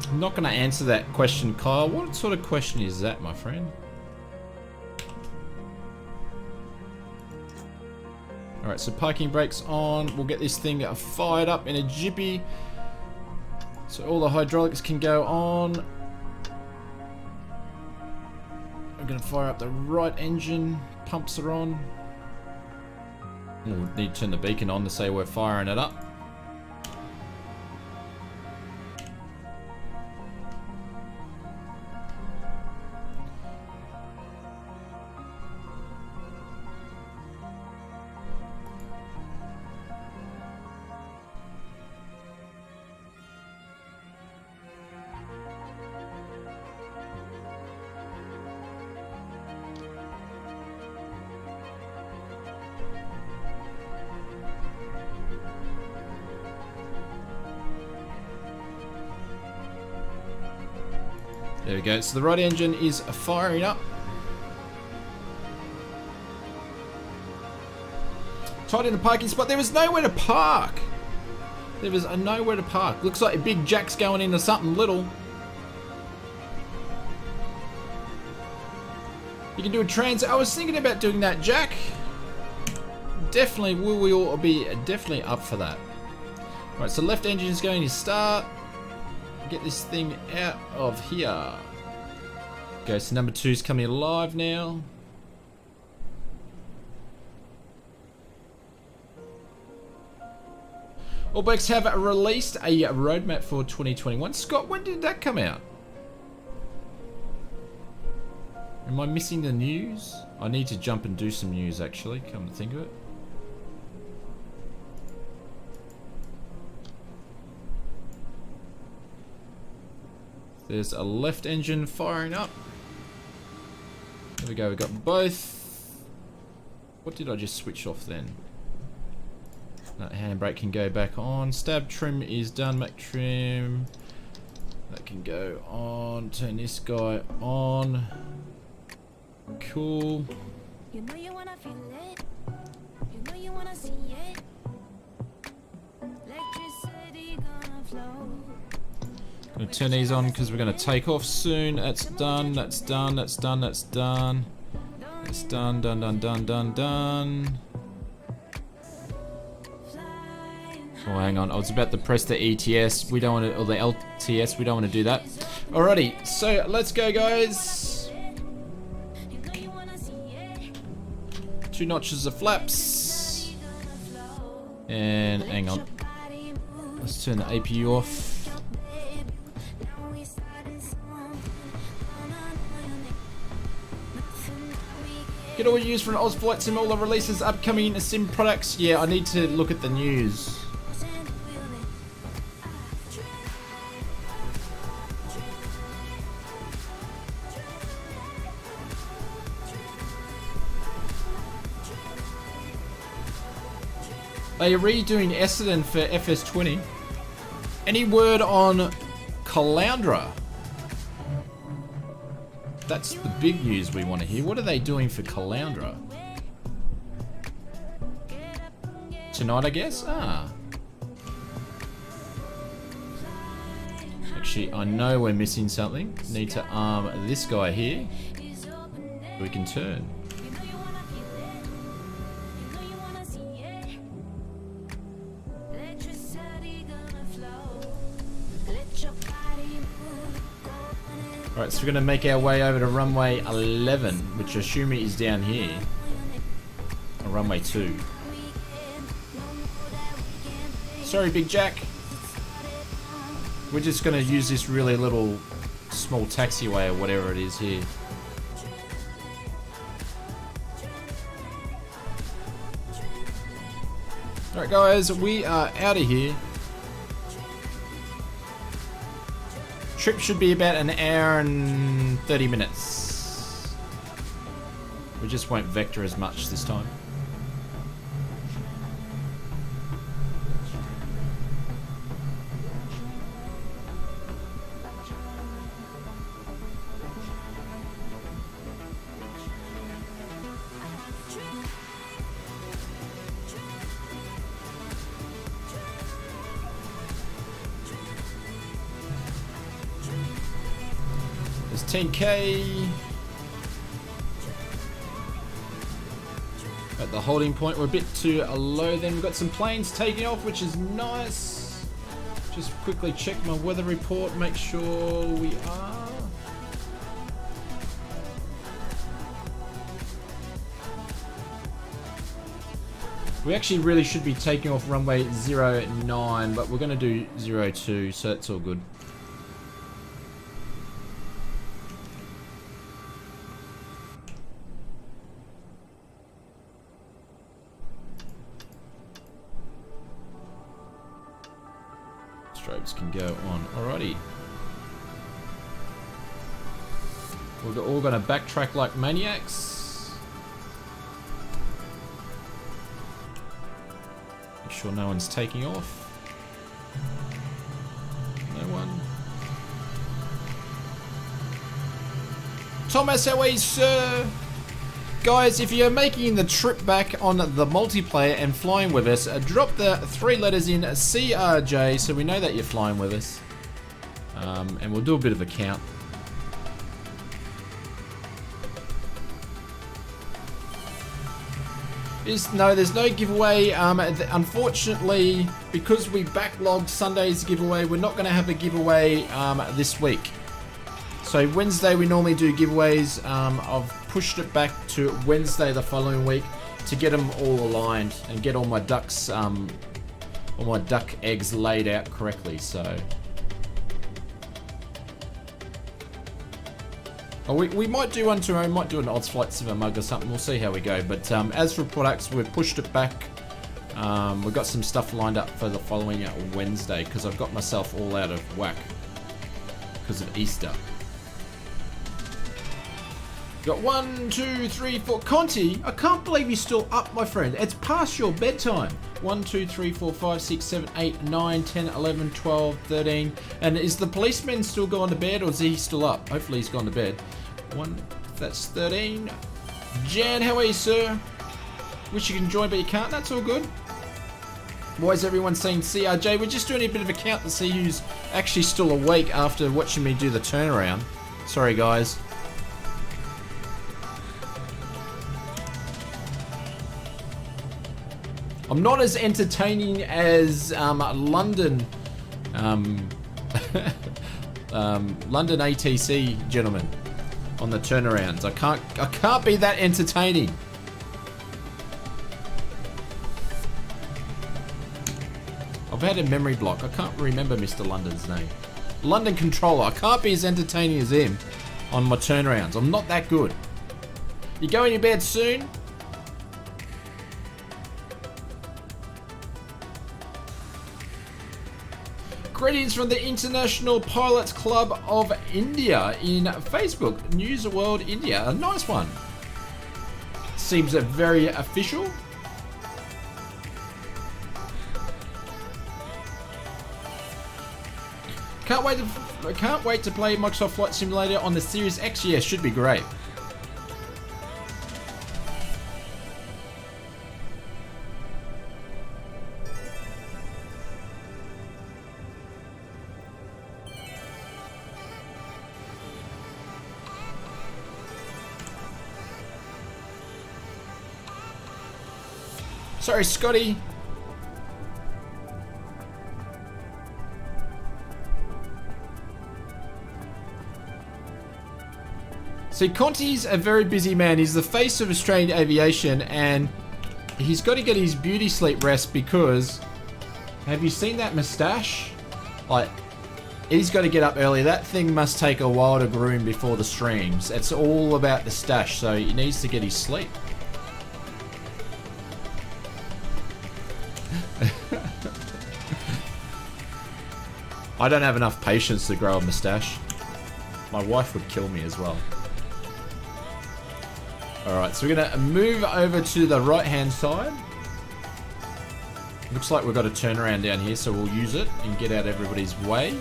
I'm not going to answer that question, Kyle. What sort of question is that, my friend? Alright, so parking brakes on. We'll get this thing fired up in a jiffy. So all the hydraulics can go on. I'm going to fire up the right engine. Pumps are on. We'll need to turn the beacon on to say we're firing it up. There we go, so the right engine is firing up. Tied in a parking spot, there was nowhere to park. There was nowhere to park. Looks like a big jack's going into something little. You can do a transit. I was thinking about doing that, Jack. Definitely, we will be definitely up for that. Right, so left engine is going to start. Get this thing out of here. Okay, so number 2's coming alive now. Allbacks have released a roadmap for 2021. Scott, when did that come out? Am I missing the news? I need to jump and do some news actually, come to think of it. There's a left engine firing up. There we go, we got both. What did I just switch off then? That handbrake can go back on. Stab trim is done, Mac trim. That can go on. Turn this guy on. Cool. You know you wanna feel it. You know you wanna see it. Electricity gonna flow. Gonna turn these on because we're gonna take off soon. That's done, that's done, that's done, that's done. It's done, done, done, done, done, done. Oh, hang on. I was about to press the ETS. We don't want to, or the LTS. We don't want to do that. Alrighty. So let's go, guys. 2 notches of flaps. And hang on. Let's turn the APU off. Get all used for an Oz Flight Sim, all the releases, upcoming sim products. Yeah, I need to look at the news. They are redoing Essendon for FS20. Any word on Caloundra? That's the big news we want to hear. What are they doing for Caloundra? Tonight, I guess? Ah. Actually, I know we're missing something. Need to arm this guy here. We can turn. Alright, so we're going to make our way over to runway 11, which I assume is down here. Or runway 2. Sorry, Big Jack. We're just going to use this really little small taxiway or whatever it is here. Alright guys, we are out of here. Trip should be about an hour and 30 minutes. We just won't vector as much this time. There's 10k. At the holding point, we're a bit too low then. We've got some planes taking off, which is nice. Just quickly check my weather report, make sure we are. We actually really should be taking off runway 09, but we're going to do 02, so it's all good. Strobes can go on. Alrighty. We're all going to backtrack like maniacs. Make sure no one's taking off. No one. Thomas, how are you, sir? Guys, if you're making the trip back on the multiplayer and flying with us, drop the 3 letters in CRJ so we know that you're flying with us. And we'll do a bit of a count. There's no giveaway. Unfortunately, because we backlogged Sunday's giveaway, we're not going to have a giveaway this week. So Wednesday we normally do giveaways. I've pushed it back to Wednesday the following week to get them all aligned and get all my ducks all my duck eggs laid out correctly, so. Oh, we might do one tomorrow, might do an odds flight sim mug or something, we'll see how we go. But as for products, we've pushed it back. We've got some stuff lined up for the following Wednesday, because I've got myself all out of whack because of Easter. Got 1, 2, 3, 4. Conti, I can't believe you're still up, my friend. It's past your bedtime. 1, 2, 3, 4, 5, 6, 7, 8, 9, 10, 11, 12, 13. And is the policeman still gone to bed, or is he still up? Hopefully he's gone to bed. 1, that's 13. Jan, how are you, sir? Wish you can join, but you can't. That's all good. Why is everyone saying CRJ? We're just doing a bit of a count to see who's actually still awake after watching me do the turnaround. Sorry, guys. I'm not as entertaining as London London ATC gentlemen on the turnarounds. I can't be that entertaining. I've had a memory block. I can't remember Mr. London's name. London Controller. I can't be as entertaining as him on my turnarounds. I'm not that good. You going to bed soon? Greetings from the International Pilots Club of India in Facebook. News World India. A nice one. Seems very official. Can't wait to play Microsoft Flight Simulator on the Series X. Yeah, should be great. Sorry, Scotty. See, Conti's a very busy man. He's the face of Australian aviation, and he's got to get his beauty sleep rest because, have you seen that moustache? Like, he's got to get up early. That thing must take a while to groom before the streams. It's all about the stash, so he needs to get his sleep. I don't have enough patience to grow a moustache. My wife would kill me as well. Alright, so we're going to move over to the right hand side. Looks like we've got a turnaround down here, so we'll use it and get out everybody's way.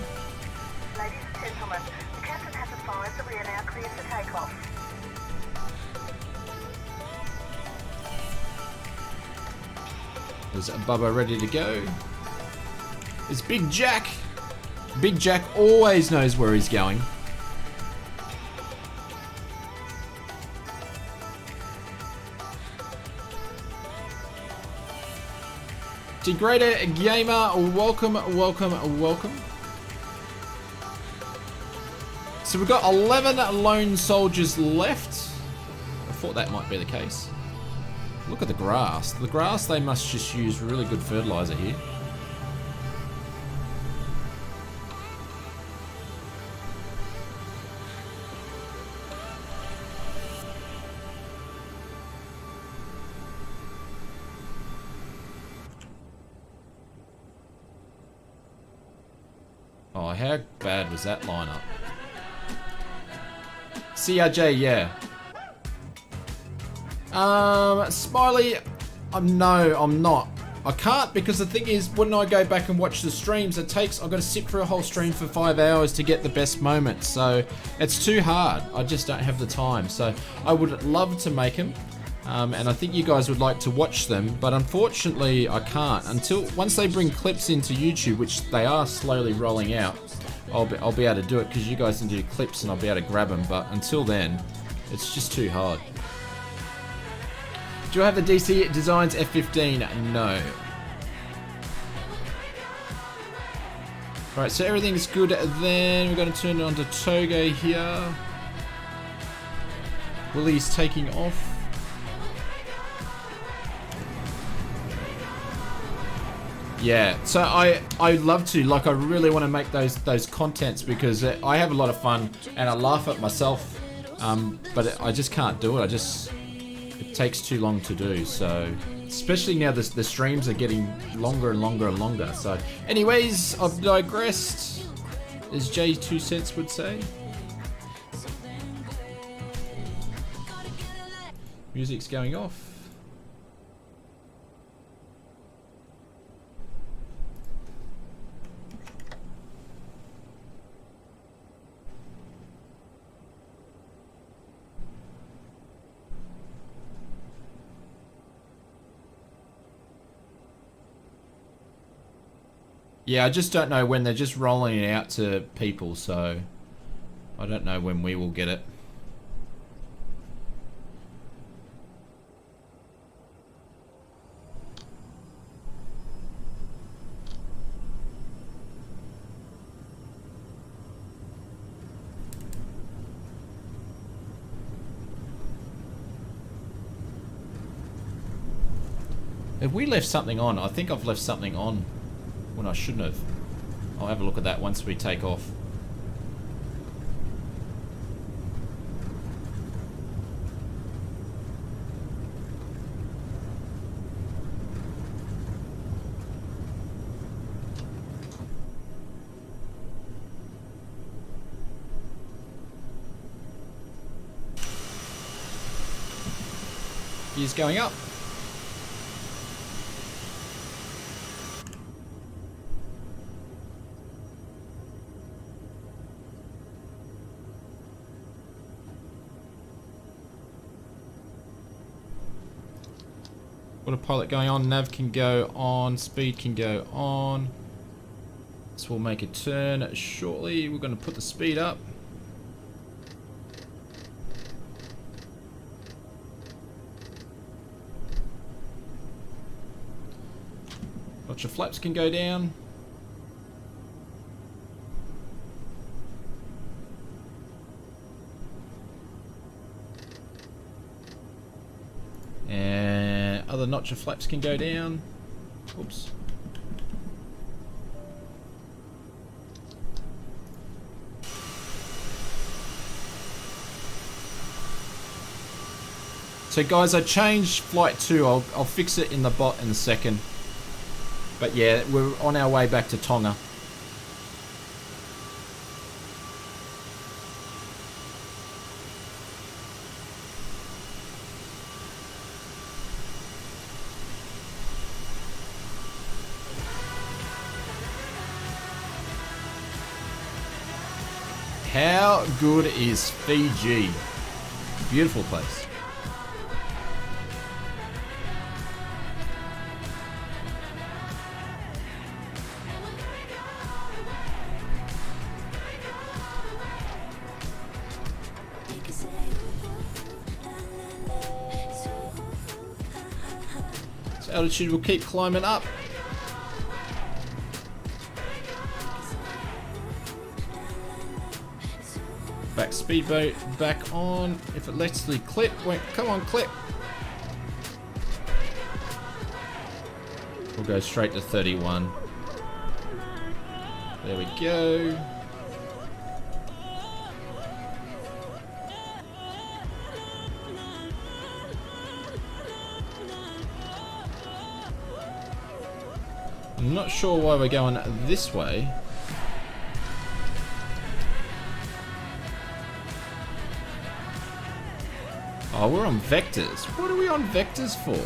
Ladies and gentlemen, the captain has advised that we are now cleared for takeoff. There's Bubba ready to go. There's Big Jack. Big Jack always knows where he's going. Degrader Gamer, welcome, welcome, welcome. So we've got 11 lone soldiers left. I thought that might be the case. Look at the grass. The grass, they must just use really good fertilizer here. Oh, how bad was that lineup? CRJ, yeah. Smiley, no, I'm not. I can't, because the thing is, when I go back and watch the streams, I've got to sit for a whole stream for 5 hours to get the best moments. So it's too hard. I just don't have the time. So I would love to make them. And I think you guys would like to watch them, but unfortunately I can't once they bring clips into YouTube, which they are slowly rolling out. I'll be able to do it because you guys can do clips and I'll be able to grab them. But until then, it's just too hard. Do I have the DC Designs F15? No. Right, so everything's good. Then we're going to turn it on to Toga here. Willie's taking off. Yeah, so I love to, like, I really want to make those contents because I have a lot of fun and I laugh at myself, but I just can't do it. It takes too long to do. So especially now the streams are getting longer and longer and longer. So anyways, I've digressed, as J2 would say. Music's going off. Yeah, I just don't know when. They're just rolling it out to people, so I don't know when we will get it. Have we left something on? I think I've left something on when I shouldn't have. I'll have a look at that once we take off. Gears going up. Autopilot going on, nav can go on, speed can go on. This will make a turn shortly. We're going to put the speed up. Lots of flaps can go down. And other notch of flaps can go down. Oops. So guys, I changed flight 2. I'll fix it in the bot in a second. But yeah, we're on our way back to Tonga. How good is Fiji? Beautiful place. So altitude will keep climbing up. Back speedboat back on. If it lets the clip, wait, come on, clip. We'll go straight to 31. There we go. I'm not sure why we're going this way. Oh, we're on vectors. What are we on vectors for?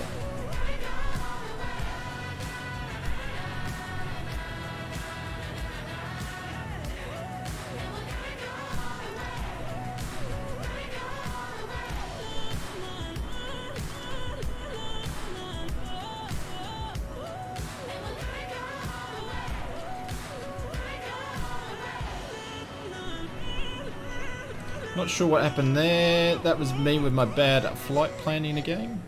Not sure what happened there. That was me with my bad flight planning again.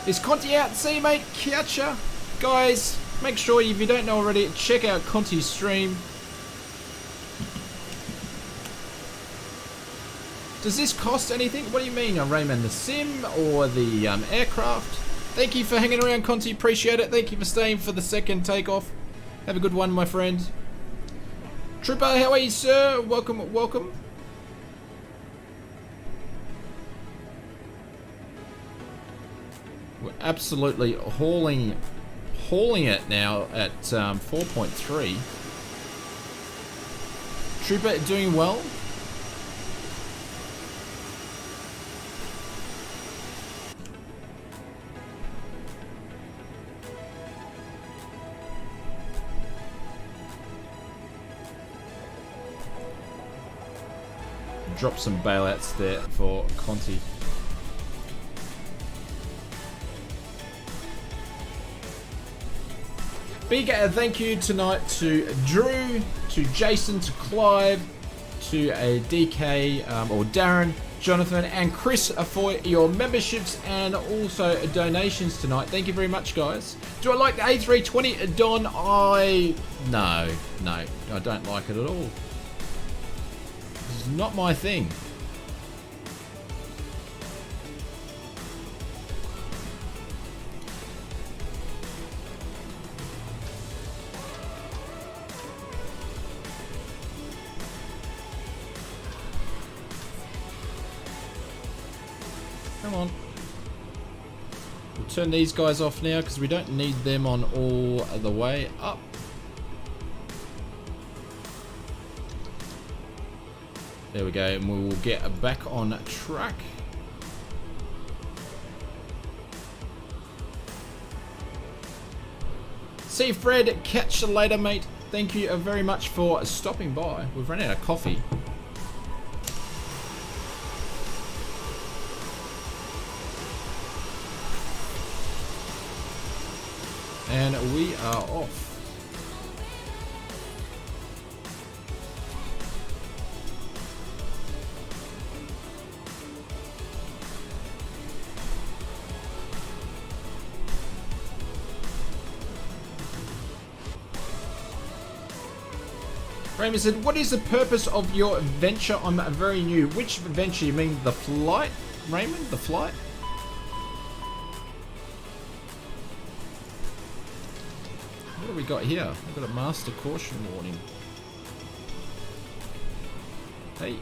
Is Conti out? See you, mate. Catch ya. Guys, make sure if you don't know already, check out Conti's stream. Does this cost anything? What do you mean, Raymond? The sim or the aircraft? Thank you for hanging around, Conti. Appreciate it. Thank you for staying for the second takeoff. Have a good one, my friend. Trooper, how are you, sir? Welcome, welcome. We're absolutely hauling it now at 4.3. Trooper doing well. Drop some bailouts there for Conti. Big thank you tonight to Drew, to Jason, to Clive, to DK or Darren, Jonathan, and Chris for your memberships and also donations tonight. Thank you very much, guys. Do I like the A320, Don? No, I don't like it at all. This is not my thing. Come on. We'll turn these guys off now because we don't need them on all the way up. There we go, and we will get back on track. See you, Fred. Catch you later, mate. Thank you very much for stopping by. We've run out of coffee. And we are off. Raymond said, what is the purpose of your venture? I'm very new. Which venture? You mean the flight, Raymond? The flight? What do we got here? We've got a master caution warning. Hey.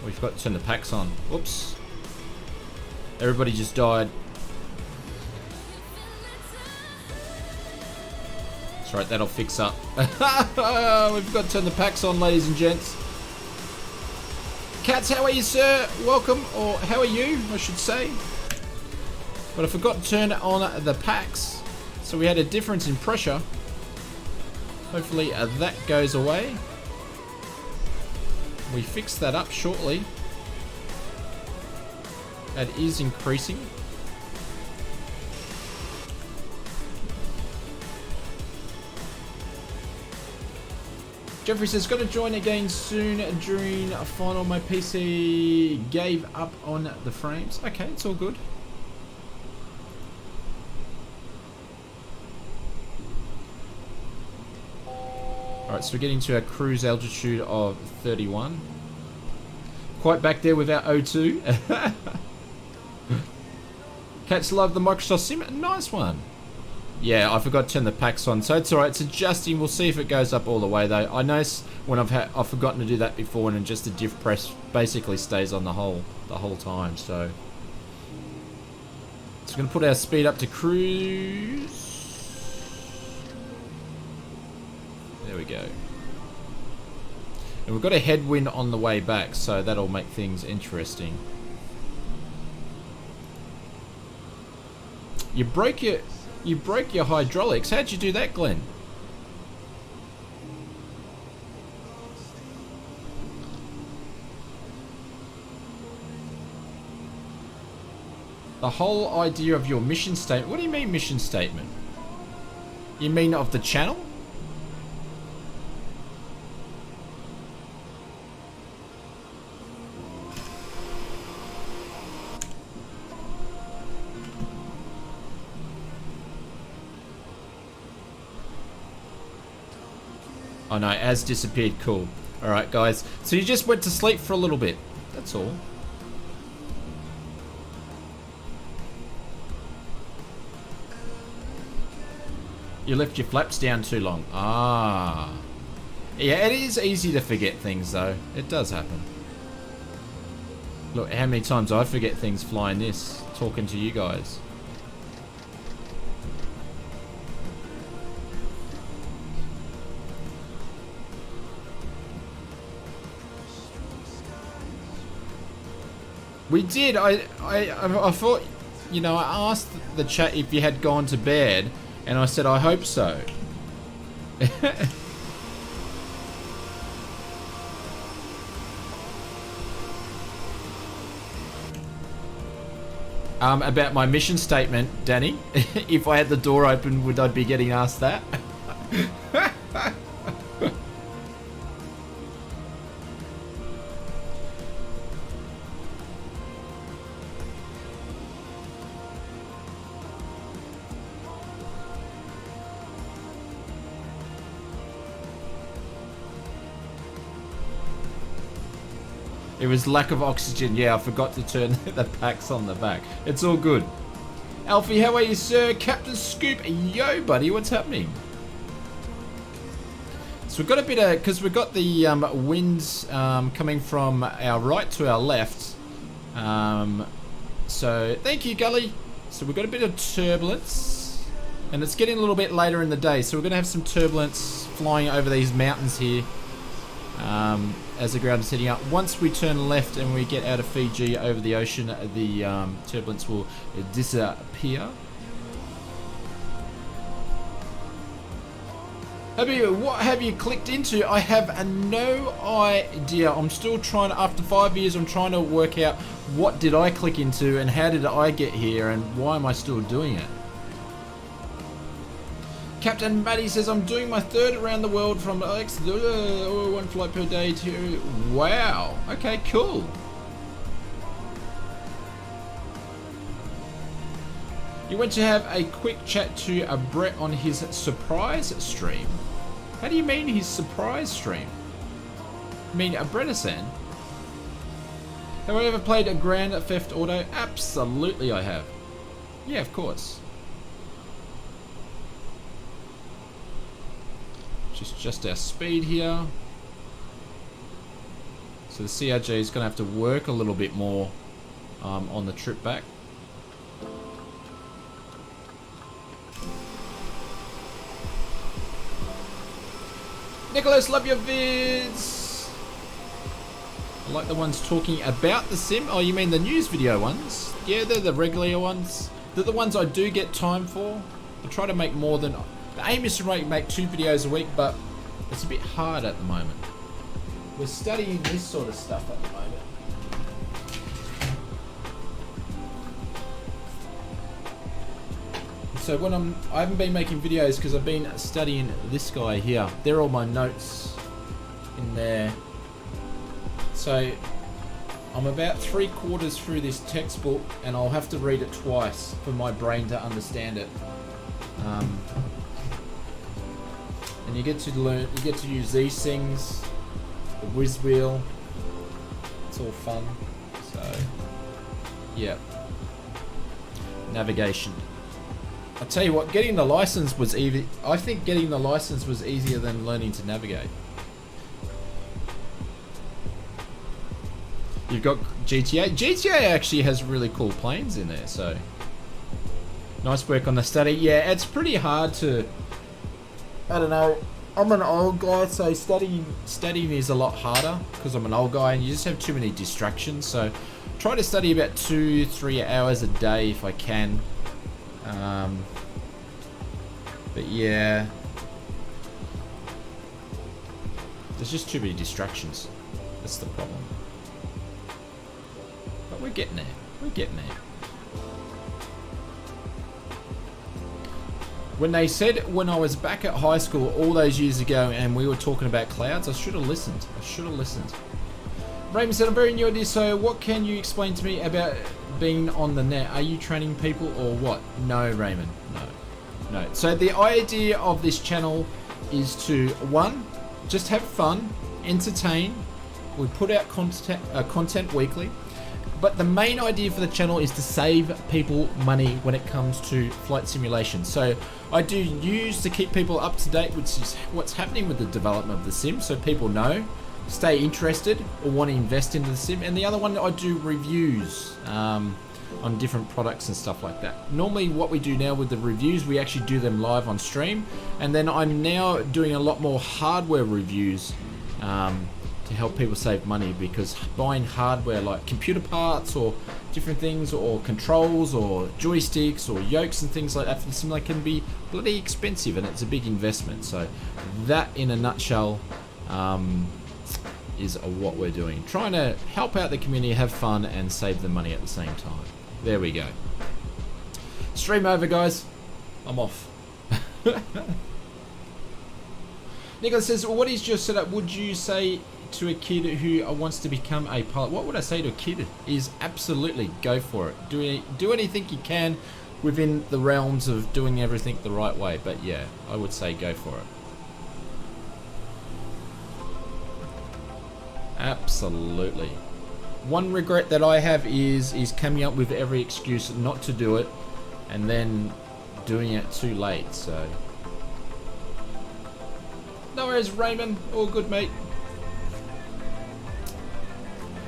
We've got to turn the packs on. Whoops. Everybody just died. That's right, that'll fix up. We've got to turn the packs on, ladies and gents. Cats, how are you, sir? Welcome, or how are you, I should say. But I forgot to turn on the packs, so we had a difference in pressure. Hopefully that goes away. We fix that up shortly. That is increasing. Jeffrey says, got to join again soon during a final. My PC gave up on the frames. Okay, it's all good. Alright, so we're getting to our cruise altitude of 31. Quite back there with our O2. Cats love the Microsoft Sim. Nice one. Yeah, I forgot to turn the packs on, so it's alright. It's adjusting. We'll see if it goes up all the way though. I notice when I've forgotten to do that before, and just the diff press basically stays on the whole time. So we're going to put our speed up to cruise. There we go. And we've got a headwind on the way back, so that'll make things interesting. You broke your hydraulics. How'd you do that, Glenn? The whole idea of your mission statement. What do you mean mission statement? You mean of the channel? Oh no, Az disappeared. Cool. Alright, guys. So you just went to sleep for a little bit. That's all. You left your flaps down too long. Ah. Yeah, it is easy to forget things, though. It does happen. Look how many times I forget things flying this, talking to you guys. We did. I thought, you know, I asked the chat if you had gone to bed, and I said I hope so. About my mission statement, Danny. If I had the door open, would I be getting asked that? It was lack of oxygen. Yeah, I forgot to turn the packs on the back. It's all good. Alfie, how are you, sir? Captain Scoop, yo, buddy, what's happening? So we've got a bit of, because we've got the winds coming from our right to our left. So thank you, Gully. So we've got a bit of turbulence, and it's getting a little bit later in the day. So we're going to have some turbulence flying over these mountains here. As the ground is heading up. Once we turn left and we get out of Fiji over the ocean, the turbulence will disappear. What have you clicked into? I have no idea. I'm still trying, after 5 years, I'm trying to work out what did I click into and how did I get here and why am I still doing it. Captain Matty says, I'm doing my third around the world from Alex, 1 flight per day to... Wow. Okay, cool. You went to have a quick chat to Brett on his surprise stream. How do you mean his surprise stream? I mean, Brett-san? Have I ever played a Grand Theft Auto? Absolutely I have. Yeah, of course. Just our speed here. So the CRJ is going to have to work a little bit more on the trip back. Nicholas, love your vids. I like the ones talking about the sim. Oh, you mean the news video ones? Yeah, they're the regular ones. They're the ones I do get time for. I try to make more than... The aim is to make 2 videos a week, but it's a bit hard at the moment. We're studying this sort of stuff at the moment. So when I haven't been making videos because I've been studying this guy here. They're all my notes in there. So I'm about 3/4 through this textbook, and I'll have to read it twice for my brain to understand it. And you get to learn, you get to use these things, the whiz wheel. It's all fun. So, yeah. Navigation. I tell you what, getting the license was easy. I think getting the license was easier than learning to navigate. You've got GTA. GTA actually has really cool planes in there, so nice work on the study. Yeah, it's pretty hard to. I don't know. I'm an old guy, so studying is a lot harder because I'm an old guy, and you just have too many distractions. So try to study about 2-3 hours a day if I can. But yeah, there's just too many distractions. That's the problem. But we're getting there. We're getting there. When they said when I was back at high school all those years ago and we were talking about clouds, I should have listened. I should have listened. Raymond said, I'm very new at this, so what can you explain to me about being on the net? Are you training people or what? No, Raymond, no. No. So the idea of this channel is to, one, just have fun, entertain. We put out content weekly. But the main idea for the channel is to save people money when it comes to flight simulation. So I do use to keep people up to date with what's happening with the development of the sim, so people know, stay interested, or want to invest into the sim. And the other one, I do reviews on different products and stuff like that. Normally what we do now with the reviews, we actually do them live on stream. And then I'm now doing a lot more hardware reviews to help people save money, because buying hardware like computer parts or different things, or controls or joysticks or yokes and things like that for the simulator can be bloody expensive, and it's a big investment. So that in a nutshell is what we're doing, trying to help out the community, have fun and save them money at the same time. There we go. Stream over, guys. I'm off. Nicholas says, well, what is your setup? Would you say to a kid who wants to become a pilot? What would I say to a kid is absolutely go for it. Do anything you can within the realms of doing everything the right way. But yeah, I would say go for it. Absolutely. One regret that I have is coming up with every excuse not to do it and then doing it too late. So no worries, Raymond. All good, mate.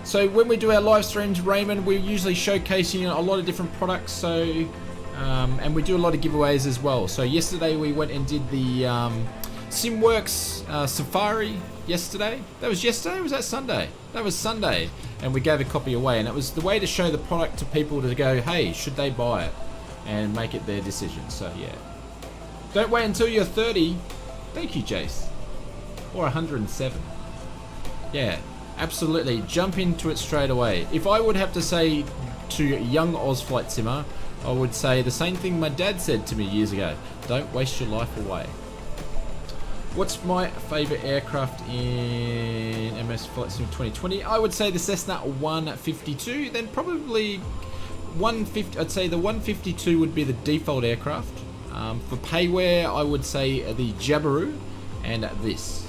So when we do our live streams, Raymond, we're usually showcasing a lot of different products. So and we do a lot of giveaways as well. So yesterday we went and did the SimWorks Safari yesterday. That was yesterday? Or was that Sunday? That was Sunday. And we gave a copy away. And it was the way to show the product to people to go, hey, should they buy it? And make it their decision. So yeah. Don't wait until you're 30. Thank you, Jace. Or 107. Yeah. Absolutely, jump into it straight away. If I would have to say to young Oz Flight Simmer, I would say the same thing my dad said to me years ago. Don't waste your life away. What's my favourite aircraft in MS Flight Sim 2020? I would say the Cessna 152, then probably 150. I'd say the 152 would be the default aircraft. For payware, I would say the Jabiru and this.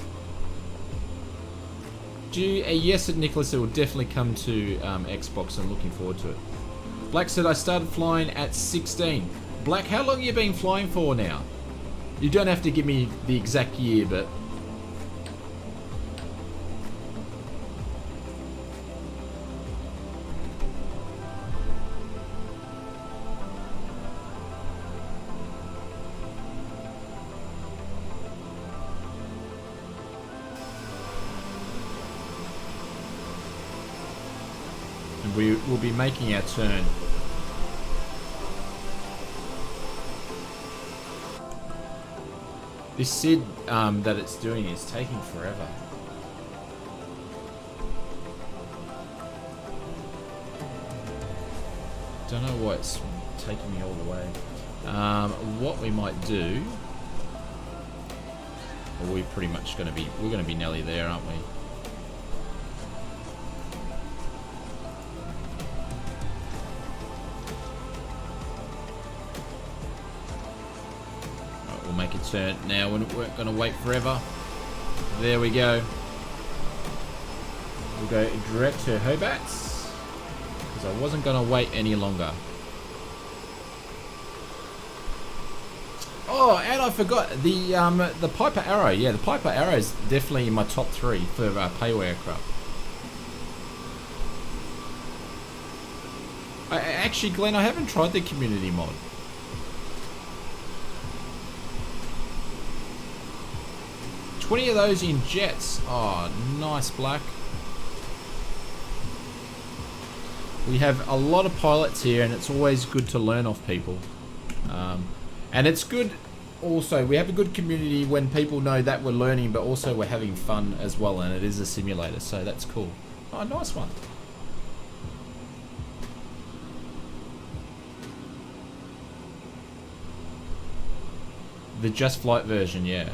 Yes, Nicholas, it will definitely come to Xbox. I'm looking forward to it. Black said, I started flying at 16. Black, how long have you been flying for now? You don't have to give me the exact year, but... we will be making our turn. This SID that it's doing is taking forever. Don't know why it's taking me all the way. What we might do, well, we're pretty much going to be, we're going to be nearly there, aren't we? Make a turn now. We're not going to wait forever. There we go. We'll go direct to HOBAT because I wasn't going to wait any longer. Oh, and I forgot the Piper Arrow. Yeah, the Piper Arrow is definitely in my top 3 for payware aircraft. Actually, Glenn, I haven't tried the community mod. $20 of those in jets. Oh, nice, Black. We have a lot of pilots here, and it's always good to learn off people. And it's good also, we have a good community when people know that we're learning, but also we're having fun as well, and it is a simulator, so that's cool. Oh, nice one. The Just Flight version, yeah.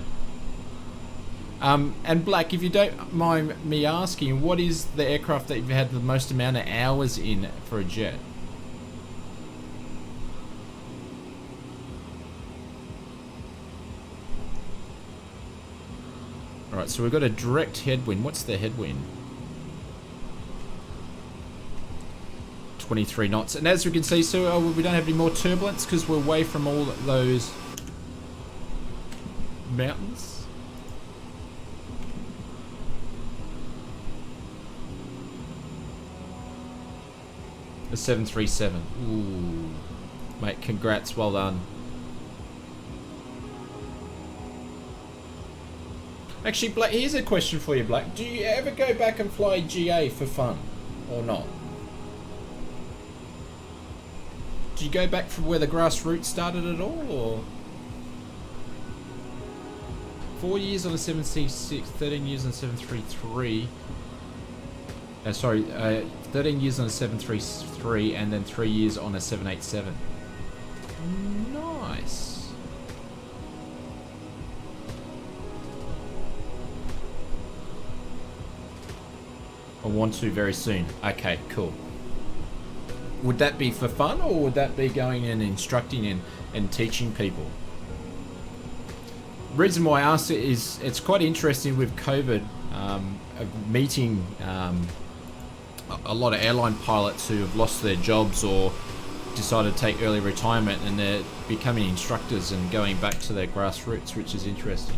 And Black, if you don't mind me asking, what is the aircraft that you've had the most amount of hours in for a jet? Alright, so we've got a direct headwind. What's the headwind? 23 knots. And as we can see, so we don't have any more turbulence because we're away from all those mountains. A 737. Ooh. Mate, congrats. Well done. Actually, Black, here's a question for you, Black. Do you ever go back and fly GA for fun? Or not? Do you go back from where the grassroots started at all, or? 4 years on a 766, 13 years on a 733. 13 years on a 733, and then 3 years on a 787. Nice. I want to very soon. Okay, cool. Would that be for fun, or would that be going and instructing and teaching people? Reason why I asked it is it's quite interesting with COVID, meeting a lot of airline pilots who have lost their jobs or decided to take early retirement, and they're becoming instructors and going back to their grassroots, which is interesting.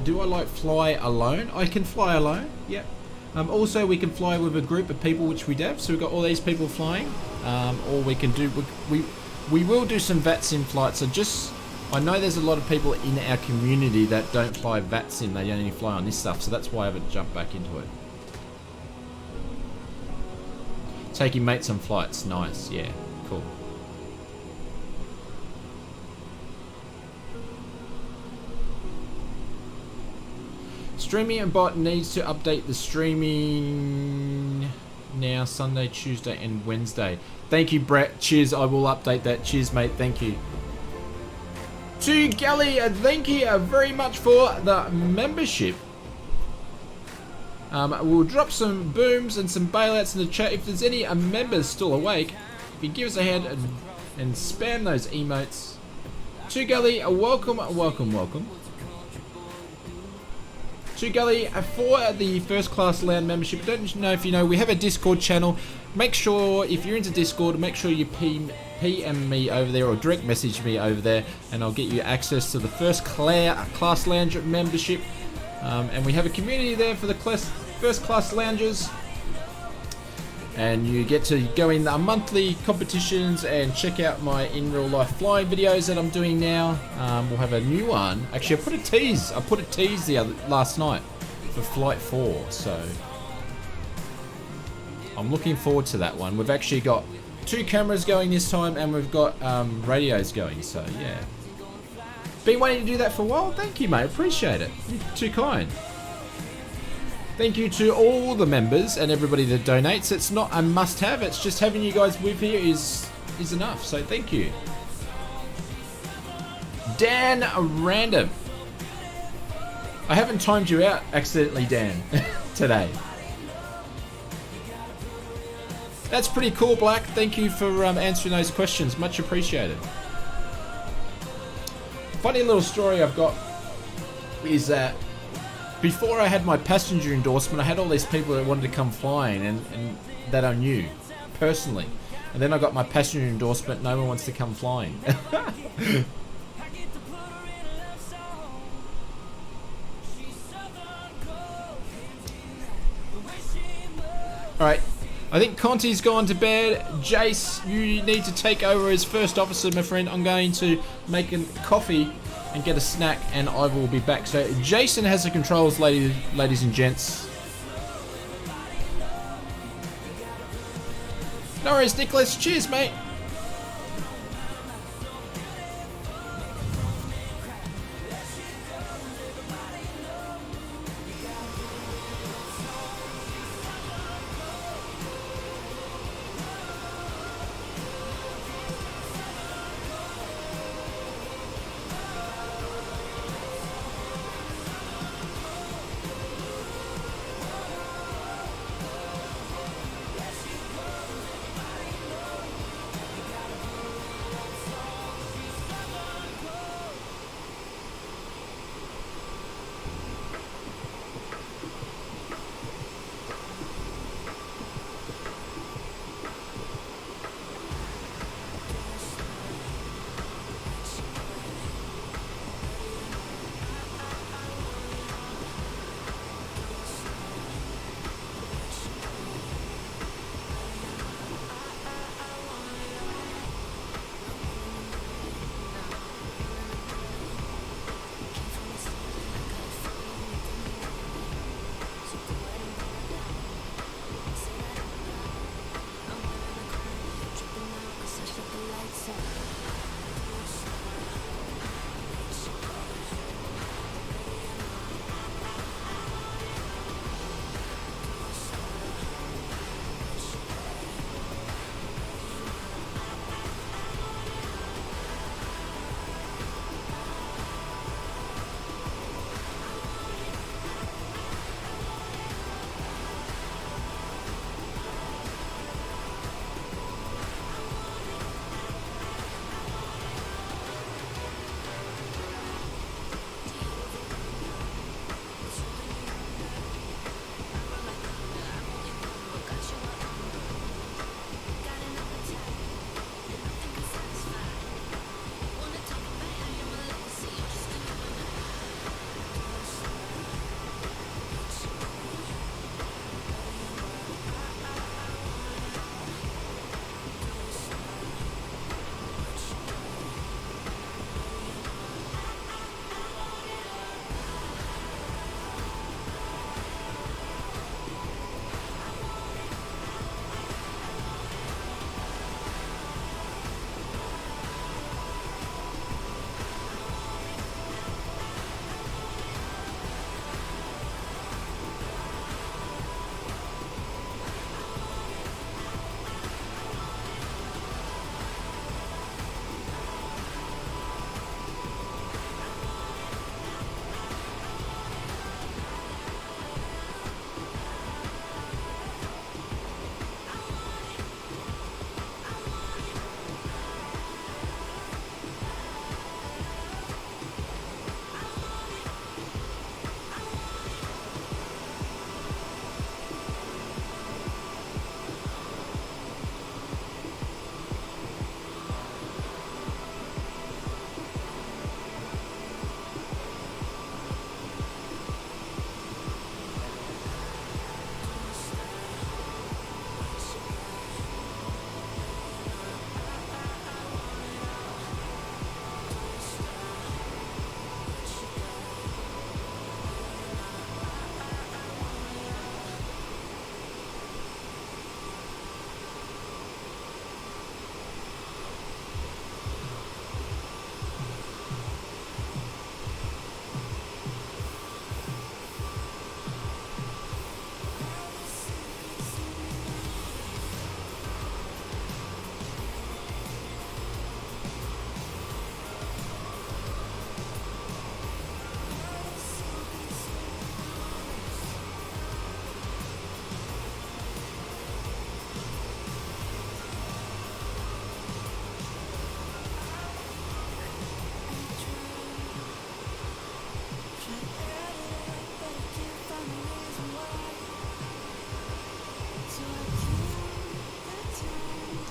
Do I like fly alone? I can fly alone, yep. Also, we can fly with a group of people, which we have. So we've got all these people flying. Or we can do, we will do some VATSIM flights. I know there's a lot of people in our community that don't fly VATSIM. They only fly on this stuff. So that's why I haven't jumped back into it. Taking mates on flights, nice, yeah, cool. Streaming and bot needs to update the streaming now, Sunday, Tuesday and Wednesday. Thank you, Brett. Cheers, I will update that. Cheers, mate, thank you. To Gally, thank you very much for the membership. We'll drop some booms and some bailouts in the chat. If there's any members still awake, if you give us a hand and spam those emotes. To Gally, welcome, welcome, welcome. To Gully, for the first class land membership, I don't know if you know, we have a Discord channel. Make sure, if you're into Discord, make sure you PM me over there or direct message me over there, and I'll get you access to the first class lounge membership. And we have a community there for the first class loungers. And you get to go in our monthly competitions and check out my in real life flying videos that I'm doing now. We'll have a new one. Actually, I put a tease last night for Flight 4, so I'm looking forward to that one. We've actually got 2 cameras going this time, and we've got radios going, so yeah. Been waiting to do that for a while. Thank you, mate. Appreciate it. You're too kind. Thank you to all the members and everybody that donates. It's not a must-have. It's just having you guys with here is enough. So thank you. Dan Random. I haven't timed you out accidentally, Dan, today. That's pretty cool, Black. Thank you for answering those questions. Much appreciated. Funny little story I've got is that before I had my passenger endorsement, I had all these people that wanted to come flying and that I knew personally. And then I got my passenger endorsement, no one wants to come flying. Alright, I think Conti's gone to bed. Jace, you need to take over as first officer, my friend. I'm going to make a coffee and get a snack, and I will be back. So Jason has the controls, ladies and gents. No worries, Nicholas. Cheers, mate.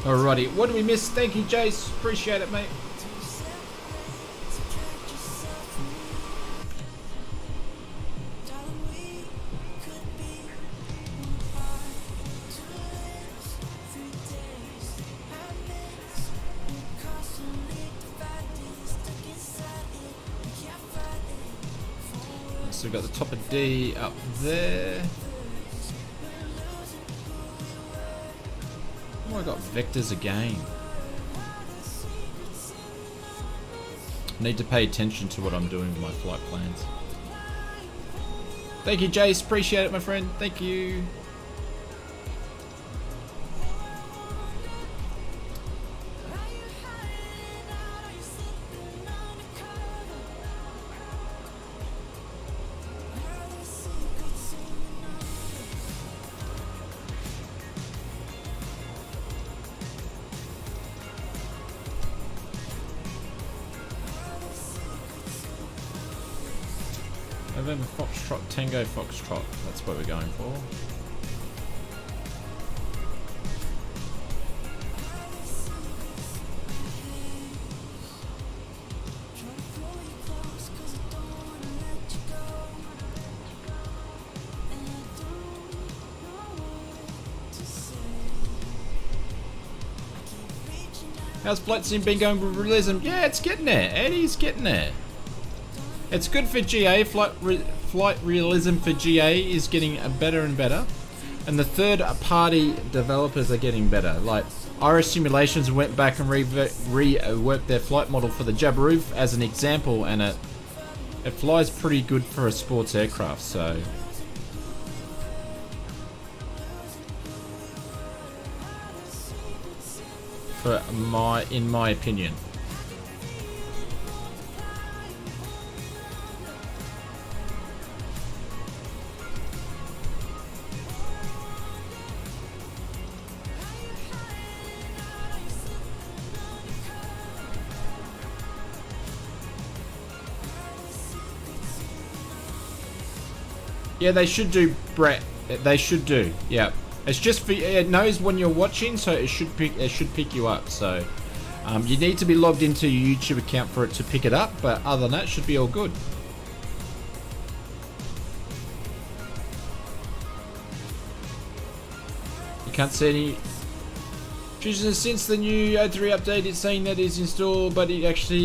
Alrighty, what did we miss? Thank you, Jace. Appreciate it, mate. So we've got the top of D up there. Oh, I got vectors again. Need to pay attention to what I'm doing with my flight plans. Thank you, Jace. Appreciate it, my friend. Thank you. November Foxtrot, Tango Foxtrot. That's what we're going for. How's Flight Sim been going with realism? Yeah, it's getting there. Eddie's getting there. It's good for GA. Flight realism for GA is getting better and better, and the third-party developers are getting better. Like Iris Simulations went back and reworked their flight model for the Jabiru as an example, and it flies pretty good for a sports aircraft. So. In my opinion. Yeah, they should do, Brett. They should do. Yeah. It's just for, it knows when you're watching, so it should pick you up. So you need to be logged into your YouTube account for it to pick it up, but other than that, it should be all good. You can't see any. Since the new O3 update, it's saying that it's installed, but it actually,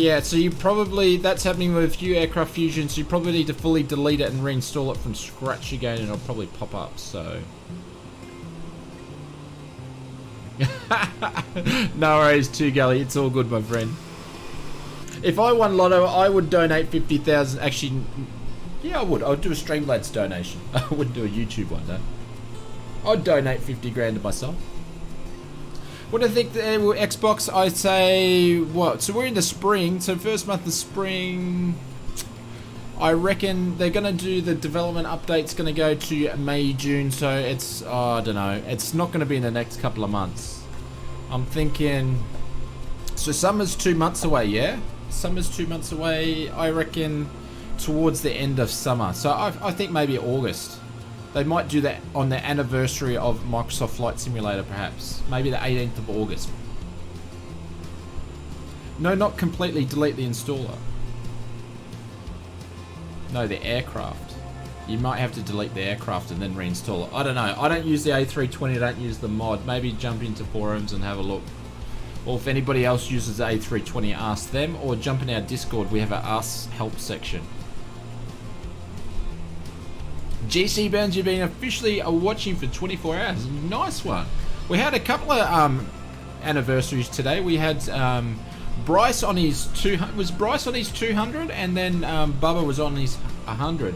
yeah. So you probably, that's happening with a few aircraft fusions. So you probably need to fully delete it and reinstall it from scratch again, and it'll probably pop up. So. No worries, too, Gully. It's all good, my friend. If I won Lotto, I would donate 50,000. Actually, yeah, I would. I would do a Streamlabs donation. I wouldn't do a YouTube one, though. I'd donate 50 grand to myself. What do I think? Xbox, I'd say what? So we're in the spring. So first month of spring. I reckon they're going to do the development update's going to go to May, June, so it's, I don't know, it's not going to be in the next couple of months. I'm thinking, so summer's 2 months away, yeah? Summer's 2 months away, I reckon, towards the end of summer. So I think maybe August. They might do that on the anniversary of Microsoft Flight Simulator, perhaps. Maybe the 18th of August. No, not completely delete the installer. No, the aircraft. You might have to delete the aircraft and then reinstall it. I don't know. I don't use the A320. I don't use the mod. Maybe jump into forums and have a look. Or if anybody else uses the A320, ask them. Or jump in our Discord. We have an Ask Help section. GC Burns, you've been officially watching for 24 hours. Nice one. We had a couple of anniversaries today. We had Bryce on his 200. Was Bryce on his 200, and then Bubba was on his 100.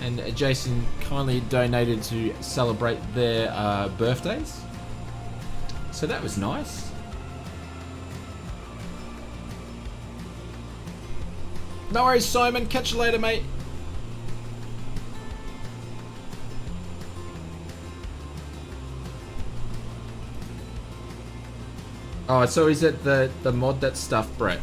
And Jason kindly donated to celebrate their birthdays. So that was nice. No worries, Simon. Catch you later, mate. Oh, so is it the mod that stuff, Brett?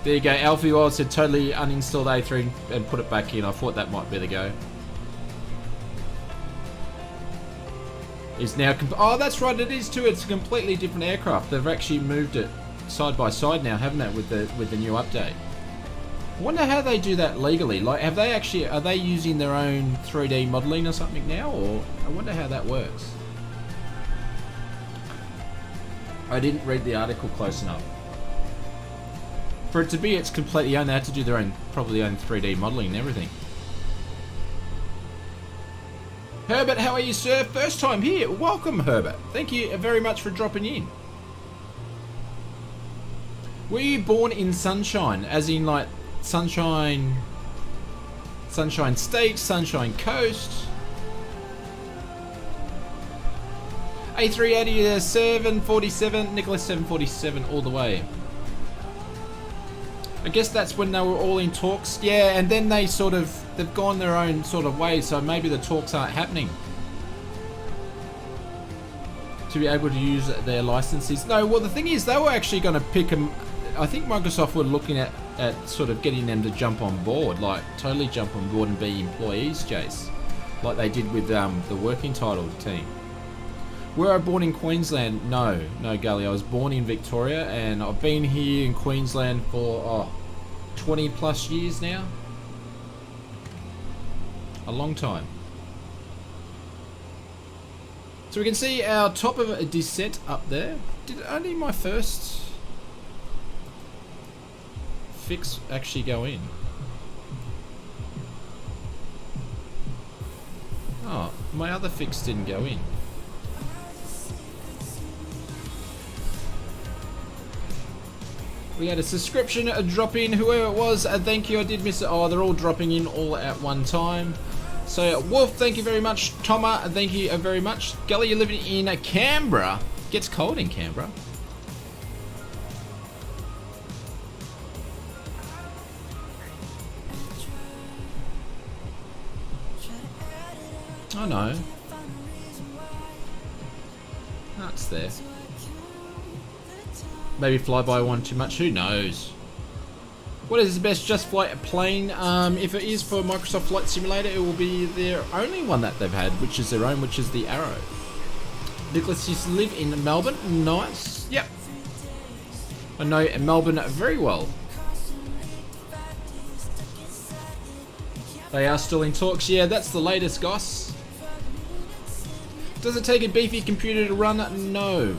There you go. Alfie Wild said totally uninstalled A3 and put it back in. I thought that might be the go. Is now oh, that's right, it is too. It's a completely different aircraft. They've actually moved it side by side now, haven't it, with the new update? I wonder how they do that legally. Like, are they using their own 3D modeling or something now, or I wonder how that works. I didn't read the article close enough. For it to be it's completely own, they had to do their own, probably own 3D modeling and everything. Herbert, how are you, sir? First time here. Welcome, Herbert. Thank you very much for dropping in. Were you born in Sunshine? As in, like, Sunshine State, Sunshine Coast? A380 747, Nicholas 747 all the way. I guess that's when they were all in talks. Yeah, and then they've gone their own sort of way, so maybe the talks aren't happening to be able to use their licenses. No, well, the thing is, they were actually going to pick them. I think Microsoft were looking at sort of getting them to jump on board, like totally jump on board and be employees, Jace, like they did with the working title team. Were I born in Queensland? No, Gully. I was born in Victoria, and I've been here in Queensland for 20 plus years now. A long time. So we can see our top of a descent up there. Did only my first fix actually go in? Oh, my other fix didn't go in. We had a subscription drop in, whoever it was, thank you, I did miss it. Oh, they're all dropping in all at one time. So, Wolf, thank you very much. Toma, thank you very much. Gully, you're living in Canberra. Gets cold in Canberra. Oh no. That's there. Maybe fly by one too much, who knows? What is the best Just Flight plane? If it is for Microsoft Flight Simulator, it will be their only one that they've had, which is their own, which is the Arrow. Nicholas used to live in Melbourne. Nice. Yep. I know Melbourne very well. They are still in talks. Yeah, that's the latest, Goss. Does it take a beefy computer to run? No.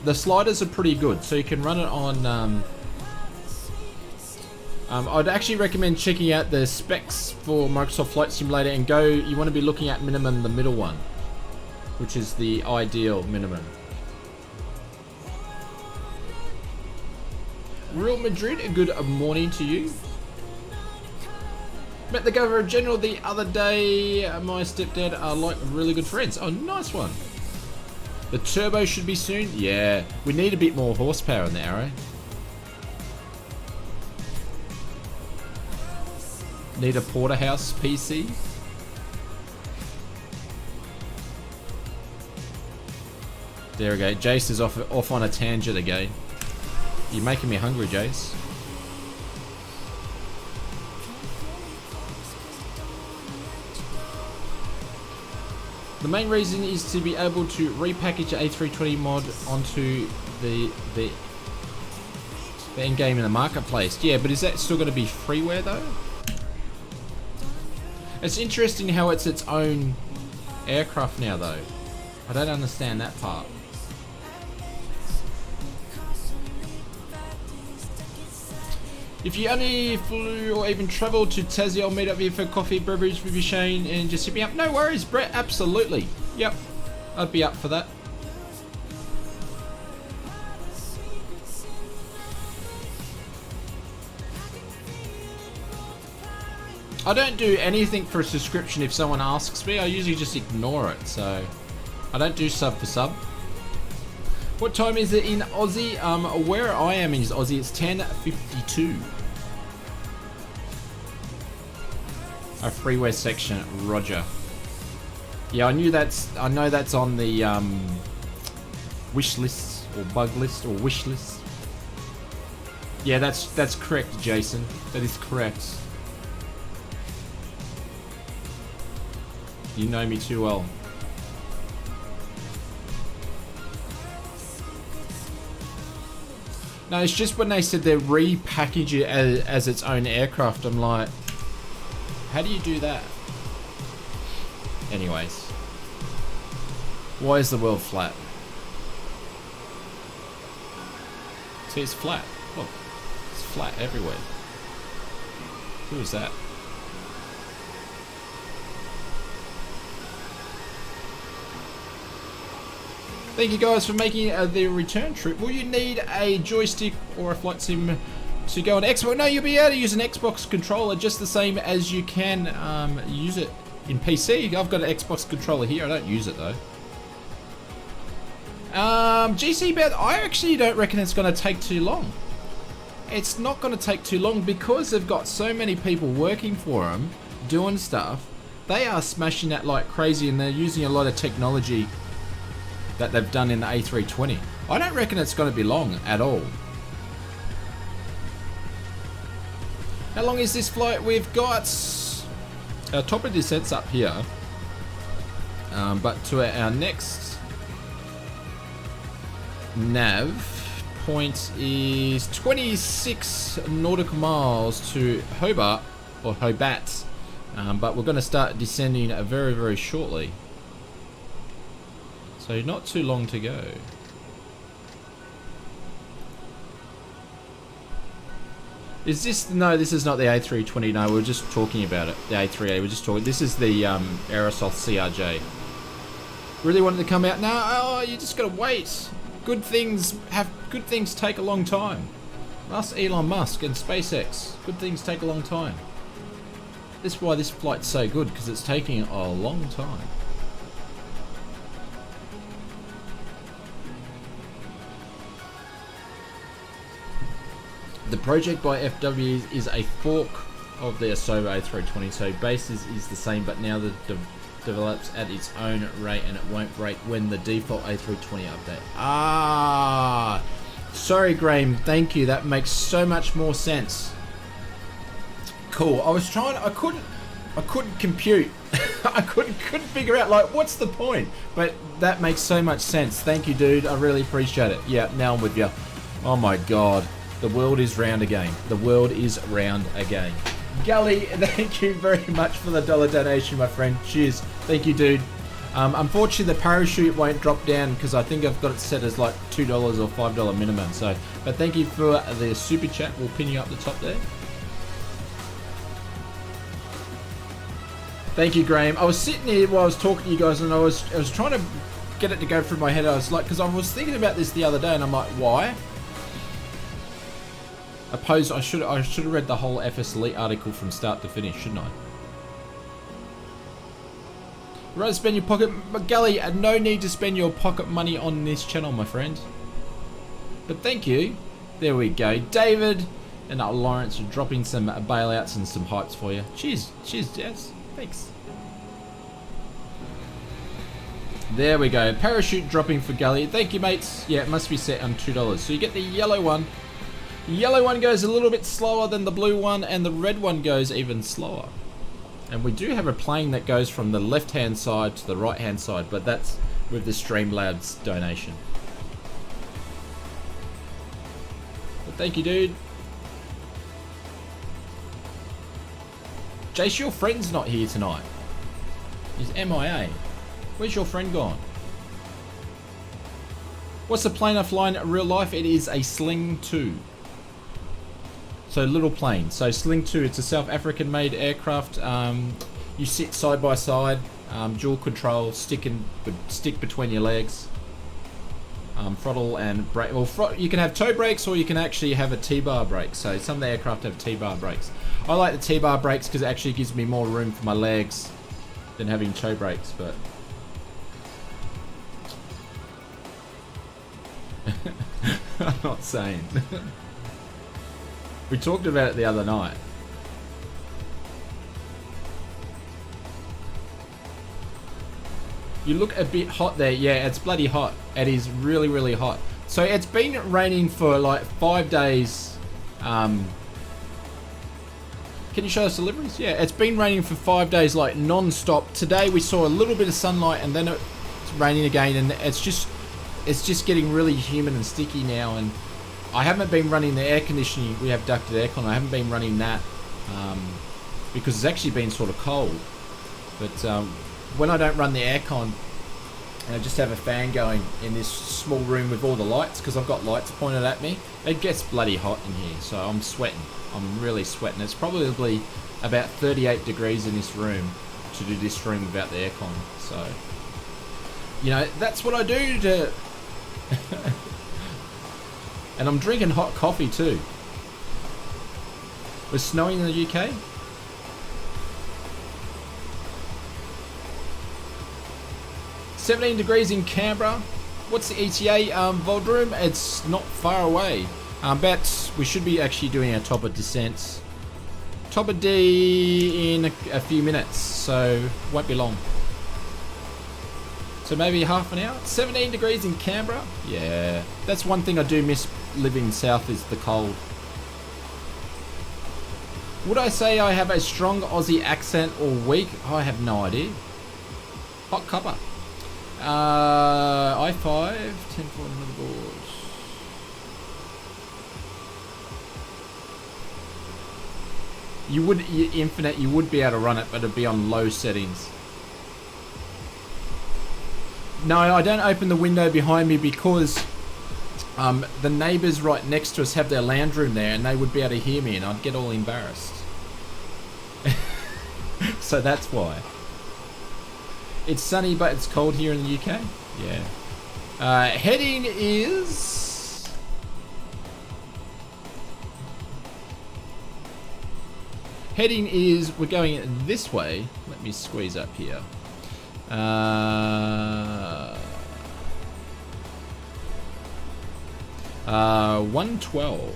The sliders are pretty good, so you can run it on... I'd actually recommend checking out the specs for Microsoft Flight Simulator and go... You want to be looking at minimum the middle one, which is the ideal minimum. Real Madrid, a good morning to you. Met the Governor General the other day. My stepdad are like really good friends. Oh, nice one. The turbo should be soon. Yeah, we need a bit more horsepower in the Arrow. Need a porterhouse PC. There we go. Jace is off on a tangent again. You're making me hungry, Jace. The main reason is to be able to repackage an A320 mod onto the end game in the marketplace. Yeah, but is that still going to be freeware though? It's interesting how it's its own aircraft now though. I don't understand that part. If you only flew or even travelled to Tassie, I'll meet up here for coffee, beverage with you, Shane, and just hit me up. No worries, Brett, absolutely. Yep, I'd be up for that. I don't do anything for a subscription if someone asks me. I usually just ignore it, so I don't do sub for sub. What time is it in Aussie? Where I am in Aussie, it's 10:52. A freeware section, Roger. Yeah, I know that's on the wish list or bug list or wish list. Yeah, that's correct, Jason. That is correct. You know me too well. No, it's just when they said they repackage it as its own aircraft, I'm like, how do you do that? Anyways. Why is the world flat? See, it's flat. Look, it's flat everywhere. Who is that? Thank you guys for making the return trip. Will you need a joystick or a flight sim to go on Xbox? No, you'll be able to use an Xbox controller just the same as you can use it in PC. I've got an Xbox controller here. I don't use it though. GC Bet, I actually don't reckon it's going to take too long. It's not going to take too long because they've got so many people working for them, doing stuff. They are smashing that like crazy and they're using a lot of technology that they've done in the A320. I don't reckon it's going to be long at all. How long is this flight? We've got our top of descent's up here, but to our next nav point is 26 nautical miles to Hobart or Hobat, but we're going to start descending very, very shortly. So not too long to go. Is this, no, this is not the A320, no, we were just talking about it, the A3A, we're just talking, this is the Aerosoft CRJ. Really wanted to come out, no, oh, you just gotta wait. Good things take a long time. Ask Elon Musk and SpaceX, good things take a long time. This is why this flight's so good, because it's taking a long time. The project by FW is a fork of the Asobo A320, so base is the same, but now the develops at its own rate and it won't break when the default A320 update. Ah, sorry Graham, thank you, that makes so much more sense. Cool, I couldn't compute. I couldn't figure out like what's the point, but that makes so much sense. Thank you dude, I really appreciate it. Yeah, now I'm with you. Oh my god. The world is round again. The world is round again. Gully, thank you very much for the $1 donation, my friend. Cheers. Thank you, dude. Unfortunately, the parachute won't drop down because I think I've got it set as like $2 or $5 minimum. So, but thank you for the super chat. We'll pin you up the top there. Thank you, Graham. I was sitting here while I was talking to you guys, and I was trying to get it to go through my head. I was like, because I was thinking about this the other day, and I'm like, why? I should have read the whole FS Elite article from start to finish, shouldn't I? You'd rather spend your pocket... But Gully, no need to spend your pocket money on this channel, my friend. But thank you. There we go. David and Lawrence are dropping some bailouts and some hypes for you. Cheers. Cheers, Jazz. Thanks. There we go. Parachute dropping for Gully. Thank you, mates. Yeah, it must be set on $2. So you get the yellow one. The yellow one goes a little bit slower than the blue one, and the red one goes even slower. And we do have a plane that goes from the left-hand side to the right-hand side, but that's with the Streamlabs donation. But thank you, dude. Jace, your friend's not here tonight. He's MIA. Where's your friend gone? What's the plane I fly in real life? It is a Sling 2. So little plane. So Sling 2, it's a South African made aircraft. You sit side by side, dual control, stick between your legs. Throttle and brake. Well, you can have toe brakes or you can actually have a T-bar brake. So some of the aircraft have T-bar brakes. I like the T-bar brakes because it actually gives me more room for my legs than having toe brakes, but... I'm not saying. We talked about it the other night. You look a bit hot there. Yeah, it's bloody hot. It is really, really hot. So it's been raining for like 5 days Can you show us deliveries? Yeah, it's been raining for 5 days, like non-stop. Today we saw a little bit of sunlight, and then it's raining again, and it's just getting really humid and sticky now. And I haven't been running the air conditioning. We have ducted aircon. I haven't been running that because it's actually been sort of cold. But when I don't run the aircon, and I just have a fan going in this small room with all the lights, because I've got lights pointed at me, it gets bloody hot in here. So I'm sweating. I'm really sweating. It's probably about 38 degrees in this room to do this room without the aircon. So, you know, that's what I do to... And I'm drinking hot coffee too. Was snowing in the UK? $17 in Canberra. What's the ETA, Voldroom? It's not far away. Bet we should be actually doing our top of descents. Top of D in a few minutes, so won't be long. So maybe half an hour. 17 degrees in Canberra. Yeah, that's one thing I do miss living south, is the cold. Would I say I have a strong Aussie accent or weak? I have no idea. Hot copper. I5, 10-4 motherboard. You would, Infinite, you would be able to run it, but it'd be on low settings. No, I don't open the window behind me because the neighbours right next to us have their lounge room there, and they would be able to hear me, and I'd get all embarrassed. So that's why. It's sunny, but it's cold here in the UK. Yeah. Heading is... Heading is, we're going this way. Let me squeeze up here. 112.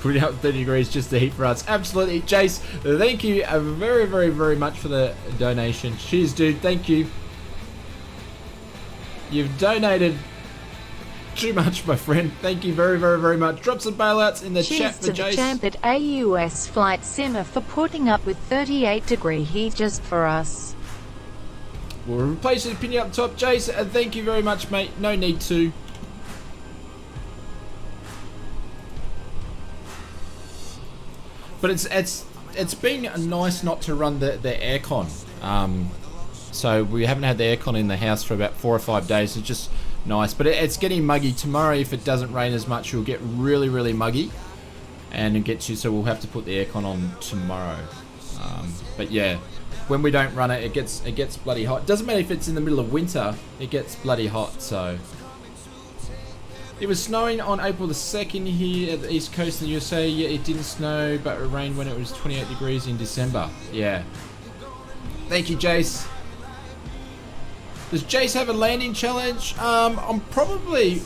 Put it up 30 degrees just the heat for us. Absolutely. Jace, thank you very, very, very much for the donation. Cheers, dude. Thank you. You've donated too much, my friend. Thank you very, very, very much. Drop some bailouts in the chat for Cheers to the Jace. champ at AUS Flight Simmer for putting up with 38-degree heat just for us. We'll replace the opinion up top. Jace, thank you very much, mate. No need to. But it's been nice not to run the aircon. So we haven't had the aircon in the house for about 4 or 5 days. It's just nice. But it's getting muggy. Tomorrow, if it doesn't rain as much, it'll get really, really muggy. And it gets you, so we'll have to put the aircon on tomorrow. But yeah, when we don't run it, it gets bloody hot. It doesn't matter if it's in the middle of winter, it gets bloody hot, so... It was snowing on April the 2nd here at the East Coast in the USA. Yeah, it didn't snow, but it rained when it was 28 degrees in December. Yeah. Thank you, Jace. Does Jace have a landing challenge? I'm probably...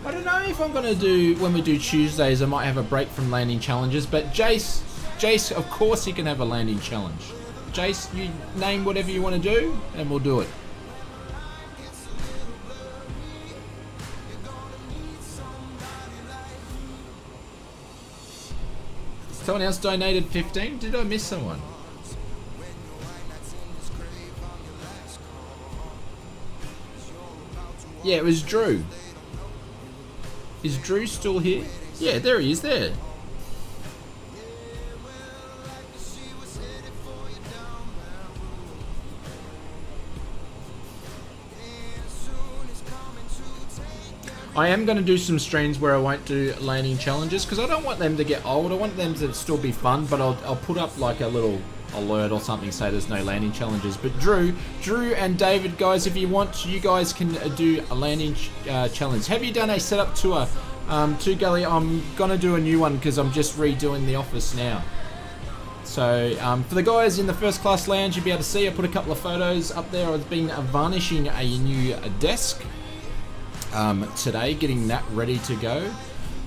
I don't know if I'm going to do... When we do Tuesdays, I might have a break from landing challenges. But Jace, of course he can have a landing challenge. Jace, you name whatever you want to do, and we'll do it. Someone else donated 15? Did I miss someone? Yeah, it was Drew. Is Drew still here? Yeah, there he is there. I am going to do some streams where I won't do landing challenges because I don't want them to get old. I want them to still be fun, but I'll put up like a little alert or something say there's no landing challenges. But Drew and David, guys, if you want, you guys can do a landing challenge. Have you done a setup tour to Gully? I'm going to do a new one because I'm just redoing the office now. So for the guys in the first class lounge, you'll be able to see I put a couple of photos up there. I've been varnishing a new desk today, getting that ready to go.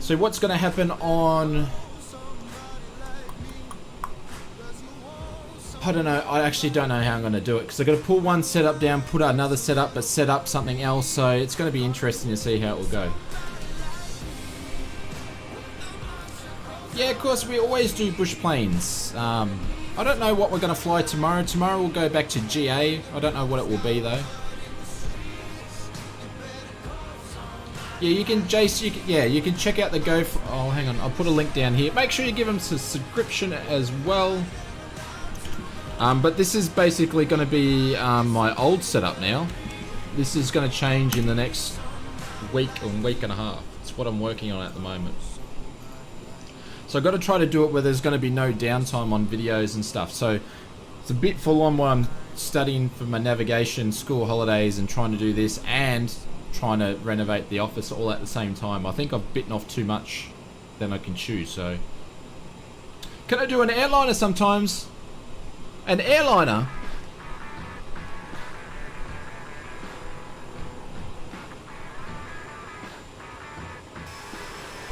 So what's going to happen on... I don't know. I actually don't know how I'm going to do it because I've got to pull one setup down, put another setup, but set up something else. So it's going to be interesting to see how it will go. Yeah, of course, we always do bush planes. I don't know what we're going to fly tomorrow. Tomorrow we'll go back to GA. I don't know what it will be, though. Yeah, you can, Jace, you can check out the oh, hang on, I'll put a link down here. Make sure you give them a subscription as well. But this is basically going to be my old setup now. This is going to change in the next week or week and a half. It's what I'm working on at the moment. So I've got to try to do it where there's going to be no downtime on videos and stuff. So it's a bit full on while I'm studying for my navigation, school holidays, and trying to do this and trying to renovate the office all at the same time. I think I've bitten off too much than I can chew. So can I do an airliner sometimes? An airliner?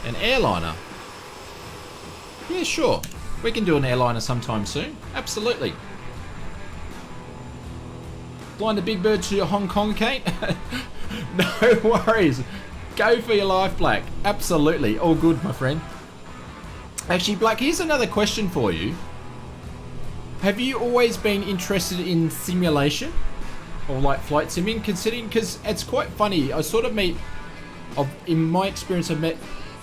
An airliner? Yeah, sure. We can do an airliner sometime soon. Absolutely. Flying the Big Bird to Hong Kong, Kate? No worries. Go for your life, Black. Absolutely. All good, my friend. Actually, Black, here's another question for you. Have you always been interested in simulation? Or like flight simming? Considering, because it's quite funny. I sort of meet, in my experience, I've met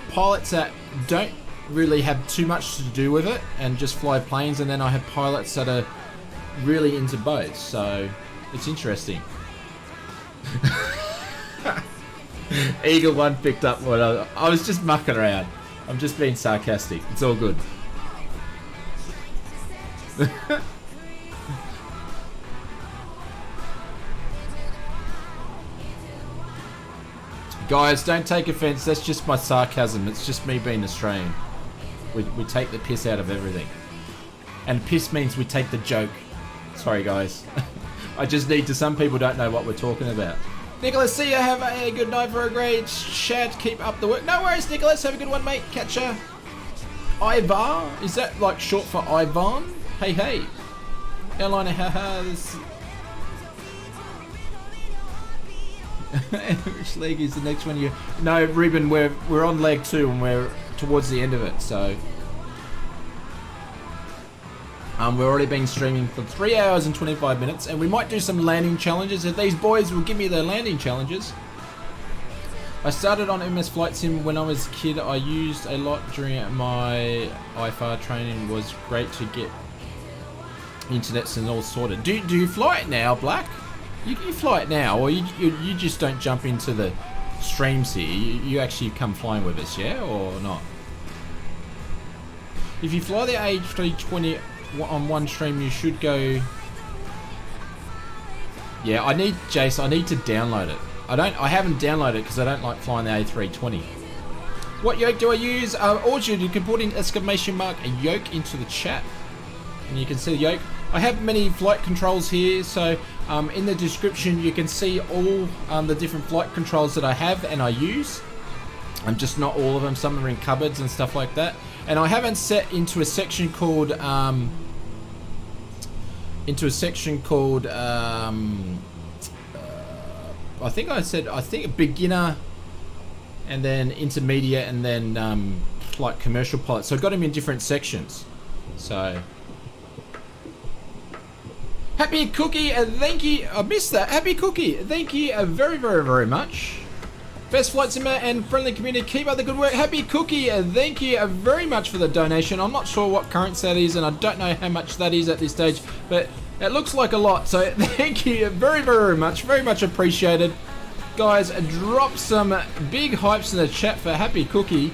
pilots that don't really have too much to do with it and just fly planes, and then I have pilots that are really into both. So it's interesting. Eagle 1 picked up what I was just mucking around. I'm just being sarcastic. It's all good. Guys, don't take offense. That's just my sarcasm. It's just me being Australian. We take the piss out of everything. And piss means we take the joke. Sorry, guys. I just need to... Some people don't know what we're talking about. Nicholas, see you. Have a good night for a great chat. Keep up the work. No worries, Nicholas. Have a good one, mate. Catch ya. Ivar? Is that like short for Ivan? Hey, hey. Airliner, haha. Which leg is the next one? You? No, Ruben. We're on leg 2 and we're towards the end of it. So we've already been streaming for 3 hours and 25 minutes, and we might do some landing challenges if these boys will give me their landing challenges. I started on MS Flight Sim when I was a kid. I used a lot during my IFR training. It was great to get internets and all sorted. Do you fly it now, Black? You fly it now, or you just don't jump into the streams here? You actually come flying with us, yeah, or not? If you fly the A320 on one stream, you should go. Yeah, I need Jace. I need to download it. I haven't downloaded it because I don't like flying the A320. What yoke do I use? Orchard, you can put in exclamation mark a yoke into the chat, and you can see the yoke. I have many flight controls here, so in the description you can see all the different flight controls that I have and I use. And just not all of them. Some are in cupboards and stuff like that. And I haven't set into a section called I think beginner, and then intermediate, and then like commercial pilot. So I got them in different sections. So Happy Cookie, thank you. I missed that. Happy Cookie, thank you very, very, very much. Best flight simmer and friendly community. Keep up the good work. Happy Cookie, thank you very much for the donation. I'm not sure what currency that is, and I don't know how much that is at this stage, but it looks like a lot. So thank you very, very much. Very much appreciated. Guys, drop some big hypes in the chat for Happy Cookie.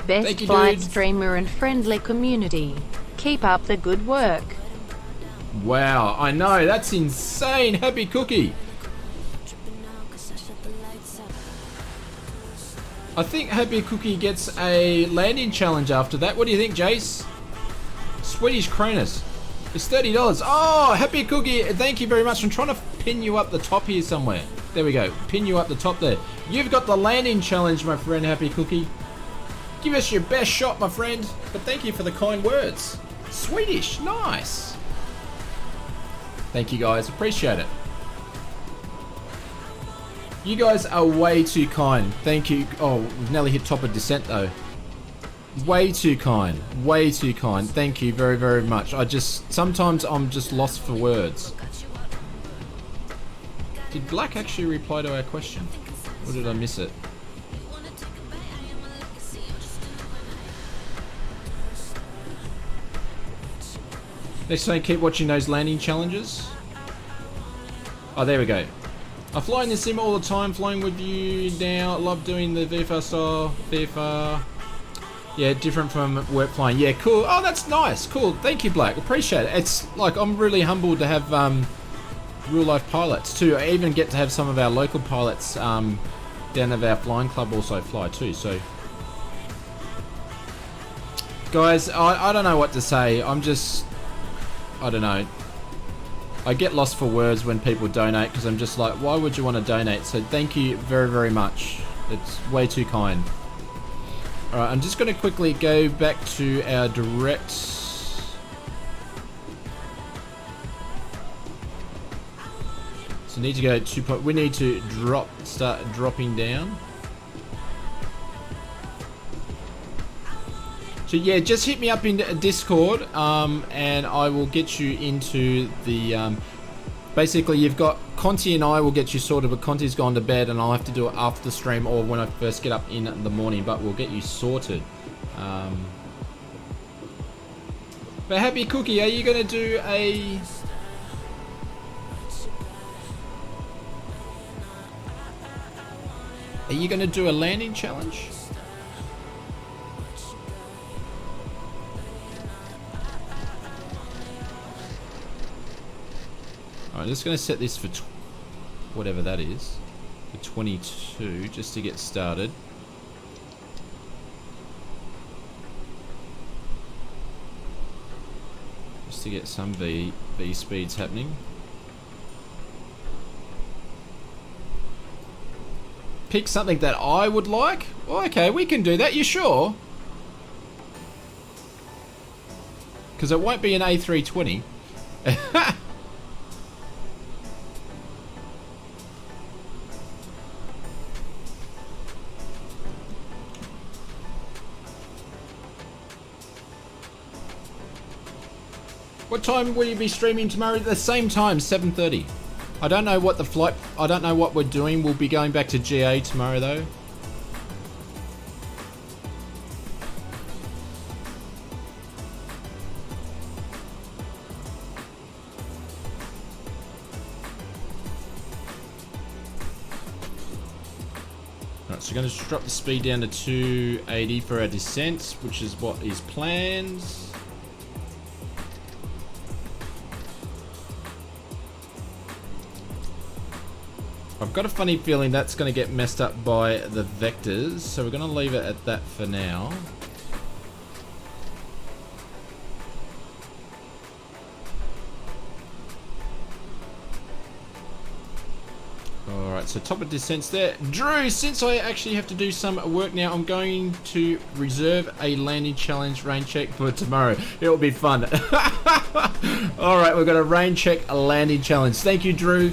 Best flight streamer and friendly community. Keep up the good work. Wow, I know, that's insane. Happy Cookie. I think Happy Cookie gets a landing challenge after that. What do you think, Jace? Swedish Kroners. It's $30. Oh, Happy Cookie, thank you very much. I'm trying to pin you up the top here somewhere. There we go. Pin you up the top there. You've got the landing challenge, my friend, Happy Cookie. Give us your best shot, my friend. But thank you for the kind words. Swedish, nice. Thank you, guys. Appreciate it. You guys are way too kind. Thank you. Oh, we've nearly hit top of descent, though. Way too kind. Way too kind. Thank you very, very much. Sometimes I'm just lost for words. Did Black actually reply to our question? Or did I miss it? Next time, keep watching those landing challenges. Oh, there we go. I fly in the sim all the time, flying with you now. Love doing the VFR style. VFR. Yeah, different from work flying. Yeah, cool. Oh, that's nice. Cool. Thank you, Black. Appreciate it. It's like, I'm really humbled to have real life pilots too. I even get to have some of our local pilots down at our flying club also fly too. So, guys, I don't know what to say. I don't know. I get lost for words when people donate because I'm just like, why would you want to donate? So thank you very, very much. It's way too kind. Alright, I'm just going to quickly go back to our direct. So need to go to we need to start dropping down. So yeah, just hit me up in Discord, and I will get you into the, basically you've got, Conti and I will get you sorted, but Conti's gone to bed and I'll have to do it after the stream or when I first get up in the morning, but we'll get you sorted. But Happy Cookie, are you going to do a... Are you going to do a landing challenge? I'm just going to set this for whatever that is, for 22, just to get started. Just to get some V speeds happening. Pick something that I would like? Oh, okay, we can do that, you sure? Because it won't be an A320. What time will you be streaming tomorrow? At the same time, 7:30. I don't know what the flight... I don't know what we're doing. We'll be going back to GA tomorrow, though. Alright, so we're going to drop the speed down to 280 for our descent, which is what is planned. I've got a funny feeling that's going to get messed up by the vectors, so we're going to leave it at that for now. Alright, so top of descents there. Drew, since I actually have to do some work now, I'm going to reserve a landing challenge rain check for tomorrow. It'll be fun. Alright, we're going to rain check a landing challenge. Thank you, Drew.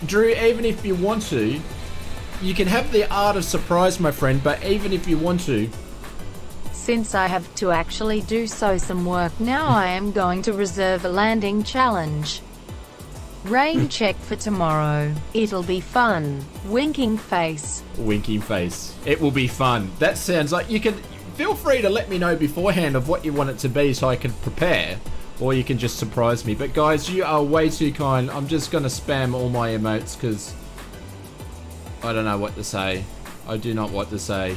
Drew, even if you want to, you can have the art of surprise, my friend, but even if you want to... Since I have to actually do some work now, I am going to reserve a landing challenge. Rain check for tomorrow. It'll be fun. Winking face. Winking face. It will be fun. That sounds like you can... Feel free to let me know beforehand of what you want it to be so I can prepare. Or you can just surprise me. But guys, you are way too kind. I'm just going to spam all my emotes because I don't know what to say. I do not what to say.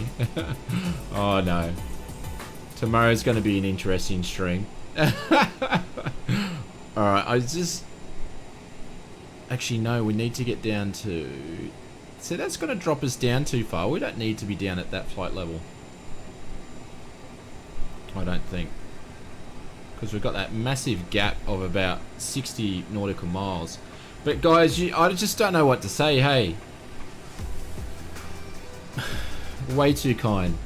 Oh no. Tomorrow's going to be an interesting stream. Alright, I just... Actually, no, we need to get down to... So that's going to drop us down too far. We don't need to be down at that flight level. I don't think. Because we've got that massive gap of about 60 nautical miles. But guys, I just don't know what to say, hey. Way too kind.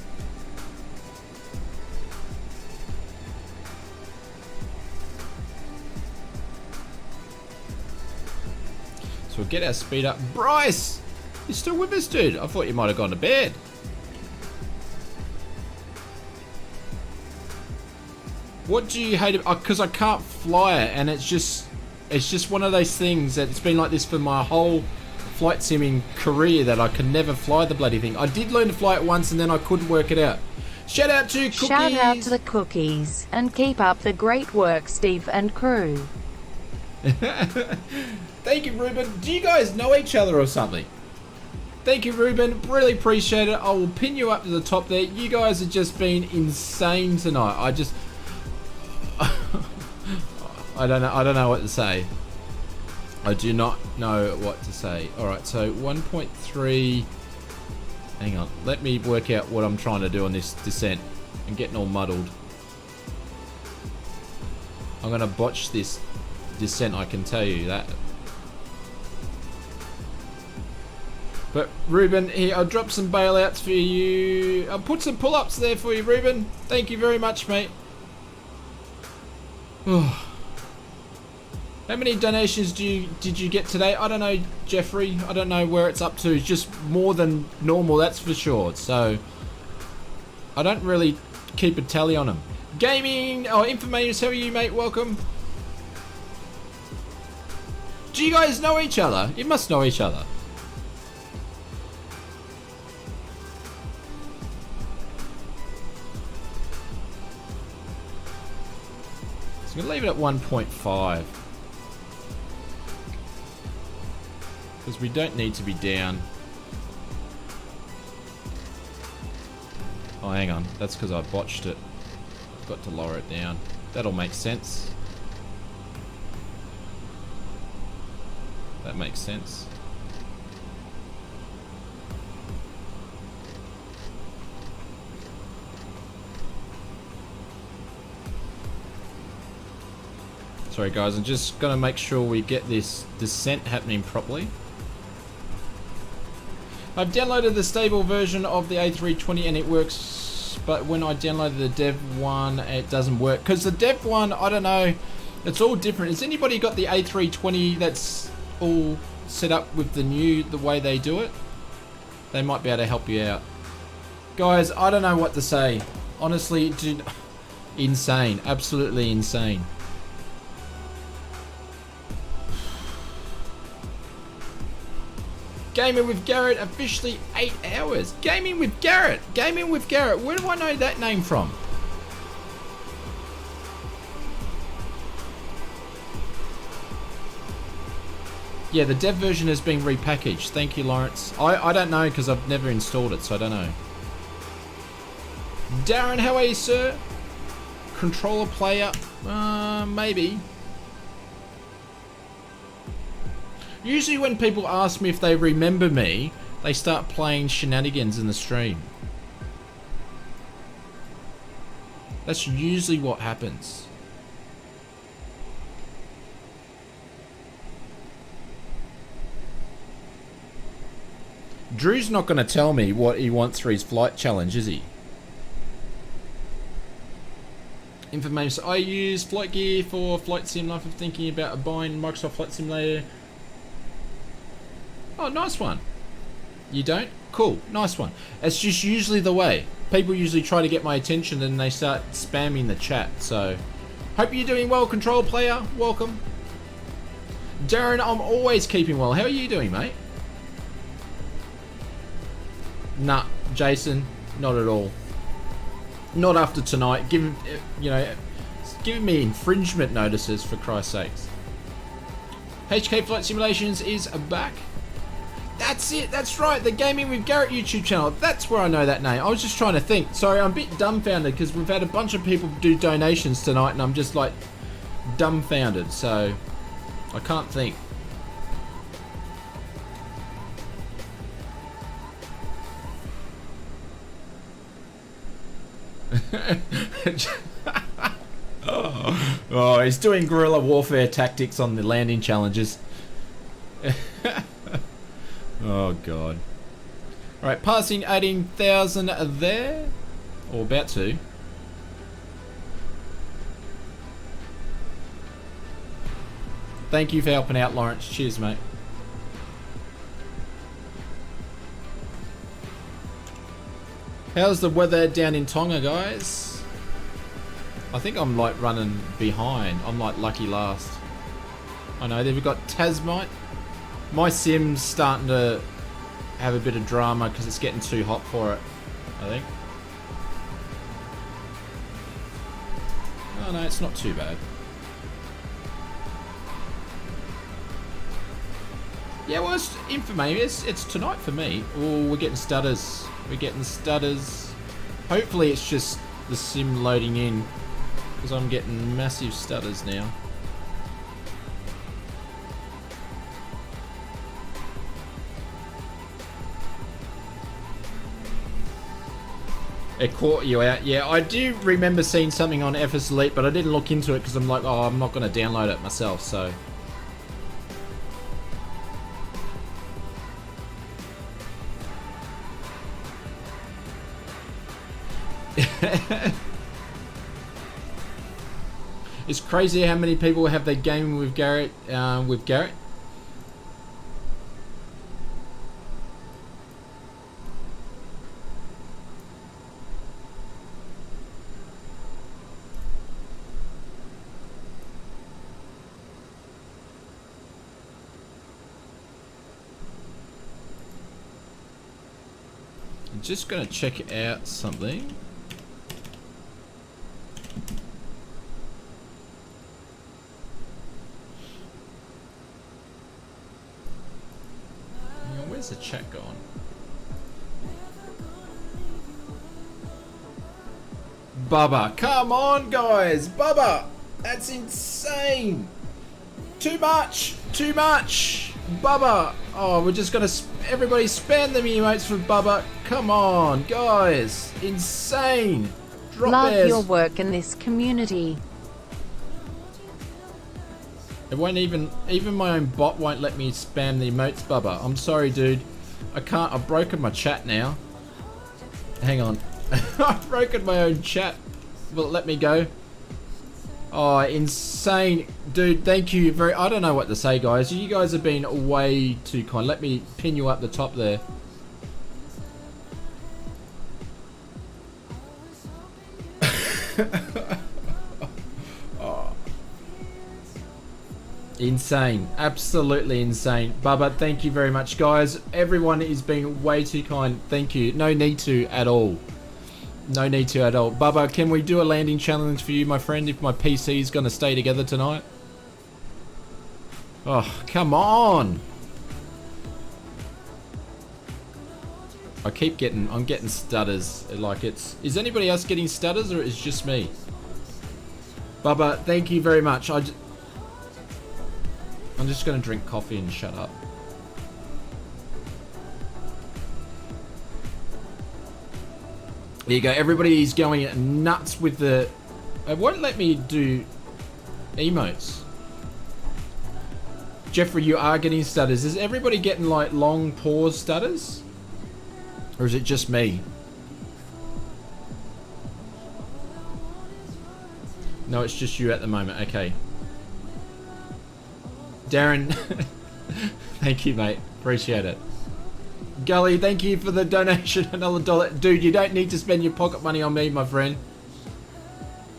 So we'll get our speed up. Bryce! You're still with us, dude? I thought you might have gone to bed. What do you hate? Because I can't fly it, and it's just one of those things that it's been like this for my whole flight simming career that I can never fly the bloody thing. I did learn to fly it once, and then I couldn't work it out. Shout out to Cookies. Shout out to the Cookies, and keep up the great work, Steve and crew. Thank you, Ruben. Do you guys know each other or something? Thank you, Ruben. Really appreciate it. I will pin you up to the top there. You guys have just been insane tonight. I don't know what to say. I do not know what to say. Alright, so 1.3. Hang on. Let me work out what I'm trying to do on this descent. I'm getting all muddled. I'm going to botch this descent, I can tell you that. But Ruben, here, I'll drop some bailouts for you. I'll put some pull-ups there for you, Ruben. Thank you very much, mate. How many donations did you get today? I don't know, Jeffrey. I don't know where it's up to. It's just more than normal, that's for sure. So I don't really keep a tally on them. Gaming, Infamous, how are you, mate? Welcome. Do you guys know each other? You must know each other. So I'm gonna leave it at 1.5 because we don't need to be down. Oh, hang on. That's because I botched it. I've got to lower it down. That'll make sense. That makes sense. Sorry guys, I'm just gonna make sure we get this descent happening properly. I've downloaded the stable version of the A320 and it works, but when I downloaded the dev one, it doesn't work. Because the dev one, I don't know, it's all different. Has anybody got the A320 that's all set up with the way they do it? They might be able to help you out. Guys, I don't know what to say. Honestly, dude, insane. Absolutely insane. Gaming with Garrett, officially 8 hours. Gaming with Garrett. Gaming with Garrett. Where do I know that name from? Yeah, the dev version has been repackaged. Thank you, Lawrence. I don't know because I've never installed it, so I don't know. Darren, how are you, sir? Controller player? Maybe. Usually when people ask me if they remember me, they start playing shenanigans in the stream. That's usually what happens. Drew's not going to tell me what he wants for his flight challenge, is he? Information. I use flight gear for flight sim life. I'm thinking about buying Microsoft Flight Simulator. Oh, nice one. You don't? Cool, nice one. It's just usually the way. People usually try to get my attention and they start spamming the chat. So, hope you're doing well, control player. Welcome. Darren, I'm always keeping well. How are you doing, mate? Nah, Jason, not at all. Not after tonight. Giving me infringement notices for Christ's sakes. HK Flight Simulations is back. That's it, that's right, the Gaming with Garrett YouTube channel. That's where I know that name. I was just trying to think. Sorry, I'm a bit dumbfounded because we've had a bunch of people do donations tonight and I'm just like dumbfounded, so I can't think. Oh, he's doing guerrilla warfare tactics on the landing challenges. Oh god. Alright, passing 18,000 there. Or about to. Thank you for helping out, Lawrence. Cheers, mate. How's the weather down in Tonga, guys? I think I'm like running behind. I'm like lucky last. I know, they've got Tasmite. My sim's starting to have a bit of drama because it's getting too hot for it, I think. Oh no, it's not too bad. Yeah, well, it's information. It's tonight for me. Oh, we're getting stutters. We're getting stutters. Hopefully it's just the sim loading in, because I'm getting massive stutters now. It caught you out. Yeah, I do remember seeing something on FS Elite, but I didn't look into it because I'm like, oh, I'm not going to download it myself, so. It's crazy how many people have their gaming with Garrett. I'm just gonna check out something. Where's the chat gone? Bubba, come on guys, Bubba, that's insane. Too much, Bubba. Oh, we're just gonna everybody spam the emotes for Bubba. Come on guys, insane. Drop Love theirs. your work in this community. It won't even my own bot won't let me spam the emotes, Bubba. I'm sorry, dude. I can't. I've broken my chat now. Hang on. I've broken my own chat. Will it let me go? Oh, insane, dude. Thank you very. I don't know what to say, guys. You guys have been way too kind. Let me pin you up the top there. Oh. Insane, absolutely insane. Bubba, thank you very much, guys. Everyone is being way too kind. Thank you. No need to at all. No need to at all. Bubba, can we do a landing challenge for you, my friend, if my PC is going to stay together tonight? Oh, come on. I'm getting stutters. Like is anybody else getting stutters or is it just me? Bubba, thank you very much. I'm just going to drink coffee and shut up. There you go. Everybody's going nuts with the... It won't let me do emotes. Jeffrey, you are getting stutters. Is everybody getting like long pause stutters? Or is it just me? No, it's just you at the moment. Okay. Darren, thank you, mate. Appreciate it. Gully, thank you for the donation. Another $1. Dude, you don't need to spend your pocket money on me, my friend.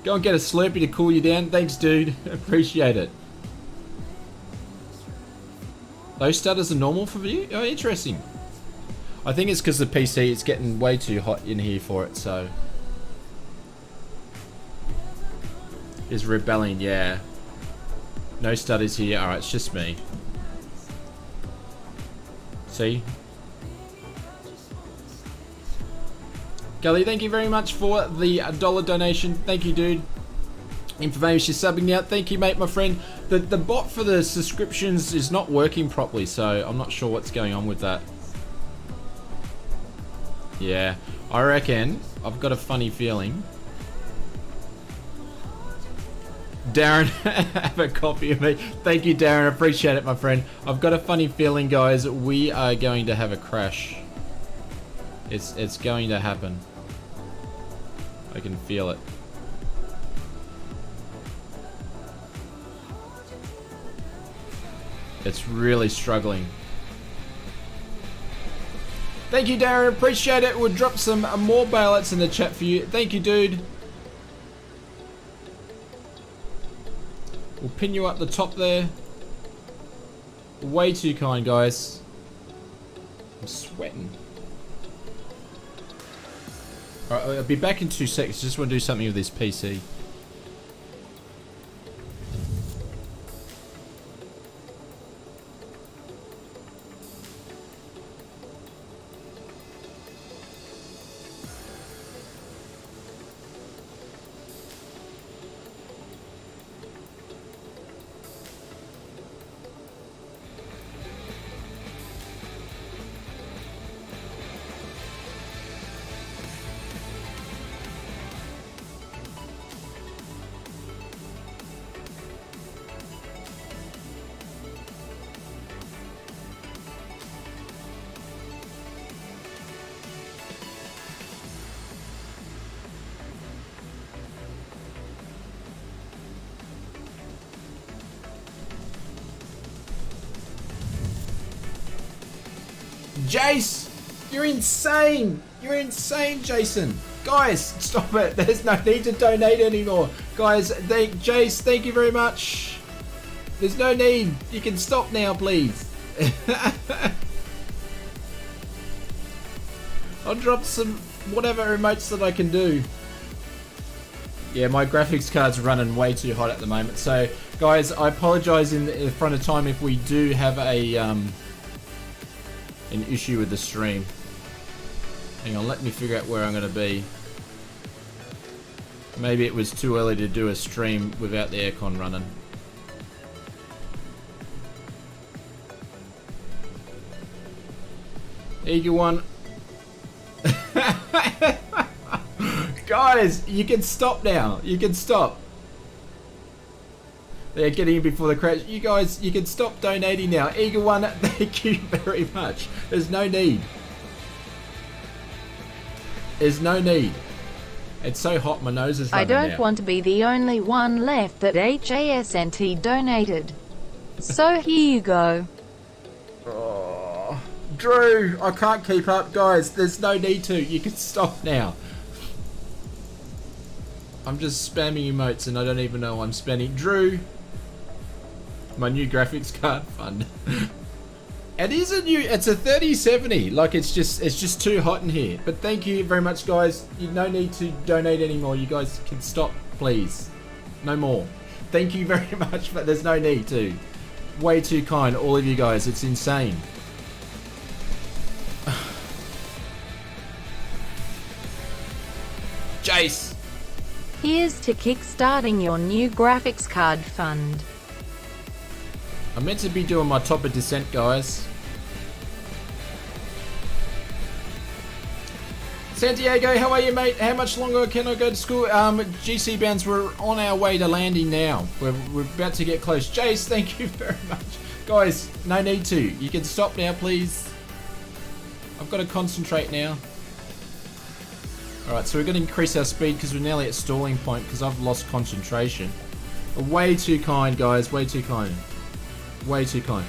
Go and get a Slurpee to cool you down. Thanks, dude. Appreciate it. Those stutters are normal for you? Oh, interesting. I think it's because the PC is getting way too hot in here for it, so... Is rebelling, yeah. No stutters here. Alright, it's just me. See? Gully, thank you very much for the $1 donation. Thank you, dude. Information subbing out. Thank you, mate, my friend. The bot for the subscriptions is not working properly, so I'm not sure what's going on with that. Yeah, I reckon. I've got a funny feeling. Darren, have a copy of me. Thank you, Darren. Appreciate it, my friend. I've got a funny feeling, guys. We are going to have a crash. It's going to happen. I can feel it. It's really struggling. Thank you, Darren. Appreciate it. We'll drop some more ballots in the chat for you. Thank you, dude. pin you up the top there. Way too kind, guys. I'm sweating. Alright, I'll be back in 2 seconds. Just want to do something with this PC. Jace, you're insane. You're insane, Jason. Guys, stop it. There's no need to donate anymore. Guys, Jace, thank you very much. There's no need. You can stop now, please. I'll drop some whatever emotes that I can do. Yeah, my graphics card's running way too hot at the moment. So, guys, I apologize in the front of time if we do have an issue with the stream. Hang on, let me figure out where I'm going to be. Maybe it was too early to do a stream without the aircon running. Eager one. Guys, you can stop now. You can stop. They're getting in before the crash. You guys, you can stop donating now. Eager one, thank you very much. There's no need. There's no need. It's so hot, my nose is running I don't out. want to be the only one left that HASNT donated. So here you go. Oh, Drew, I can't keep up, guys. There's no need to. You can stop now. I'm just spamming emotes and I don't even know I'm spamming. Drew, my new graphics card fund. It is a new. It's a 3070. Like it's just too hot in here. But thank you very much, guys. You no need to donate anymore. You guys can stop, please. No more. Thank you very much, but there's no need to. Way too kind, all of you guys. It's insane. Jace. Here's to kickstarting your new graphics card fund. I'm meant to be doing my top of descent, guys. Santiago, how are you, mate? How much longer can I go to school? GC bands, we're on our way to landing now. We're about to get close. Jace, thank you very much. Guys, no need to. You can stop now, please. I've got to concentrate now. Alright, so we're going to increase our speed because we're nearly at stalling point because I've lost concentration. Way too kind, guys. Way too kind. Way too kind.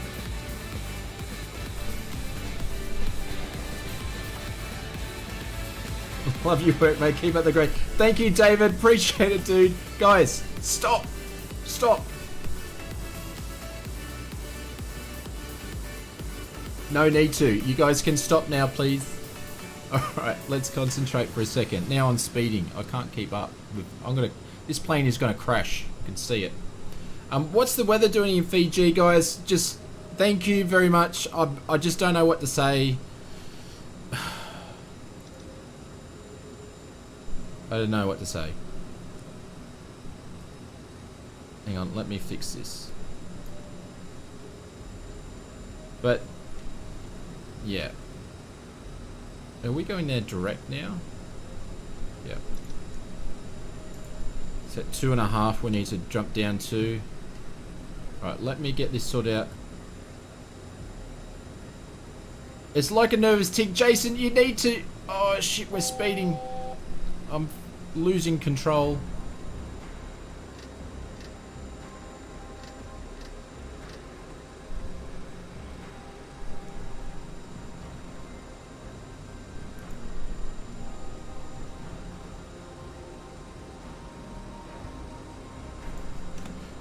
Love your work, mate. Keep up the great. Thank you, David. Appreciate it, dude. Guys, stop. Stop. No need to. You guys can stop now, please. Alright, let's concentrate for a second. Now I'm speeding. I can't keep up. This plane is going to crash. You can see it. What's the weather doing in Fiji, guys? Just thank you very much. I just don't know what to say. I don't know what to say. Hang on, let me fix this. But yeah. Are we going there direct now? Yeah. So at 2.5 we need to jump down to. Right, let me get this sorted out. It's like a nervous tick. Jason, you need to... Oh shit, we're speeding. I'm losing control.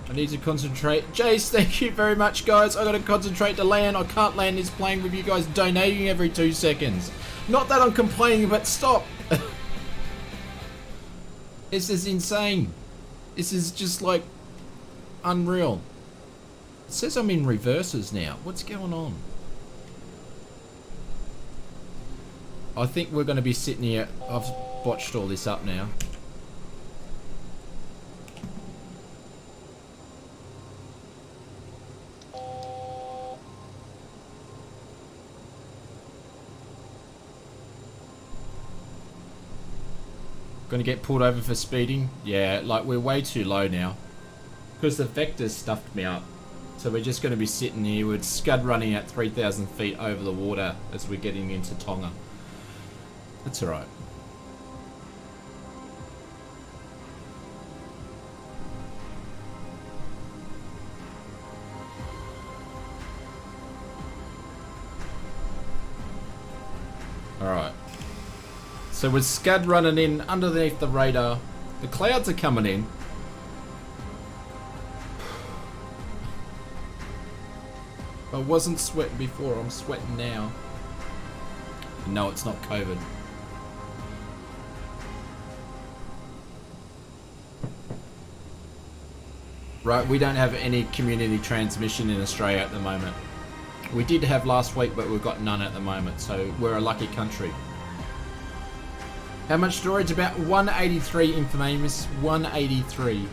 I need to concentrate. Jace, thank you very much, guys. I gotta concentrate to land. I can't land this plane with you guys donating every 2 seconds. Not that I'm complaining, but stop. This is insane. This is just like unreal. It says I'm in reverses now. What's going on? I think we're going to be sitting here. I've botched all this up now. Going to get pulled over for speeding. Yeah, like we're way too low now. Because the vectors stuffed me up. So we're just going to be sitting here with scud running at 3,000 feet over the water as we're getting into Tonga. That's alright. Alright. So with scud running in underneath the radar, the clouds are coming in. I wasn't sweating before, I'm sweating now. No, it's not COVID. Right, we don't have any community transmission in Australia at the moment. We did have last week, but we've got none at the moment, so we're a lucky country. How much storage? About 183 infamous, 183.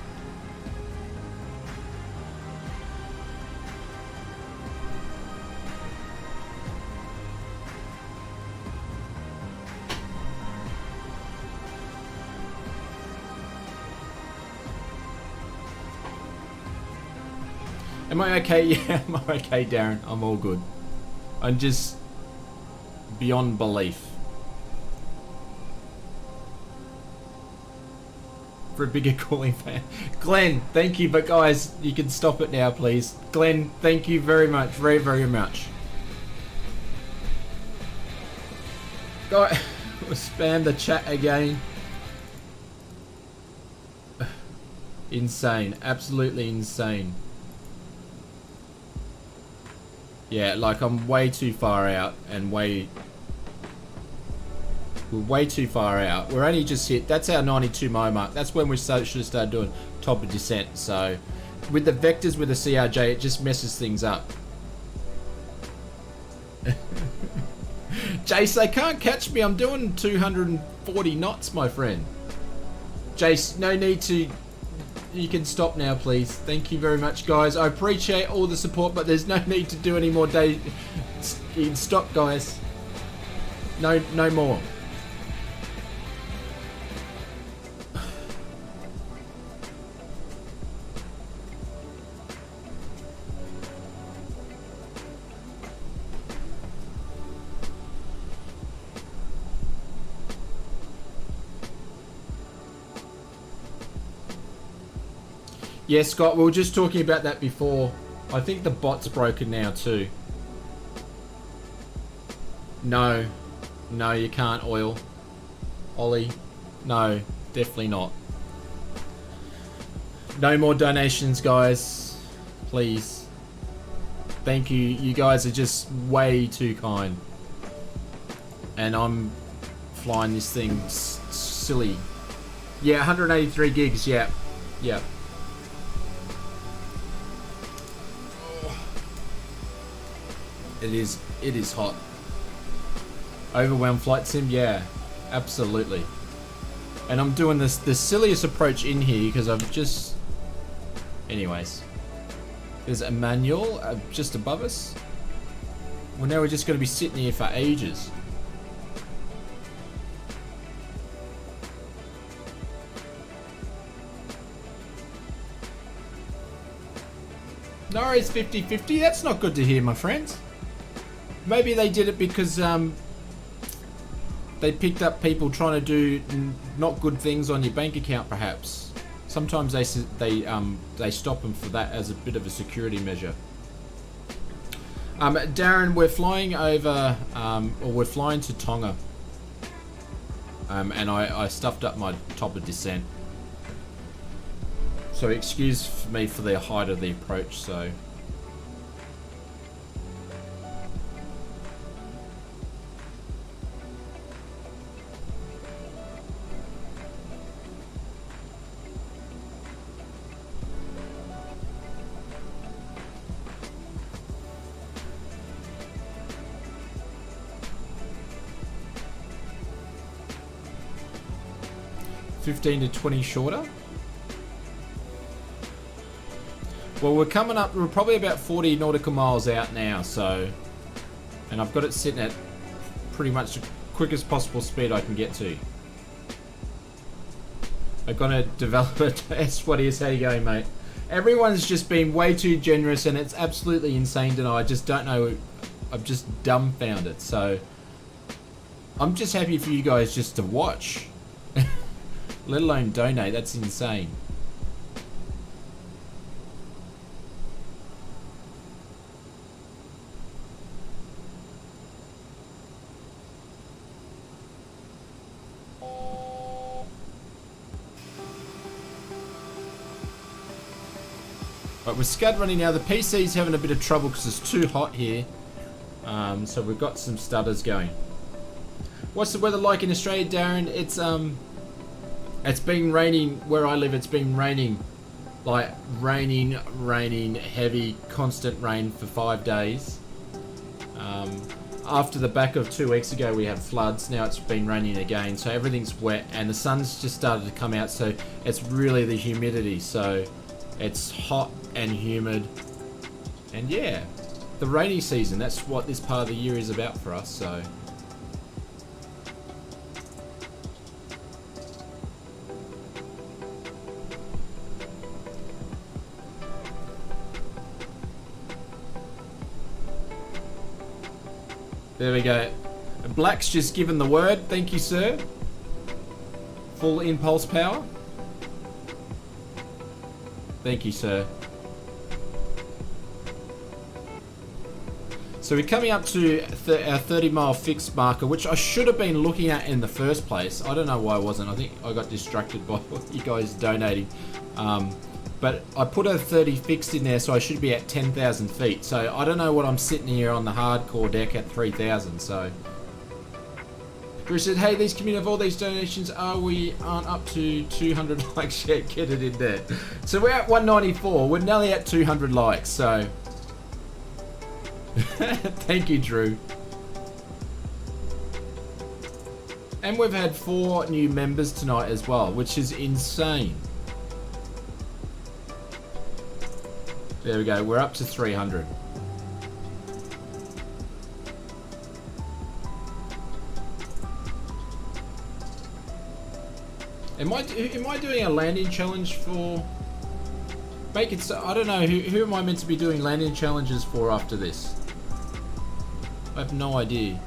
Am I okay? Yeah, am I okay, Darren? I'm all good. I'm just beyond belief. For a bigger cooling fan. Glenn, thank you, but guys, you can stop it now, please. Glenn, thank you very much, very, very much. Guys, we'll spam the chat again. Insane, absolutely insane. Yeah, like I'm way too far out and we're way too far out. We're only just hit, that's our 92 mile mark. That's when we should have started doing top of descent. So with the vectors with the CRJ, it just messes things up. Jace, they can't catch me. I'm doing 240 knots, my friend. Jace, no need to... You can stop now, please. Thank you very much, guys. I appreciate all the support, but there's no need to do any more days. Stop, guys. No more. Yeah, Scott, we were just talking about that before. I think the bot's broken now too. No, you can't oil. Ollie, no, definitely not. No more donations, guys. Please. Thank you. You guys are just way too kind. And I'm flying this thing silly. Yeah, 183 gigs, yeah. Yeah. It is hot. Overwhelmed flight sim, yeah, absolutely. And I'm doing the silliest approach in here because I've just... Anyways. There's a manual just above us. Well, now we're just going to be sitting here for ages. Norris 50-50, that's not good to hear, my friends. Maybe they did it because they picked up people trying to do not good things on your bank account, perhaps. Sometimes they stop them for that as a bit of a security measure. Darren, we're flying over, or we're flying to Tonga, and I stuffed up my top of descent. So excuse me for the height of the approach, so. $15 to $20 shorter. Well, we're coming up, we're probably about 40 nautical miles out now, so, and I've got it sitting at pretty much the quickest possible speed I can get to. I'm gonna develop it. That's what it is. How you going, mate? Everyone's just been way too generous, and it's absolutely insane tonight. I just don't know. I'm just dumbfounded. So I'm just happy for you guys just to watch, let alone donate. That's insane. Right, we're scud running now. The PC's having a bit of trouble because it's too hot here. So we've got some stutters going. What's the weather like in Australia, Darren? It's been raining where I live. It's been raining, like raining, heavy, constant rain for 5 days. After the back of 2 weeks ago, we had floods. Now it's been raining again, so everything's wet, and the sun's just started to come out. So it's really the humidity. So it's hot and humid, and yeah, the rainy season. That's what this part of the year is about for us. So. There we go. Black's just given the word. Thank you, sir. Full impulse power. Thank you, sir. So we're coming up to our 30-mile fixed marker, which I should have been looking at in the first place. I don't know why I wasn't. I think I got distracted by you guys donating. But I put a 30 fixed in there, so I should be at 10,000 feet. So I don't know what I'm sitting here on the hardcore deck at 3,000. So Drew said, hey, these community of all these donations, we aren't up to 200 likes yet. Get it in there. So we're at 194. We're nearly at 200 likes. So thank you, Drew. And we've had 4 new members tonight as well, which is insane. There we go. We're up to 300. Am I doing a landing challenge for? Make it so. I don't know. Who am I meant to be doing landing challenges for after this? I have no idea.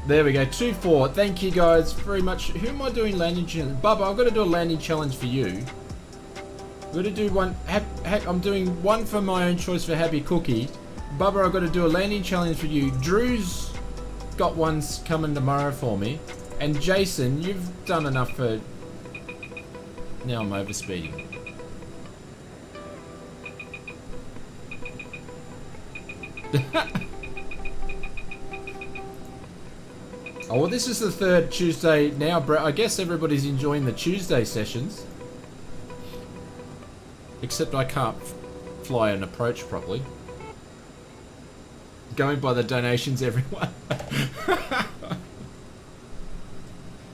There we go, 2-4. Thank you guys very much. Who am I doing landing challenge? Bubba, I've got to do a landing challenge for you. I've got to do one. I'm doing one for my own choice for Happy Cookie. Bubba, I've got to do a landing challenge for you. Drew's got ones coming tomorrow for me. And Jason, you've done enough for... Now I'm overspeeding. Oh, well, this is the 3rd Tuesday now, Brett. I guess everybody's enjoying the Tuesday sessions. Except I can't fly an approach properly. Going by the donations, everyone.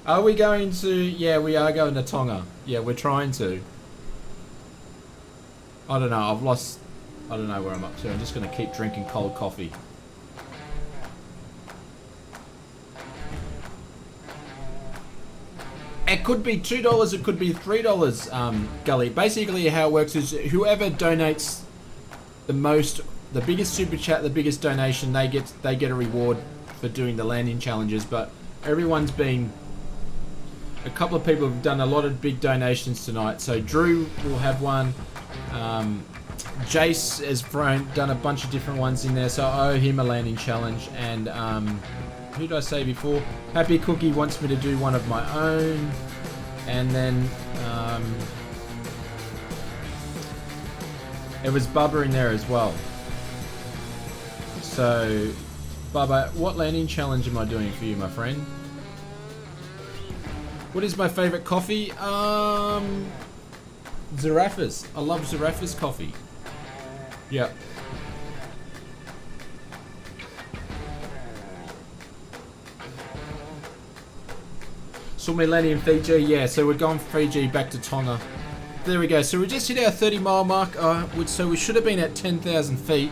Are we going to... Yeah, we are going to Tonga. Yeah, we're trying to. I don't know. I've lost... I don't know where I'm up to. I'm just going to keep drinking cold coffee. It could be $2, it could be $3, Gully. Basically how it works is whoever donates the most, the biggest super chat, the biggest donation, they get a reward for doing the landing challenges. But everyone's been... A couple of people have done a lot of big donations tonight. So Drew will have one. Jace has done a bunch of different ones in there, so I owe him a landing challenge. And who did I say before? Happy Cookie wants me to do one of my own. And then it was Bubba in there as well. So, Bubba, what landing challenge am I doing for you, my friend? What is my favorite coffee? Zarafas. I love Zarafas coffee. Yep. Saw me landing in Fiji. Yeah, so we're going from Fiji back to Tonga. There we go. So we just hit our 30-mile mark. So we should have been at 10,000 feet.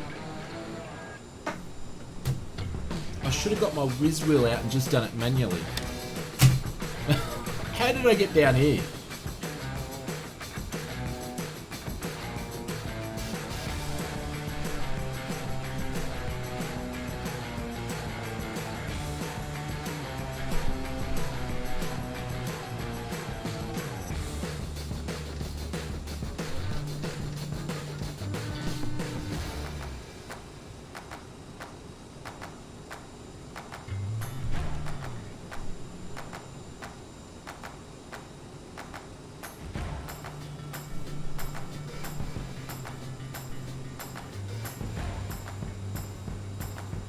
I should have got my whiz wheel out and just done it manually. How did I get down here?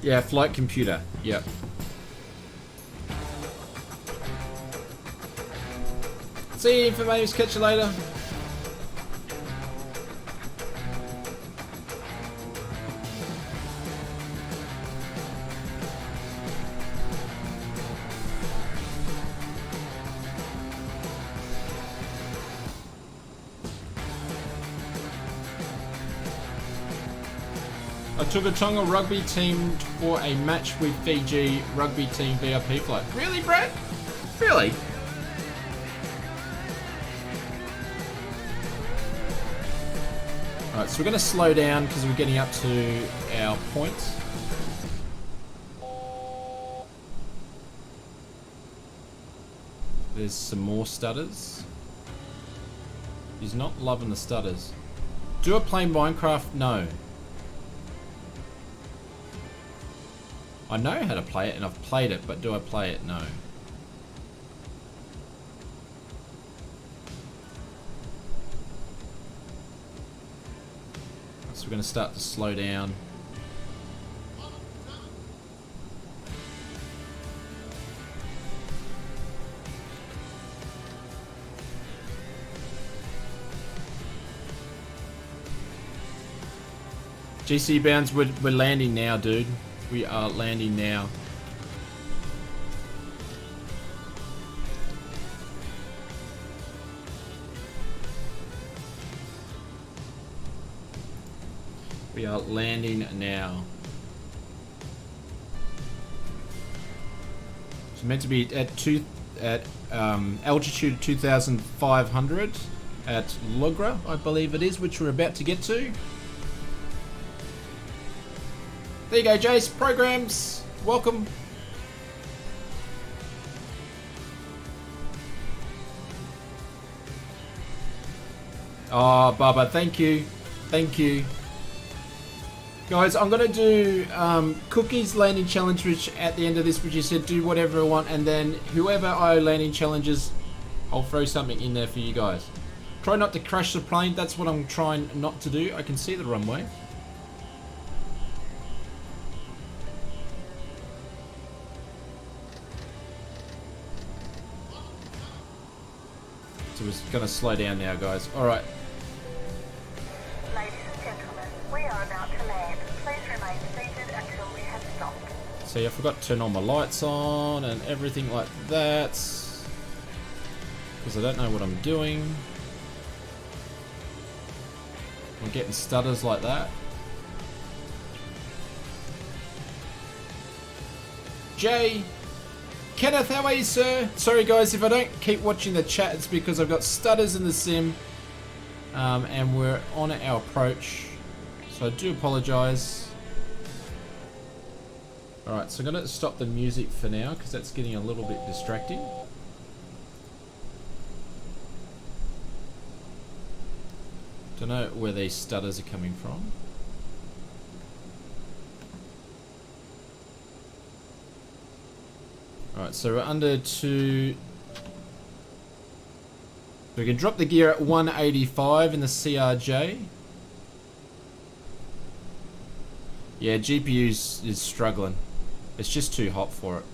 Yeah, flight computer. Yep. See you, Infamous. Catch you later. I took a Tonga rugby team for a match with Fiji rugby team VIP flight. Really, Brad? Really? Alright, so we're going to slow down because we're getting up to our points. There's some more stutters. He's not loving the stutters. Do I play Minecraft? No. I know how to play it and I've played it, but do I play it? No. So we're going to start to slow down. GC bounds, we're landing now, dude. We are landing now. We are landing now. It's meant to be at altitude 2,500 at Logra, I believe it is, which we're about to get to. There you go, Jace. Programs. Welcome. Oh, Baba, thank you. Thank you. Guys, I'm going to do Cookie's landing challenge, which at the end of this, which you said do whatever I want, and then whoever I landing challenges, I'll throw something in there for you guys. Try not to crash the plane. That's what I'm trying not to do. I can see the runway. So we're going to slow down now, guys. All right. Ladies and gentlemen, we are about to land. Please remain seated until we have stopped. See, I forgot to turn all my lights on and everything like that. Because I don't know what I'm doing. I'm getting stutters like that. Jay. Kenneth, how are you, sir? Sorry, guys, if I don't keep watching the chat, it's because I've got stutters in the sim. And we're on our approach. So I do apologise. Alright, so I'm going to stop the music for now, because that's getting a little bit distracting. Don't know where these stutters are coming from. Alright, so we're under 2. We can drop the gear at 185 in the CRJ. Yeah, GPU is struggling. It's just too hot for it.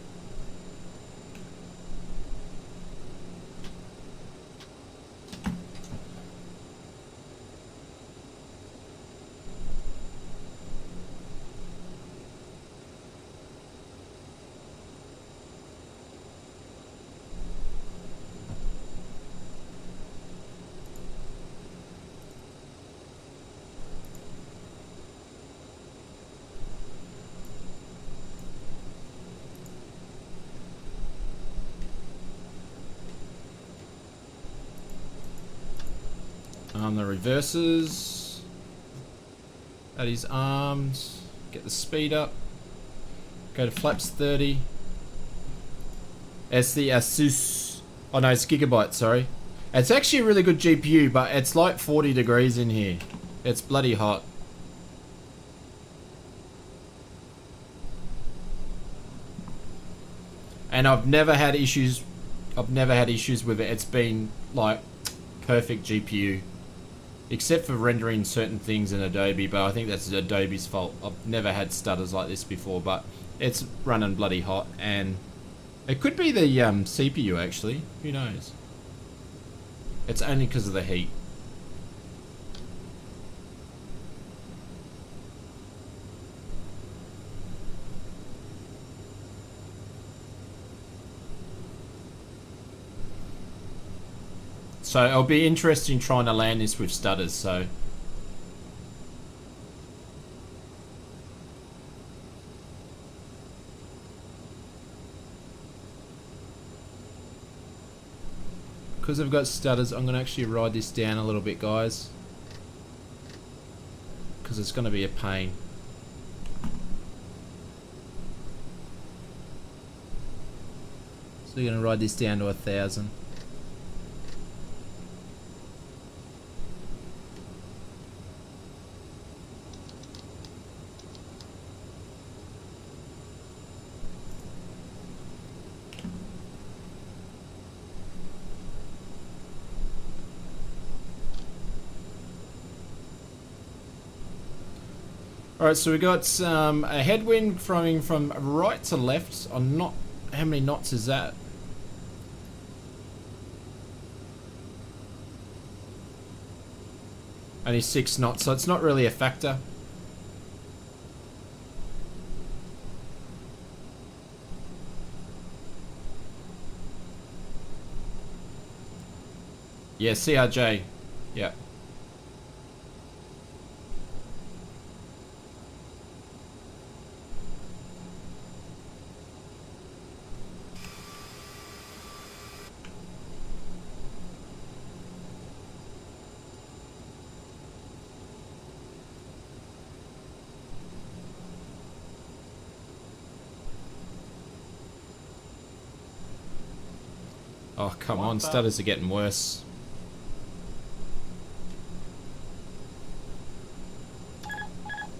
The reverses at his arms, get the speed up, go to flaps 30. It's the Asus, oh no, it's Gigabyte, sorry. It's actually a really good GPU, but it's like 40 degrees in here. It's bloody hot. And I've never had issues with it. It's been like perfect GPU. Except for rendering certain things in Adobe, but I think that's Adobe's fault. I've never had stutters like this before, but it's running bloody hot, and it could be the CPU actually. Who knows? It's only because of the heat. So it'll be interesting trying to land this with stutters, so. Because I've got stutters, I'm going to actually ride this down a little bit, guys. Because it's going to be a pain. So we're going to ride this down to 1,000. Alright, so we got a headwind coming from right to left. On not, how many knots is that? Only 6 knots, so it's not really a factor. Yeah, CRJ. Yeah. Oh, come on, stutters are getting worse.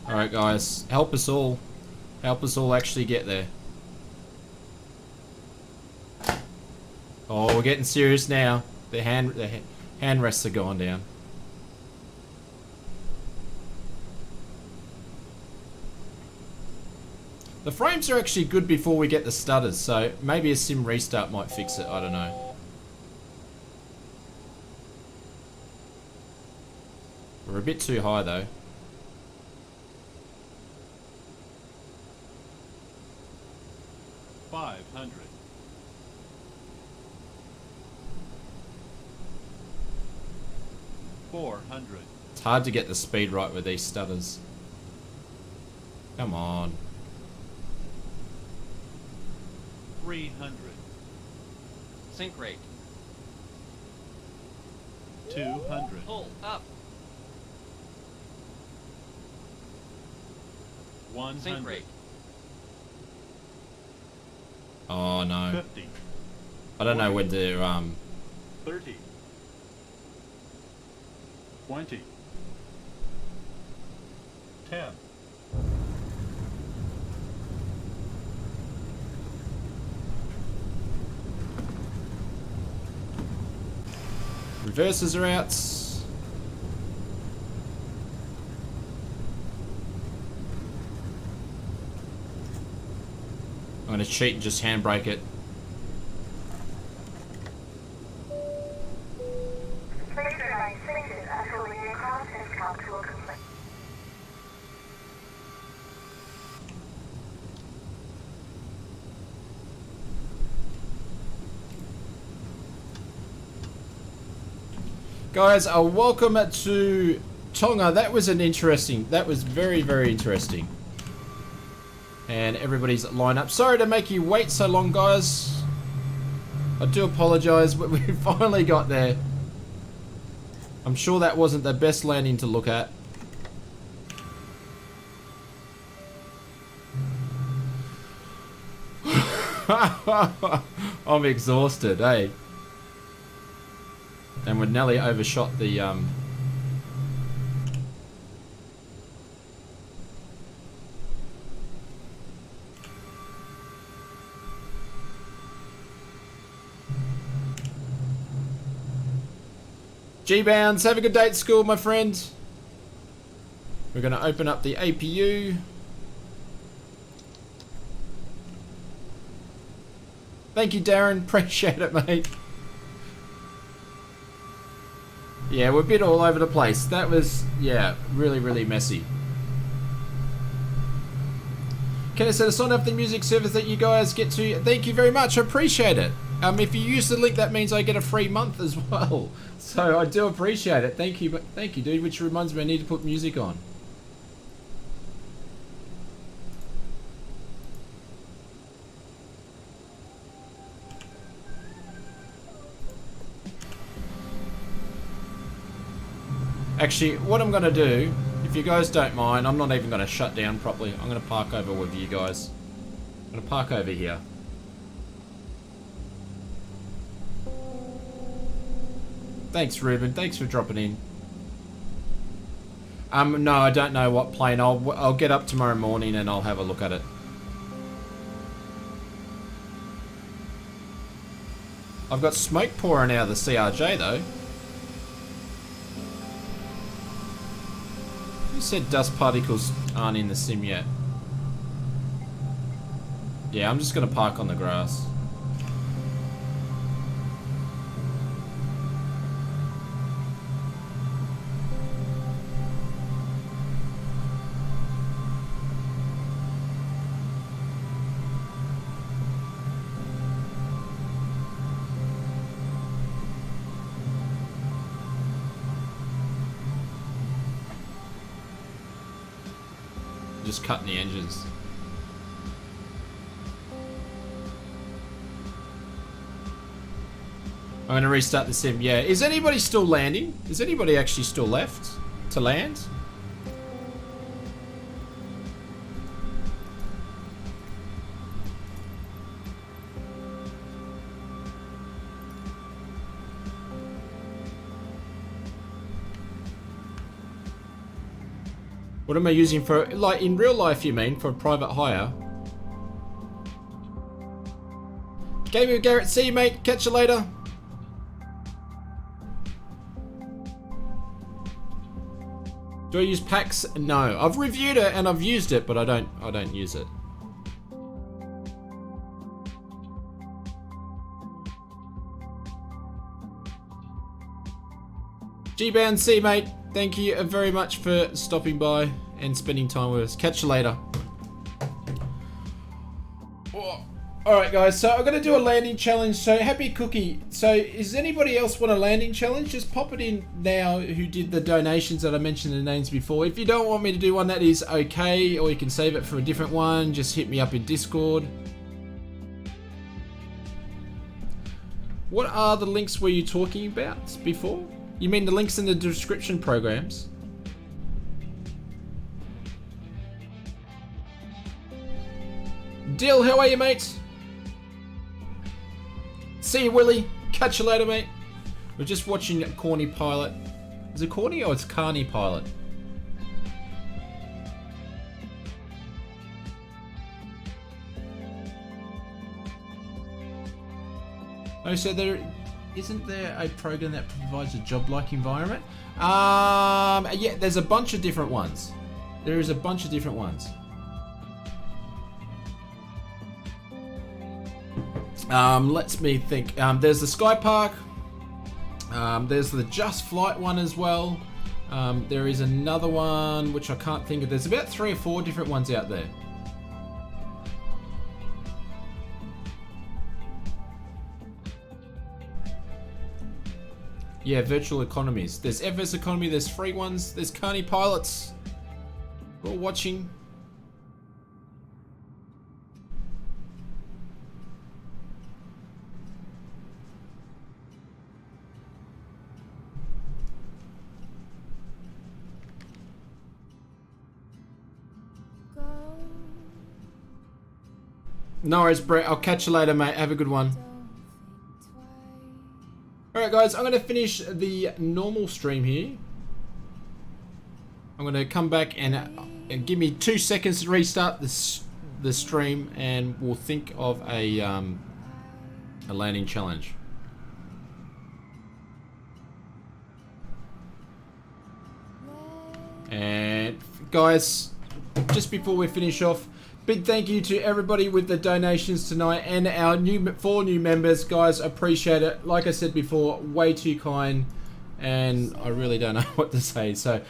Alright guys, help us all. Help us all actually get there. Oh, we're getting serious now. The hand rests are going down. The frames are actually good before we get the stutters, so maybe a sim restart might fix it, I don't know. We're a bit too high though. $500. $400. It's hard to get the speed right with these stutters. Come on. $300. Sync rate. 200. Pull up. 100. Sync rate. Oh no. 50. I don't know when to 30. 20. 10. Reversers are out. I'm going to cheat and just handbrake it. Please remain seated until the aircraft has come to a complete. Guys, welcome to Tonga. That was very, very interesting. And everybody's lined up. Sorry to make you wait so long, guys. I do apologize, but we finally got there. I'm sure that wasn't the best landing to look at. I'm exhausted, eh? And we nearly overshot the G-Bounds, have a good day at school, my friend. We're going to open up the APU. Thank you, Darren. Appreciate it, mate. Yeah, we're a bit all over the place. That was, yeah, really, really messy. Can I set a sign up the music service that you guys get to? Thank you very much. I appreciate it. If you use the link, that means I get a free month as well. So I do appreciate it. Thank you, dude. Which reminds me, I need to put music on. Actually, what I'm going to do, if you guys don't mind, I'm not even going to shut down properly. I'm going to park over with you guys. I'm going to park over here. Thanks, Ruben. Thanks for dropping in. No, I don't know what plane. I'll get up tomorrow morning and I'll have a look at it. I've got smoke pouring out of the CRJ though. Who said dust particles aren't in the sim yet? Yeah, I'm just gonna park on the grass. Just cutting the engines. I'm going to restart the sim. Yeah. Is anybody still landing? Is anybody actually still left to land? What am I using for, like, in real life, you mean, for private hire? Gaming with Garrett, see you, mate. Catch you later. Do I use packs? No. I've reviewed it and I've used it, but I don't use it. G-Bound, see you, mate. Thank you very much for stopping by and spending time with us. Catch you later. Alright guys, so I'm going to do a landing challenge. So happy cookie. So is anybody else want a landing challenge? Just pop it in now who did the donations that I mentioned the names before. If you don't want me to do one, that is okay. Or you can save it for a different one. Just hit me up in Discord. What are the links were you talking about before? You mean the links in the description programs? Dill, how are you, mate? See you, Willie. Catch you later, mate. We're just watching Corny Pilot. Is it Corny or it's Carney Pilot? Oh, so there... isn't there a program that provides a job-like environment? Yeah, there's a bunch of different ones. There is a bunch of different ones. Let me think. There's the Sky Park. There's the Just Flight one as well. There is another one which I can't think of. There's about 3 or 4 different ones out there. Yeah, virtual economies. There's FS Economy, there's free ones, there's Carney Pilots. We're all watching. No worries, Brett. I'll catch you later, mate. Have a good one. Alright guys, I'm going to finish the normal stream here. I'm going to come back and give me 2 seconds to restart the stream, and we'll think of a landing challenge. And guys, just before we finish off, big thank you to everybody with the donations tonight and our 4 new members. Guys, appreciate it. Like I said before, way too kind, and I really don't know what to say. So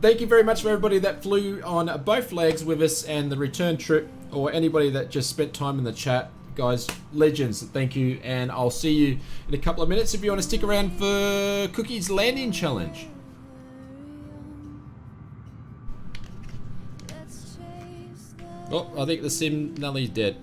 thank you very much for everybody that flew on both legs with us and the return trip, or anybody that just spent time in the chat. Guys, legends, thank you, and I'll see you in a couple of minutes if you want to stick around for Cookie's landing challenge. Oh, I think the sim Nelly's dead.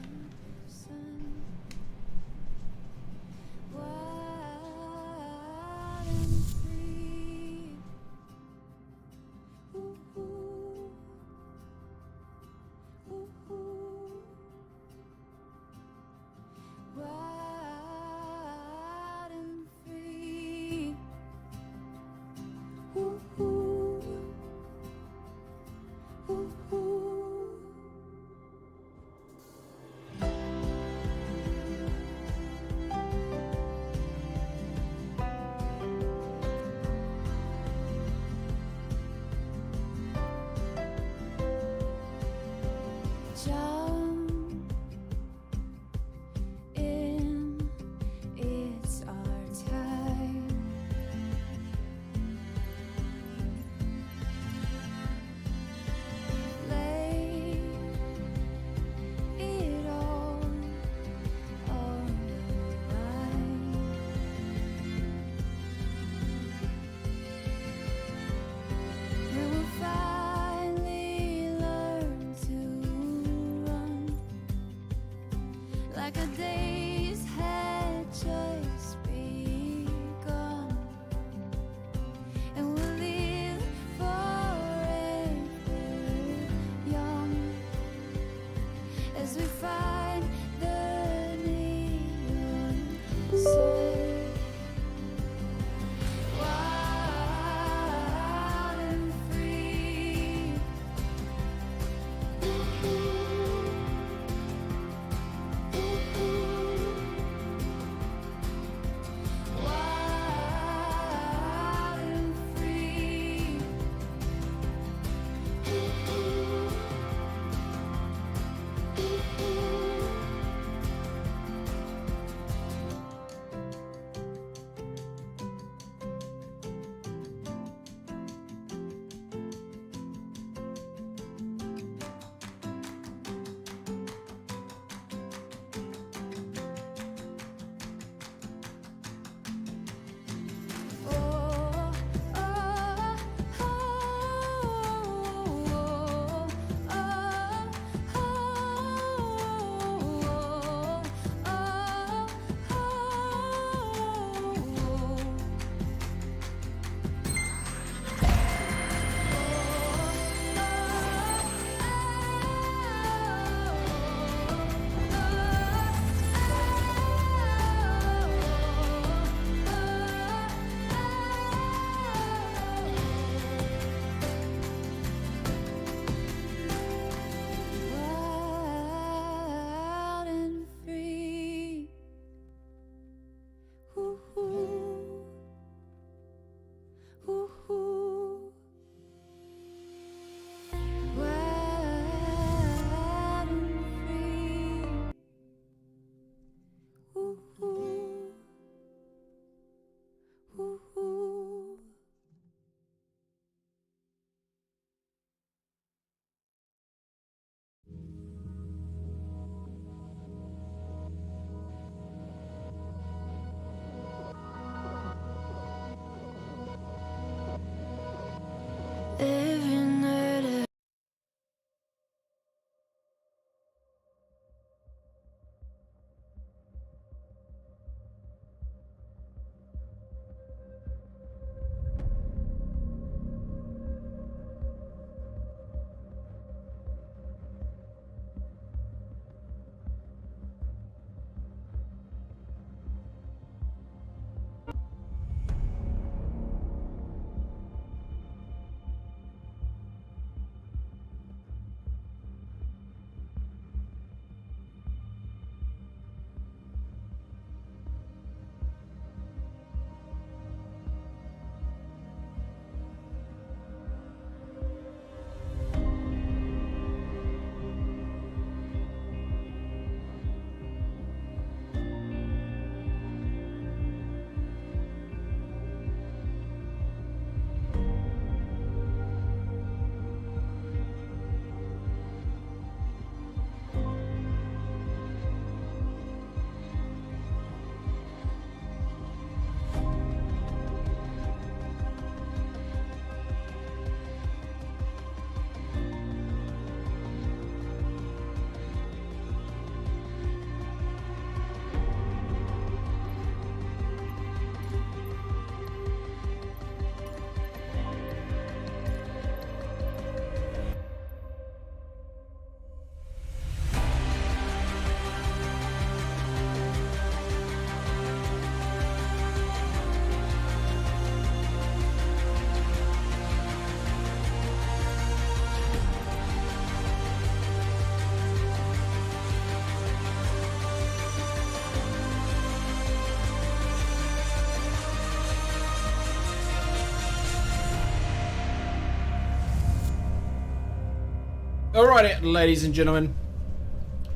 Alrighty, ladies and gentlemen.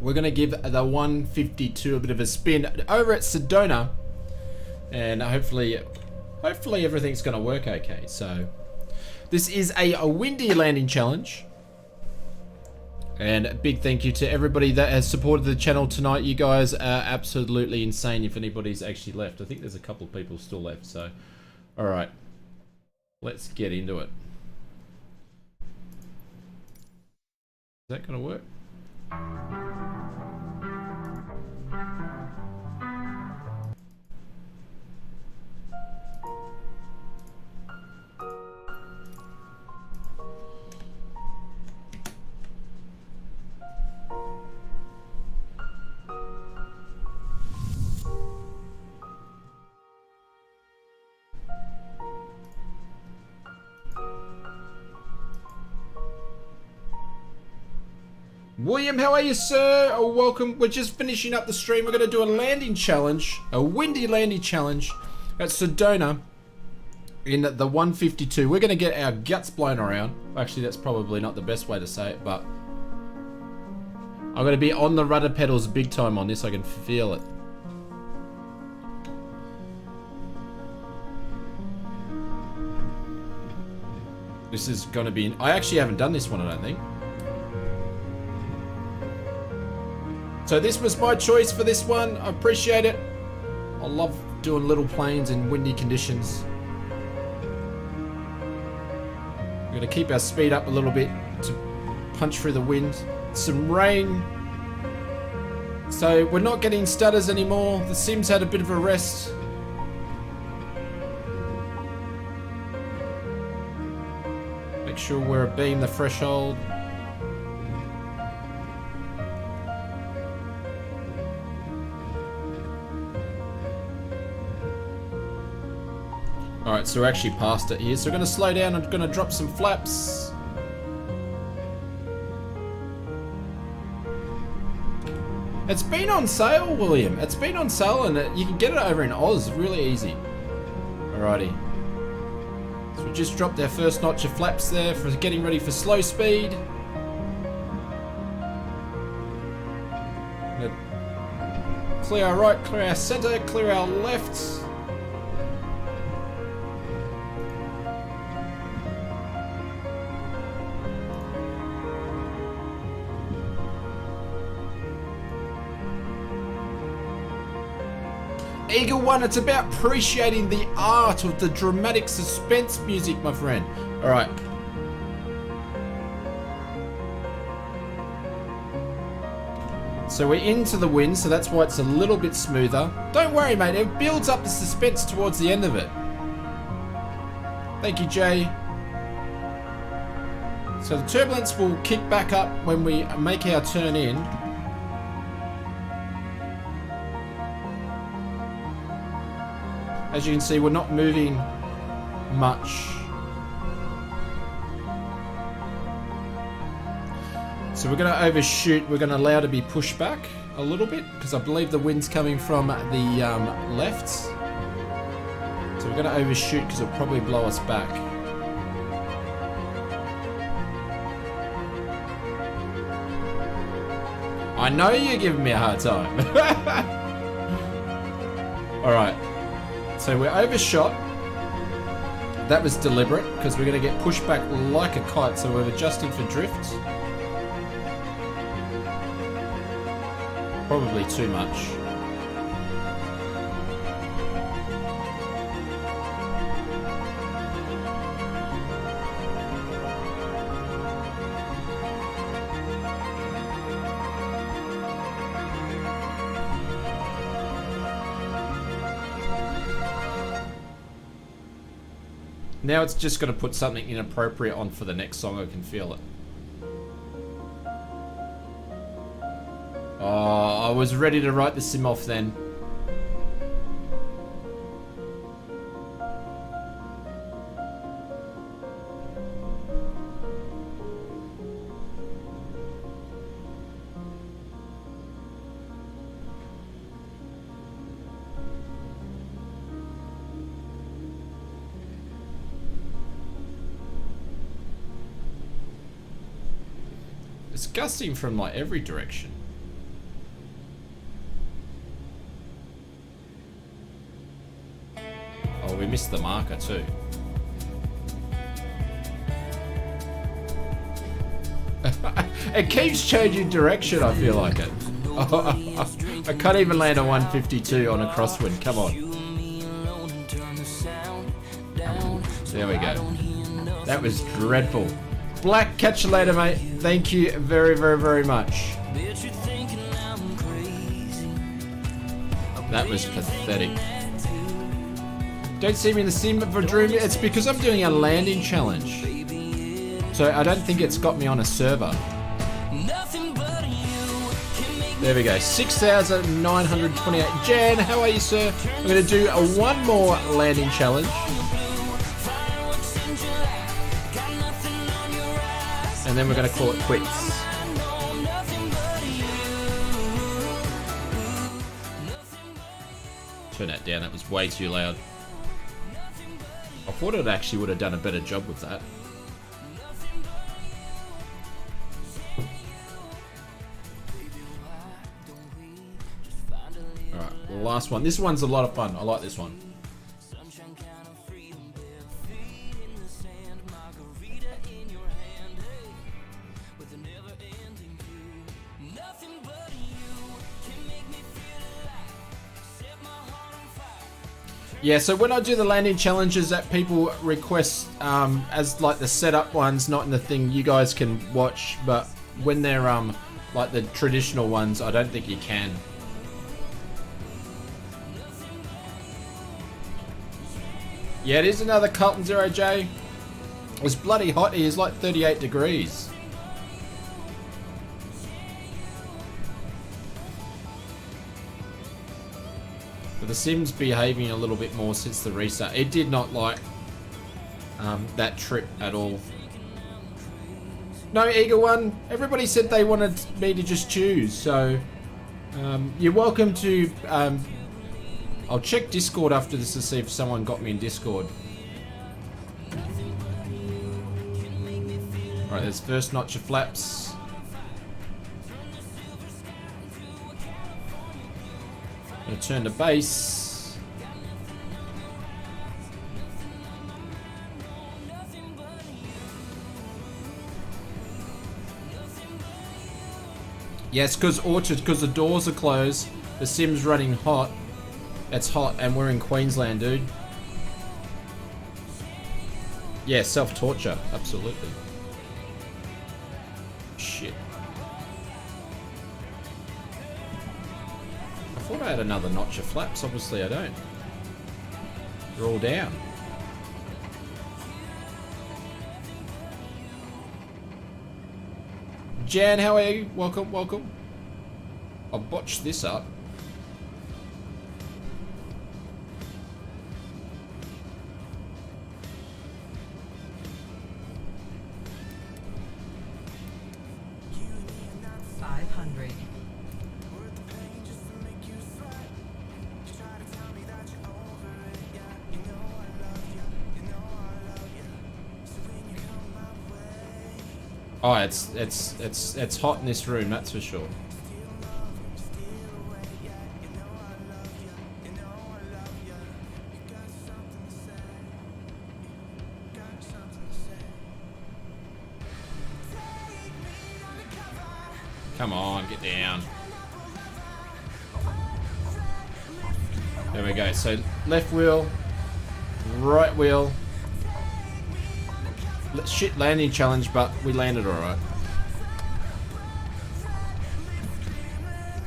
We're going to give the 152 a bit of a spin over at Sedona. And hopefully everything's going to work okay. So, this is a windy landing challenge. And a big thank you to everybody that has supported the channel tonight. You guys are absolutely insane if anybody's actually left. I think there's a couple of people still left. So, alright. Let's get into it. Is that going to work? William, how are you, sir? Oh, welcome. We're just finishing up the stream. We're going to do a landing challenge, a windy landing challenge at Sedona in the 152. We're going to get our guts blown around. Actually, that's probably not the best way to say it, but I'm going to be on the rudder pedals big time on this. I can feel it. This is going to be... I actually haven't done this one, I don't think. So this was my choice for this one. I appreciate it. I love doing little planes in windy conditions. We're going to keep our speed up a little bit to punch through the wind. Some rain. So we're not getting stutters anymore. The Sims had a bit of a rest. Make sure we're abeam the threshold. Alright, so we're actually past it here. So we're going to slow down. I'm going to drop some flaps. It's been on sale, William. It's been on sale and you can get it over in Oz really easy. Alrighty. So we just dropped our first notch of flaps there for getting ready for slow speed. Clear our right, clear our center, clear our left. Eagle One, it's about appreciating the art of the dramatic suspense music, my friend. Alright. So we're into the wind, so that's why it's a little bit smoother. Don't worry, mate, it builds up the suspense towards the end of it. Thank you, Jay. So the turbulence will kick back up when we make our turn in. As you can see, we're not moving much. So we're going to overshoot. We're going to allow to be pushed back a little bit because I believe the wind's coming from the left. So we're going to overshoot because it'll probably blow us back. I know you're giving me a hard time. Alright. So we're overshot. That was deliberate because we're going to get pushed back like a kite. So we've adjusted for drift. Probably too much. Now it's just going to put something inappropriate on for the next song. I can feel it. Oh, I was ready to write the sim off then. It's gusting from like every direction. Oh, we missed the marker too. It keeps changing direction, I feel like it. I can't even land a 152 on a crosswind, come on. There we go. That was dreadful. Black, catch you later, mate. Thank you very, very, very much. That was pathetic. Don't see me in the sim for Dream. It's because I'm doing a landing challenge. So I don't think it's got me on a server. There we go, 6,928. Jan, how are you, sir? I'm going to do one more landing challenge. And then we're going to call it quits. Turn that down, that was way too loud. I thought it actually would have done a better job with that. Alright, last one. This one's a lot of fun. I like this one. Yeah, so when I do the landing challenges that people request as like the setup ones, not in the thing you guys can watch, but when they're like the traditional ones, I don't think you can. Yeah, it is another Carlton 0J. It was bloody hot here, it's like 38 degrees. But the sim's behaving a little bit more since the restart. It did not like that trip at all. No, Eager One. Everybody said they wanted me to just choose, so you're welcome to. I'll check Discord after this to see if someone got me in Discord. Alright, there's first notch of flaps. Gonna turn to base. Yes, because Orchard, because the doors are closed, the sim's running hot. It's hot and we're in Queensland, dude. Yeah, self-torture, absolutely. Shit. I thought I had another notch of flaps, obviously I don't. They're all down. Jan, how are you? Welcome, welcome. I'll botch this up. Oh, it's hot in this room, that's for sure. Come on, get down. There we go. So left wheel, right wheel. Shit landing challenge, but we landed alright.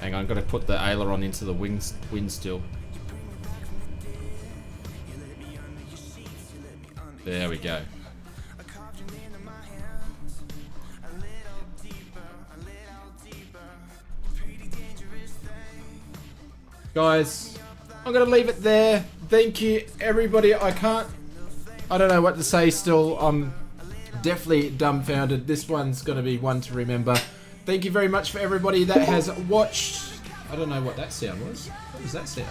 Hang on, I've got to put the aileron into the wind still. There we go. Guys, I'm going to leave it there. Thank you, everybody. I don't know what to say still. I'm definitely dumbfounded. This one's going to be one to remember. Thank you very much for everybody that has watched. I don't know what that sound was. What was that sound?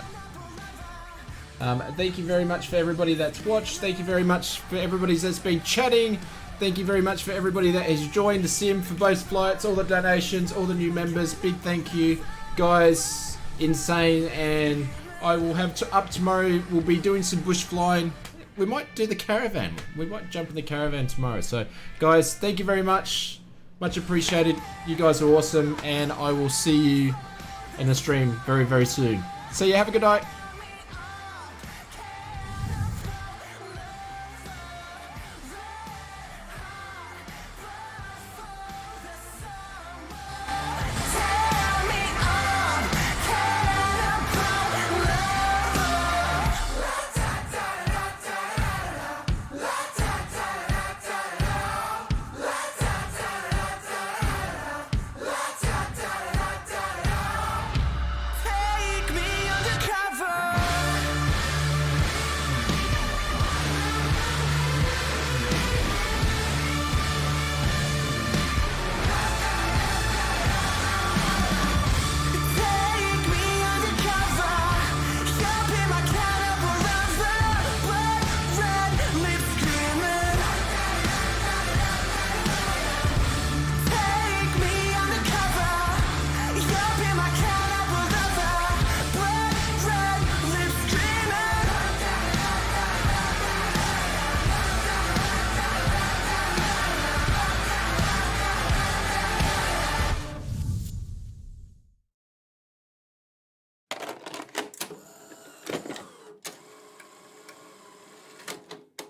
Thank you very much for everybody that's watched. Thank you very much for everybody that's been chatting. Thank you very much for everybody that has joined the sim for both flights, all the donations, all the new members. Big thank you, guys. Insane. And I will have up tomorrow. We'll be doing some bush flying. We might do the caravan. We might jump in the caravan tomorrow. So, guys, thank you very much. Much appreciated. You guys are awesome. And I will see you in the stream very, very soon. See you. Have a good night.